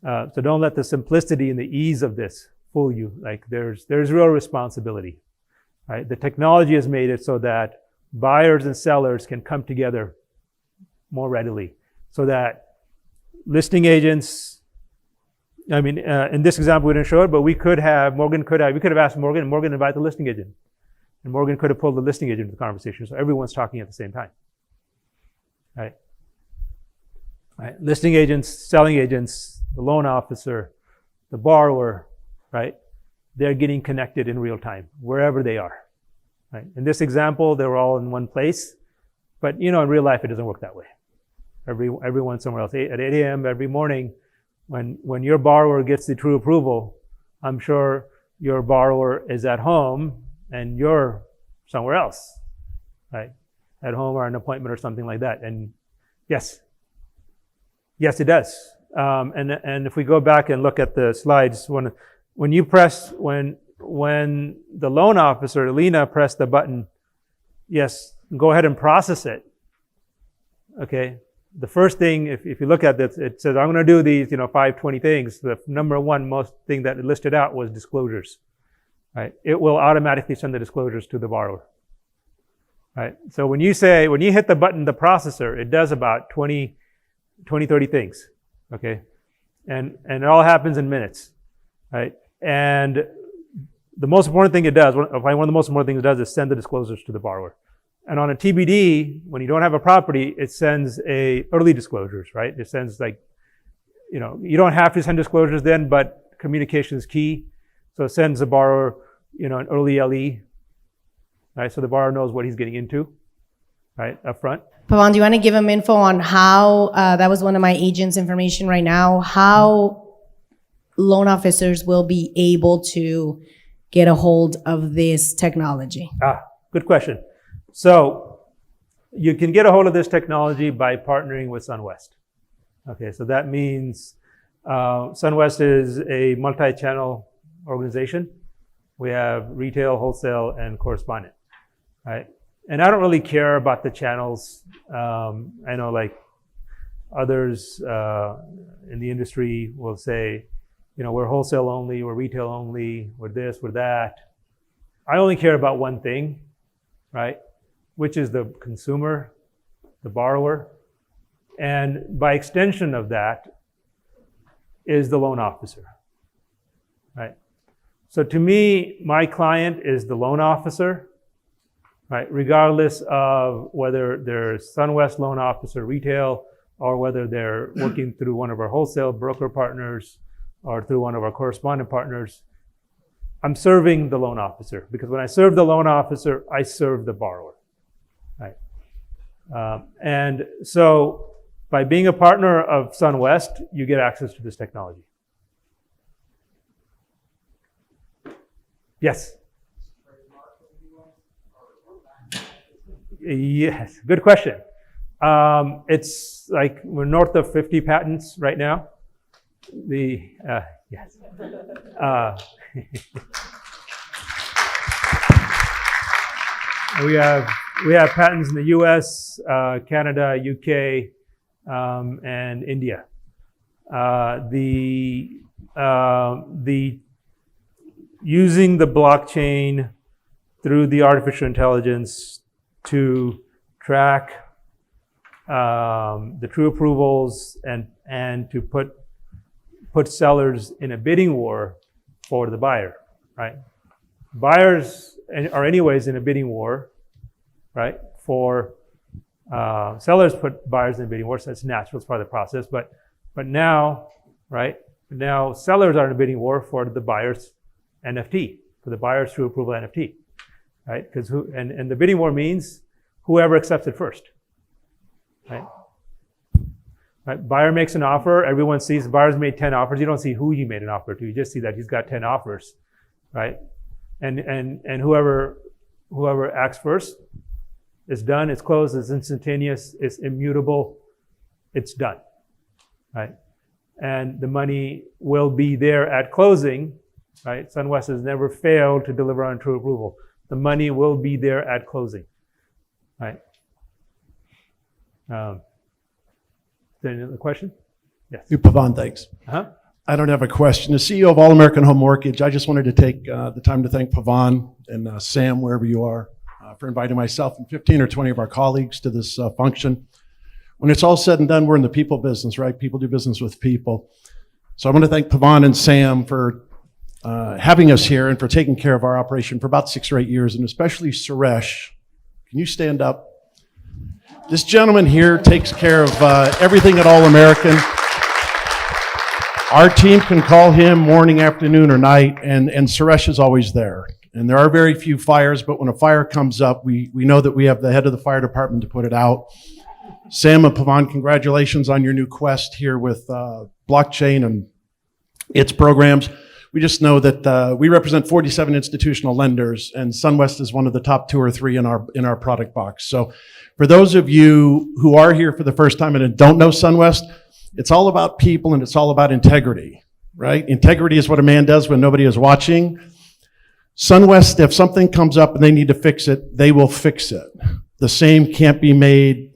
don't let the simplicity and the ease of this fool you. Like there's real responsibility, right? The technology has made it so that buyers and sellers can come together more readily, so that listing agents, in this example we didn't show it, but we could have asked Morgan, and Morgan invite the listing agent. And Morgan could have pulled the listing agent into the conversation, so everyone's talking at the same time, right? Right? Listing agents, selling agents, the loan officer, the borrower, right? They're getting connected in real time, wherever they are, right? In this example, they were all in one place, but in real life, it doesn't work that way. Everyone's somewhere else. At 8 a.m. every morning, when your borrower gets the true approval, I'm sure your borrower is at home and you're somewhere else, right? At home or an appointment or something like that. And yes, it does. And if we go back and look at the slides, when the loan officer, Ilena, pressed the button, yes, go ahead and process it. Okay. The first thing, if you look at this, it says, I'm going to do these, 520 things. The number one most thing that it listed out was disclosures. Right? It will automatically send the disclosures to the borrower. Right? So when you hit the button, the processor, it does about 20, 30 things. Okay? And it all happens in minutes. Right? And the most important thing it does, one of the most important things it does is send the disclosures to the borrower. And on a TBD, when you don't have a property, it sends early disclosures, right? It sends you don't have to send disclosures then, but communication is key. So it sends the borrower, an early LE, right? So the borrower knows what he's getting into, right, up front. Pavan, do you want to give him info on how, that was one of my agent's information right now, how loan officers will be able to get a hold of this technology? Good question. So you can get a hold of this technology by partnering with SunWest. Okay, so that means SunWest is a multi-channel organization. We have retail, wholesale, and correspondent, right? And I don't really care about the channels. I know like others in the industry will say, we're wholesale only, we're retail only, we're this, we're that. I only care about one thing, right? Which is the consumer, the borrower. And by extension of that is the loan officer, right? So to me, my client is the loan officer, right? Regardless of whether they're SunWest loan officer retail or whether they're working through one of our wholesale broker partners or through one of our correspondent partners, I'm serving the loan officer, because when I serve the loan officer, I serve the borrower, right? And so by being a partner of SunWest, you get access to this technology. Yes. Yes, good question. It's like we're north of 50 patents right now. Yes. We have patents in the U.S., Canada, UK, and India. Using the blockchain through the artificial intelligence to track the true approvals and to put sellers in a bidding war for the buyer, right? Buyers are anyways in a bidding war, right? For sellers put buyers in a bidding war, so it's natural, it's part of the process. But now, right? Now sellers are in a bidding war for the buyer's NFT, for the buyer's true approval NFT, right? Because and the bidding war means whoever accepts it first, right? Right? Buyer makes an offer. Everyone sees the buyer's made 10 offers. You don't see who he made an offer to. You just see that he's got 10 offers, right? And whoever acts first is done. It's closed. It's instantaneous. It's immutable. It's done, right? And the money will be there at closing, right? SunWest has never failed to deliver on true approval. The money will be there at closing, right? Is there any other question? Yes. Pavan, thanks. I don't have a question. As CEO of All American Home Mortgage, I just wanted to take the time to thank Pavan and Sam, wherever you are, for inviting myself and 15 or 20 of our colleagues to this function. When it's all said and done, we're in the people business, right? People do business with people. So I want to thank Pavan and Sam for having us here and for taking care of our operation for about 6 or 8 years, and especially Suresh. Can you stand up? This gentleman here takes care of everything at All American. Our team can call him morning, afternoon, or night, and Suresh is always there. And there are very few fires, but when a fire comes up, we know that we have the head of the fire department to put it out. Sam and Pavan, congratulations on your new quest here with blockchain and its programs. We just know that we represent 47 institutional lenders, and SunWest is one of the top 2 or 3 in our product box. So for those of you who are here for the first time and don't know SunWest, it's all about people and it's all about integrity, right? Integrity is what a man does when nobody is watching. SunWest, if something comes up and they need to fix it, they will fix it. The same can't be made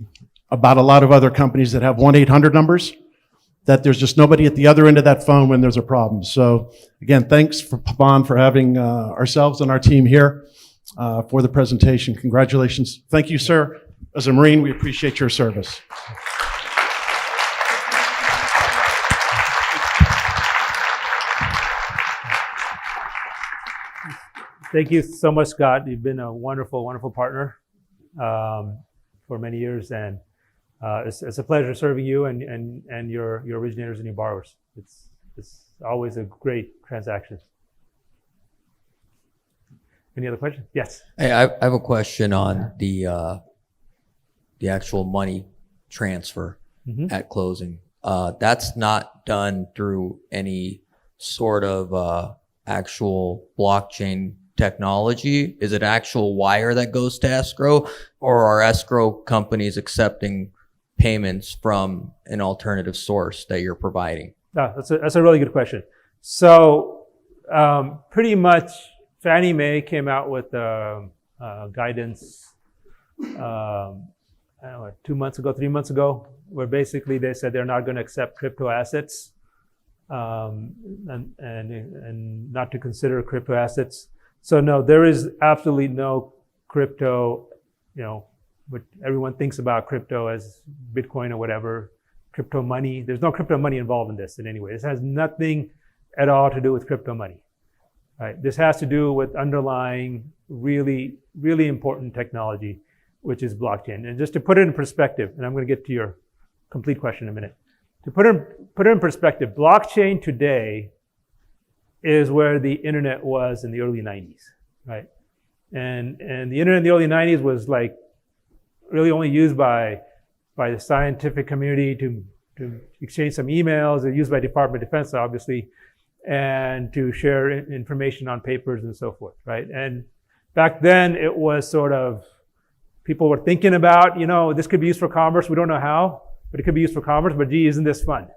about a lot of other companies that have 1-800 numbers, that there's just nobody at the other end of that phone when there's a problem. So again, thanks for Pavan for having ourselves and our team here for the presentation. Congratulations. Thank you, sir. As a Marine, we appreciate your service. Thank you so much, Scott. You've been a wonderful, wonderful partner for many years, and it's a pleasure serving you and your originators and your borrowers. It's always a great transaction. Any other questions? Yes. Hey, I have a question on the actual money transfer at closing. That's not done through any sort of actual blockchain technology. Is it actual wire that goes to escrow, or are escrow companies accepting payments from an alternative source that you're providing? That's a really good question. So pretty much Fannie Mae came out with guidance, I don't know, 2 months ago, 3 months ago, where basically they said they're not going to accept crypto assets and not to consider crypto assets. So no, there is absolutely no crypto, what everyone thinks about crypto as Bitcoin or whatever, crypto money. There's no crypto money involved in this in any way. This has nothing at all to do with crypto money. Right? This has to do with underlying really, really important technology, which is blockchain. And just to put it in perspective, and I'm going to get to your complete question in a minute. To put it in perspective, blockchain today is where the internet was in the early 90s, right? And the internet in the early 90s was like really only used by the scientific community to exchange some emails. They're used by Department of Defense, obviously, and to share information on papers and so forth, right? And back then it was sort of, people were thinking about, this could be used for commerce. We don't know how, but it could be used for commerce, but gee, isn't this fun?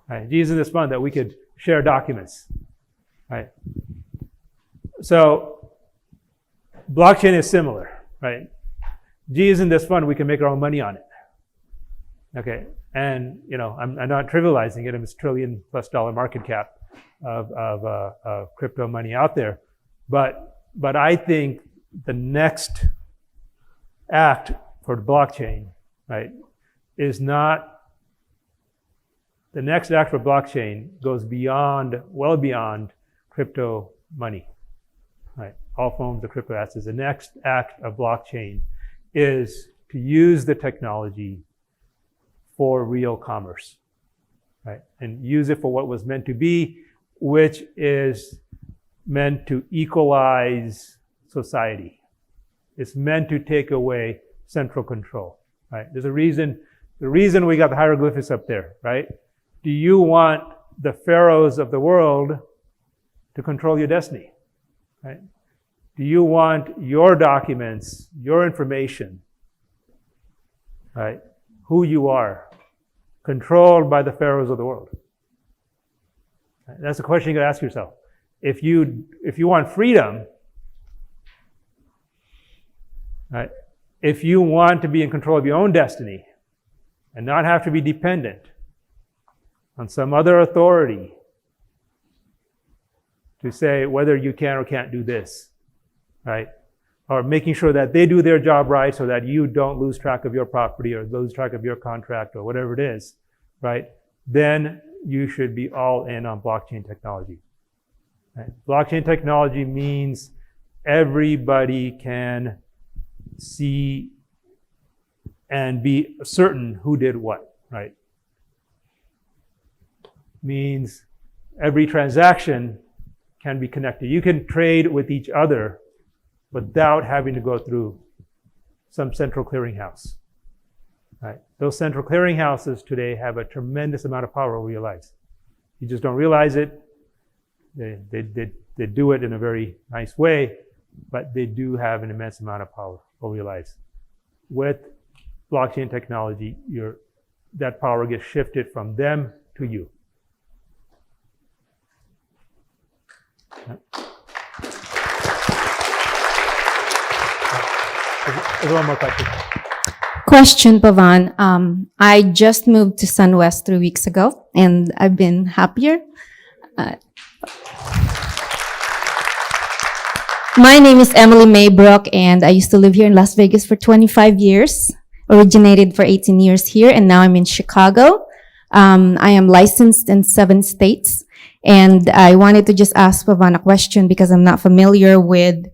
Right? Gee, isn't this fun that we could share documents, right? So blockchain is similar, right? Gee, isn't this fun? We can make our own money on it. Okay, and I'm not trivializing it. It's $1 trillion+ market cap of crypto money out there, but I think the next act for the blockchain, right, is not the next act for blockchain goes well beyond crypto money, right? All forms of crypto assets. The next act of blockchain is to use the technology for real commerce, right? And use it for what was meant to be, which is meant to equalize society. It's meant to take away central control, right? There's a reason, the reason we got the hieroglyphics up there, right? Do you want the pharaohs of the world to control your destiny, right? Do you want your documents, your information, right? Who you are, controlled by the pharaohs of the world? Right? That's the question you gotta ask yourself. If you want freedom, right? If you want to be in control of your own destiny and not have to be dependent on some other authority to say whether you can or can't do this, right? Or making sure that they do their job right so that you don't lose track of your property or lose track of your contract or whatever it is, right? Then you should be all in on blockchain technology. Right? Blockchain technology means everybody can see and be certain who did what, right? Means every transaction can be connected. You can trade with each other without having to go through some central clearinghouse, right? Those central clearinghouses today have a tremendous amount of power over your lives. You just don't realize it. They do it in a very nice way, but they do have an immense amount of power over your lives. With blockchain technology, that power gets shifted from them to you. There's one more question. Question, Pavan. I just moved to SunWest 3 weeks ago, and I've been happier. My name is Emily Maybrook, and I used to live here in Las Vegas for 25 years. Originated for 18 years here, and now I'm in Chicago. I am licensed in 7 states, and I wanted to just ask Pavan a question because I'm not familiar with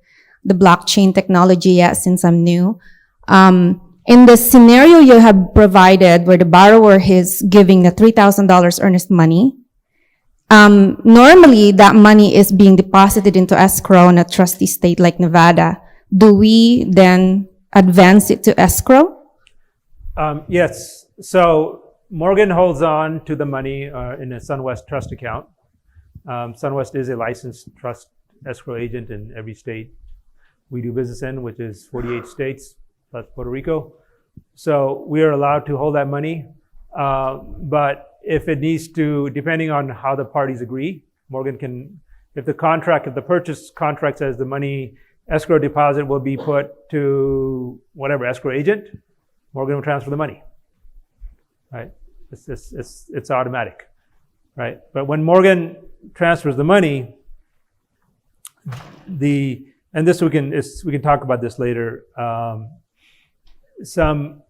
the blockchain technology yet since I'm new. In the scenario you have provided where the borrower is giving the $3,000 earnest money, normally that money is being deposited into escrow in a trustee state like Nevada. Do we then advance it to escrow? Yes. So Morgan holds on to the money in a SunWest trust account. SunWest is a licensed trust escrow agent in every state we do business in, which is 48 states plus Puerto Rico. So we are allowed to hold that money. But if it needs to, depending on how the parties agree, Morgan can, if the purchase contract says the money escrow deposit will be put to whatever escrow agent, Morgan will transfer the money, right? It's automatic, right? But when Morgan transfers the money, and this we can talk about this later, some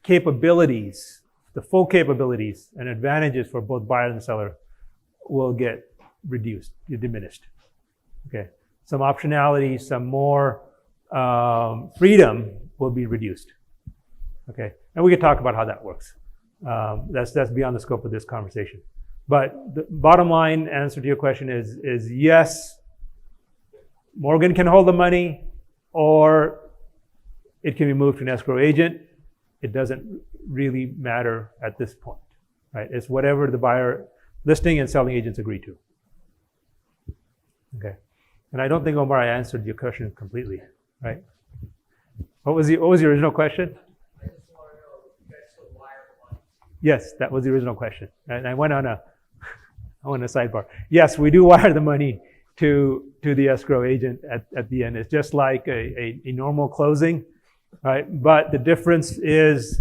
capabilities, the full capabilities and advantages for both buyer and seller will get reduced, diminished, okay? Some optionality, some more freedom will be reduced, okay? And we can talk about how that works. That's beyond the scope of this conversation. But the bottom line answer to your question is yes, Morgan can hold the money, or it can be moved to an escrow agent. It doesn't really matter at this point, right? It's whatever the buyer, listing and selling agents agree to. Okay. And I don't think, Omar, I answered your question completely, right? What was the original question? Yes, that was the original question. And I went on a sidebar. Yes, we do wire the money to the escrow agent at the end. It's just like a normal closing, right? But the difference is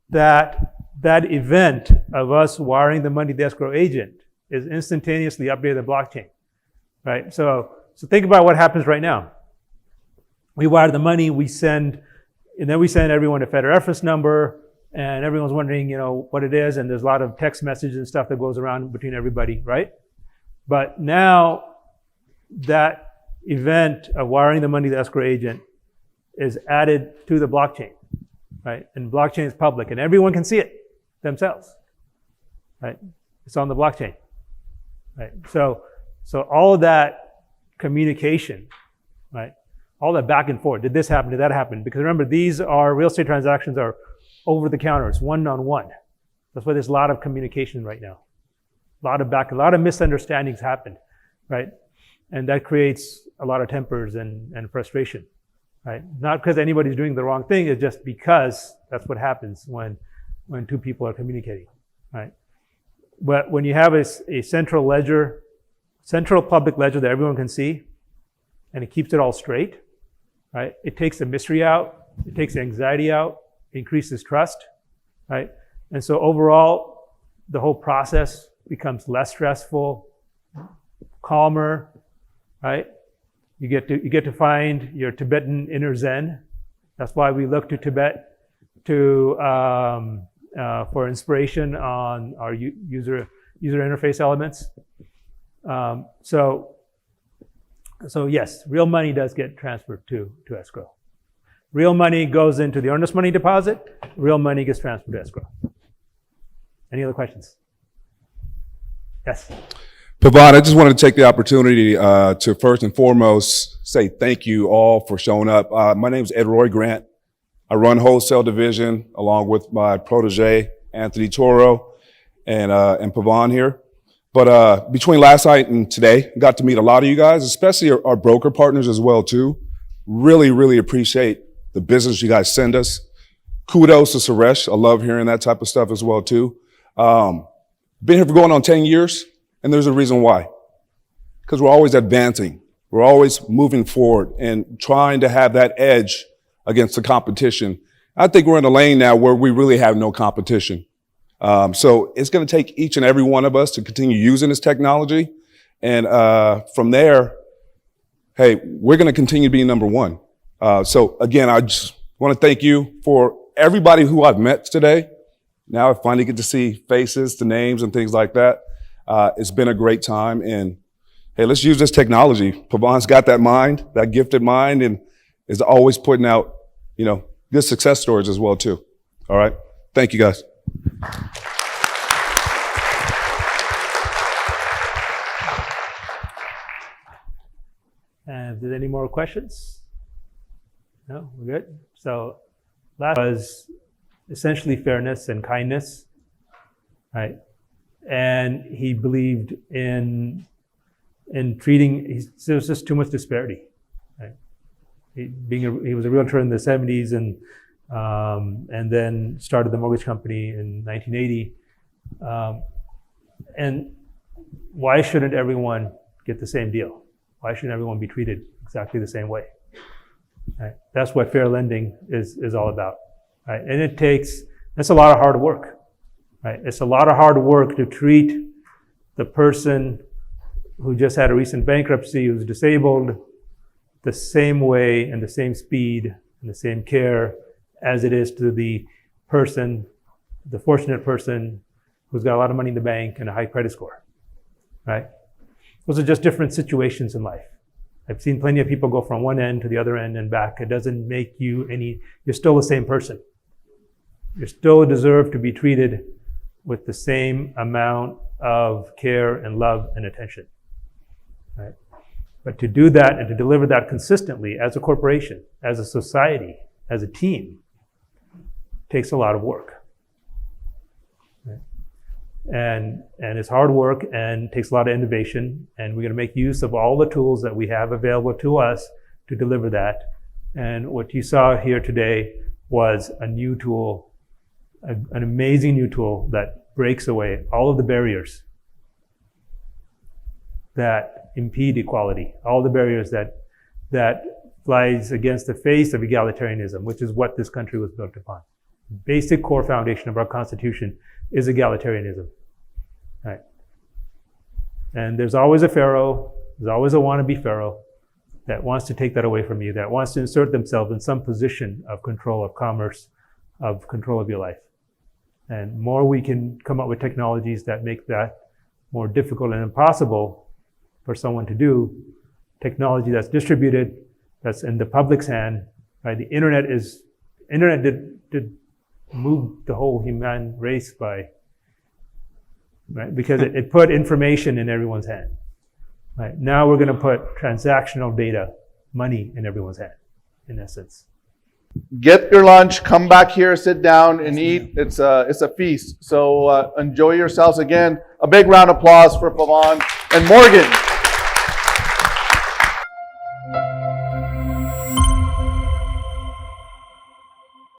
that event of us wiring the money to the escrow agent is instantaneously updated to the blockchain, right? So think about what happens right now. We wire the money, and then we send everyone a federal reference number, and everyone's wondering, what it is, and there's a lot of text messages and stuff that goes around between everybody, right? But now that event of wiring the money to the escrow agent is added to the blockchain, right? And blockchain is public, and everyone can see it themselves, right? It's on the blockchain, right? So all of that communication, right? All that back and forth. Did this happen? Did that happen? Because remember, these are real estate transactions are over the counter. It's one-on-one. That's why there's a lot of communication right now. A lot of misunderstandings happen, right? And that creates a lot of tempers and frustration, right? Not because anybody's doing the wrong thing, it's just because that's what happens when two people are communicating, right? But when you have a central ledger, central public ledger that everyone can see, and it keeps it all straight, right? It takes the mystery out, it takes the anxiety out, increases trust, right? And so overall, the whole process becomes less stressful, calmer, right? You get to find your Tibetan inner Zen. That's why we look to Tibet for inspiration on our user interface elements. So yes, real money does get transferred to escrow. Real money goes into the earnest money deposit. Real money gets transferred to escrow. Any other questions? Yes. Pavan, I just wanted to take the opportunity to first and foremost say thank you all for showing up. My name is Edroy Grant. I run Wholesale Division along with my protege, Anthony Toro, and Pavan here. But between last night and today, got to meet a lot of you guys, especially our broker partners as well too. Really, really appreciate the business you guys send us. Kudos to Suresh. I love hearing that type of stuff as well too. Been here for going on 10 years, and there's a reason why. Because we're always advancing. We're always moving forward and trying to have that edge against the competition. I think we're in a lane now where we really have no competition. So it's going to take each and every one of us to continue using this technology. And from there, hey, we're going to continue being number one. So again, I just want to thank you for everybody who I've met today. Now I finally get to see faces, the names and things like that. It's been a great time. And hey, let's use this technology. Pavan's got that mind, that gifted mind, and is always putting out, good success stories as well too. All right. Thank you guys. And if there's any more questions? No, we're good. So last was essentially fairness and kindness, right? And he believed in treating, there was just too much disparity, right? He was a realtor in the 70s and then started the mortgage company in 1980. And why shouldn't everyone get the same deal? Why shouldn't everyone be treated exactly the same way? Right? That's what fair lending is all about, right? And it's a lot of hard work, right? It's a lot of hard work to treat the person who just had a recent bankruptcy, who's disabled, the same way and the same speed and the same care as it is to the person, the fortunate person who's got a lot of money in the bank and a high credit score, right? Those are just different situations in life. I've seen plenty of people go from one end to the other end and back. It doesn't make you you're still the same person. You still deserve to be treated with the same amount of care and love and attention, right? But to do that and to deliver that consistently as a corporation, as a society, as a team, takes a lot of work. Right? And it's hard work and takes a lot of innovation, and we're going to make use of all the tools that we have available to us to deliver that. And what you saw here today was a new tool, an amazing new tool that breaks away all of the barriers that impede equality, all the barriers that flies against the face of egalitarianism, which is what this country was built upon. Basic core foundation of our Constitution is egalitarianism, right? And there's always a pharaoh, there's always a wannabe pharaoh that wants to take that away from you, that wants to insert themselves in some position of control of commerce, of control of your life. And more we can come up with technologies that make that more difficult and impossible for someone to do, technology that's distributed, that's in the public's hand, right? The internet did move the whole human race by, right? Because it put information in everyone's hand, Right. Now we're going to put transactional data, money in everyone's hand, in essence. Get your lunch, come back here, sit down and eat. It's a feast. So enjoy yourselves again. A big round of applause for Pavan and Morgan.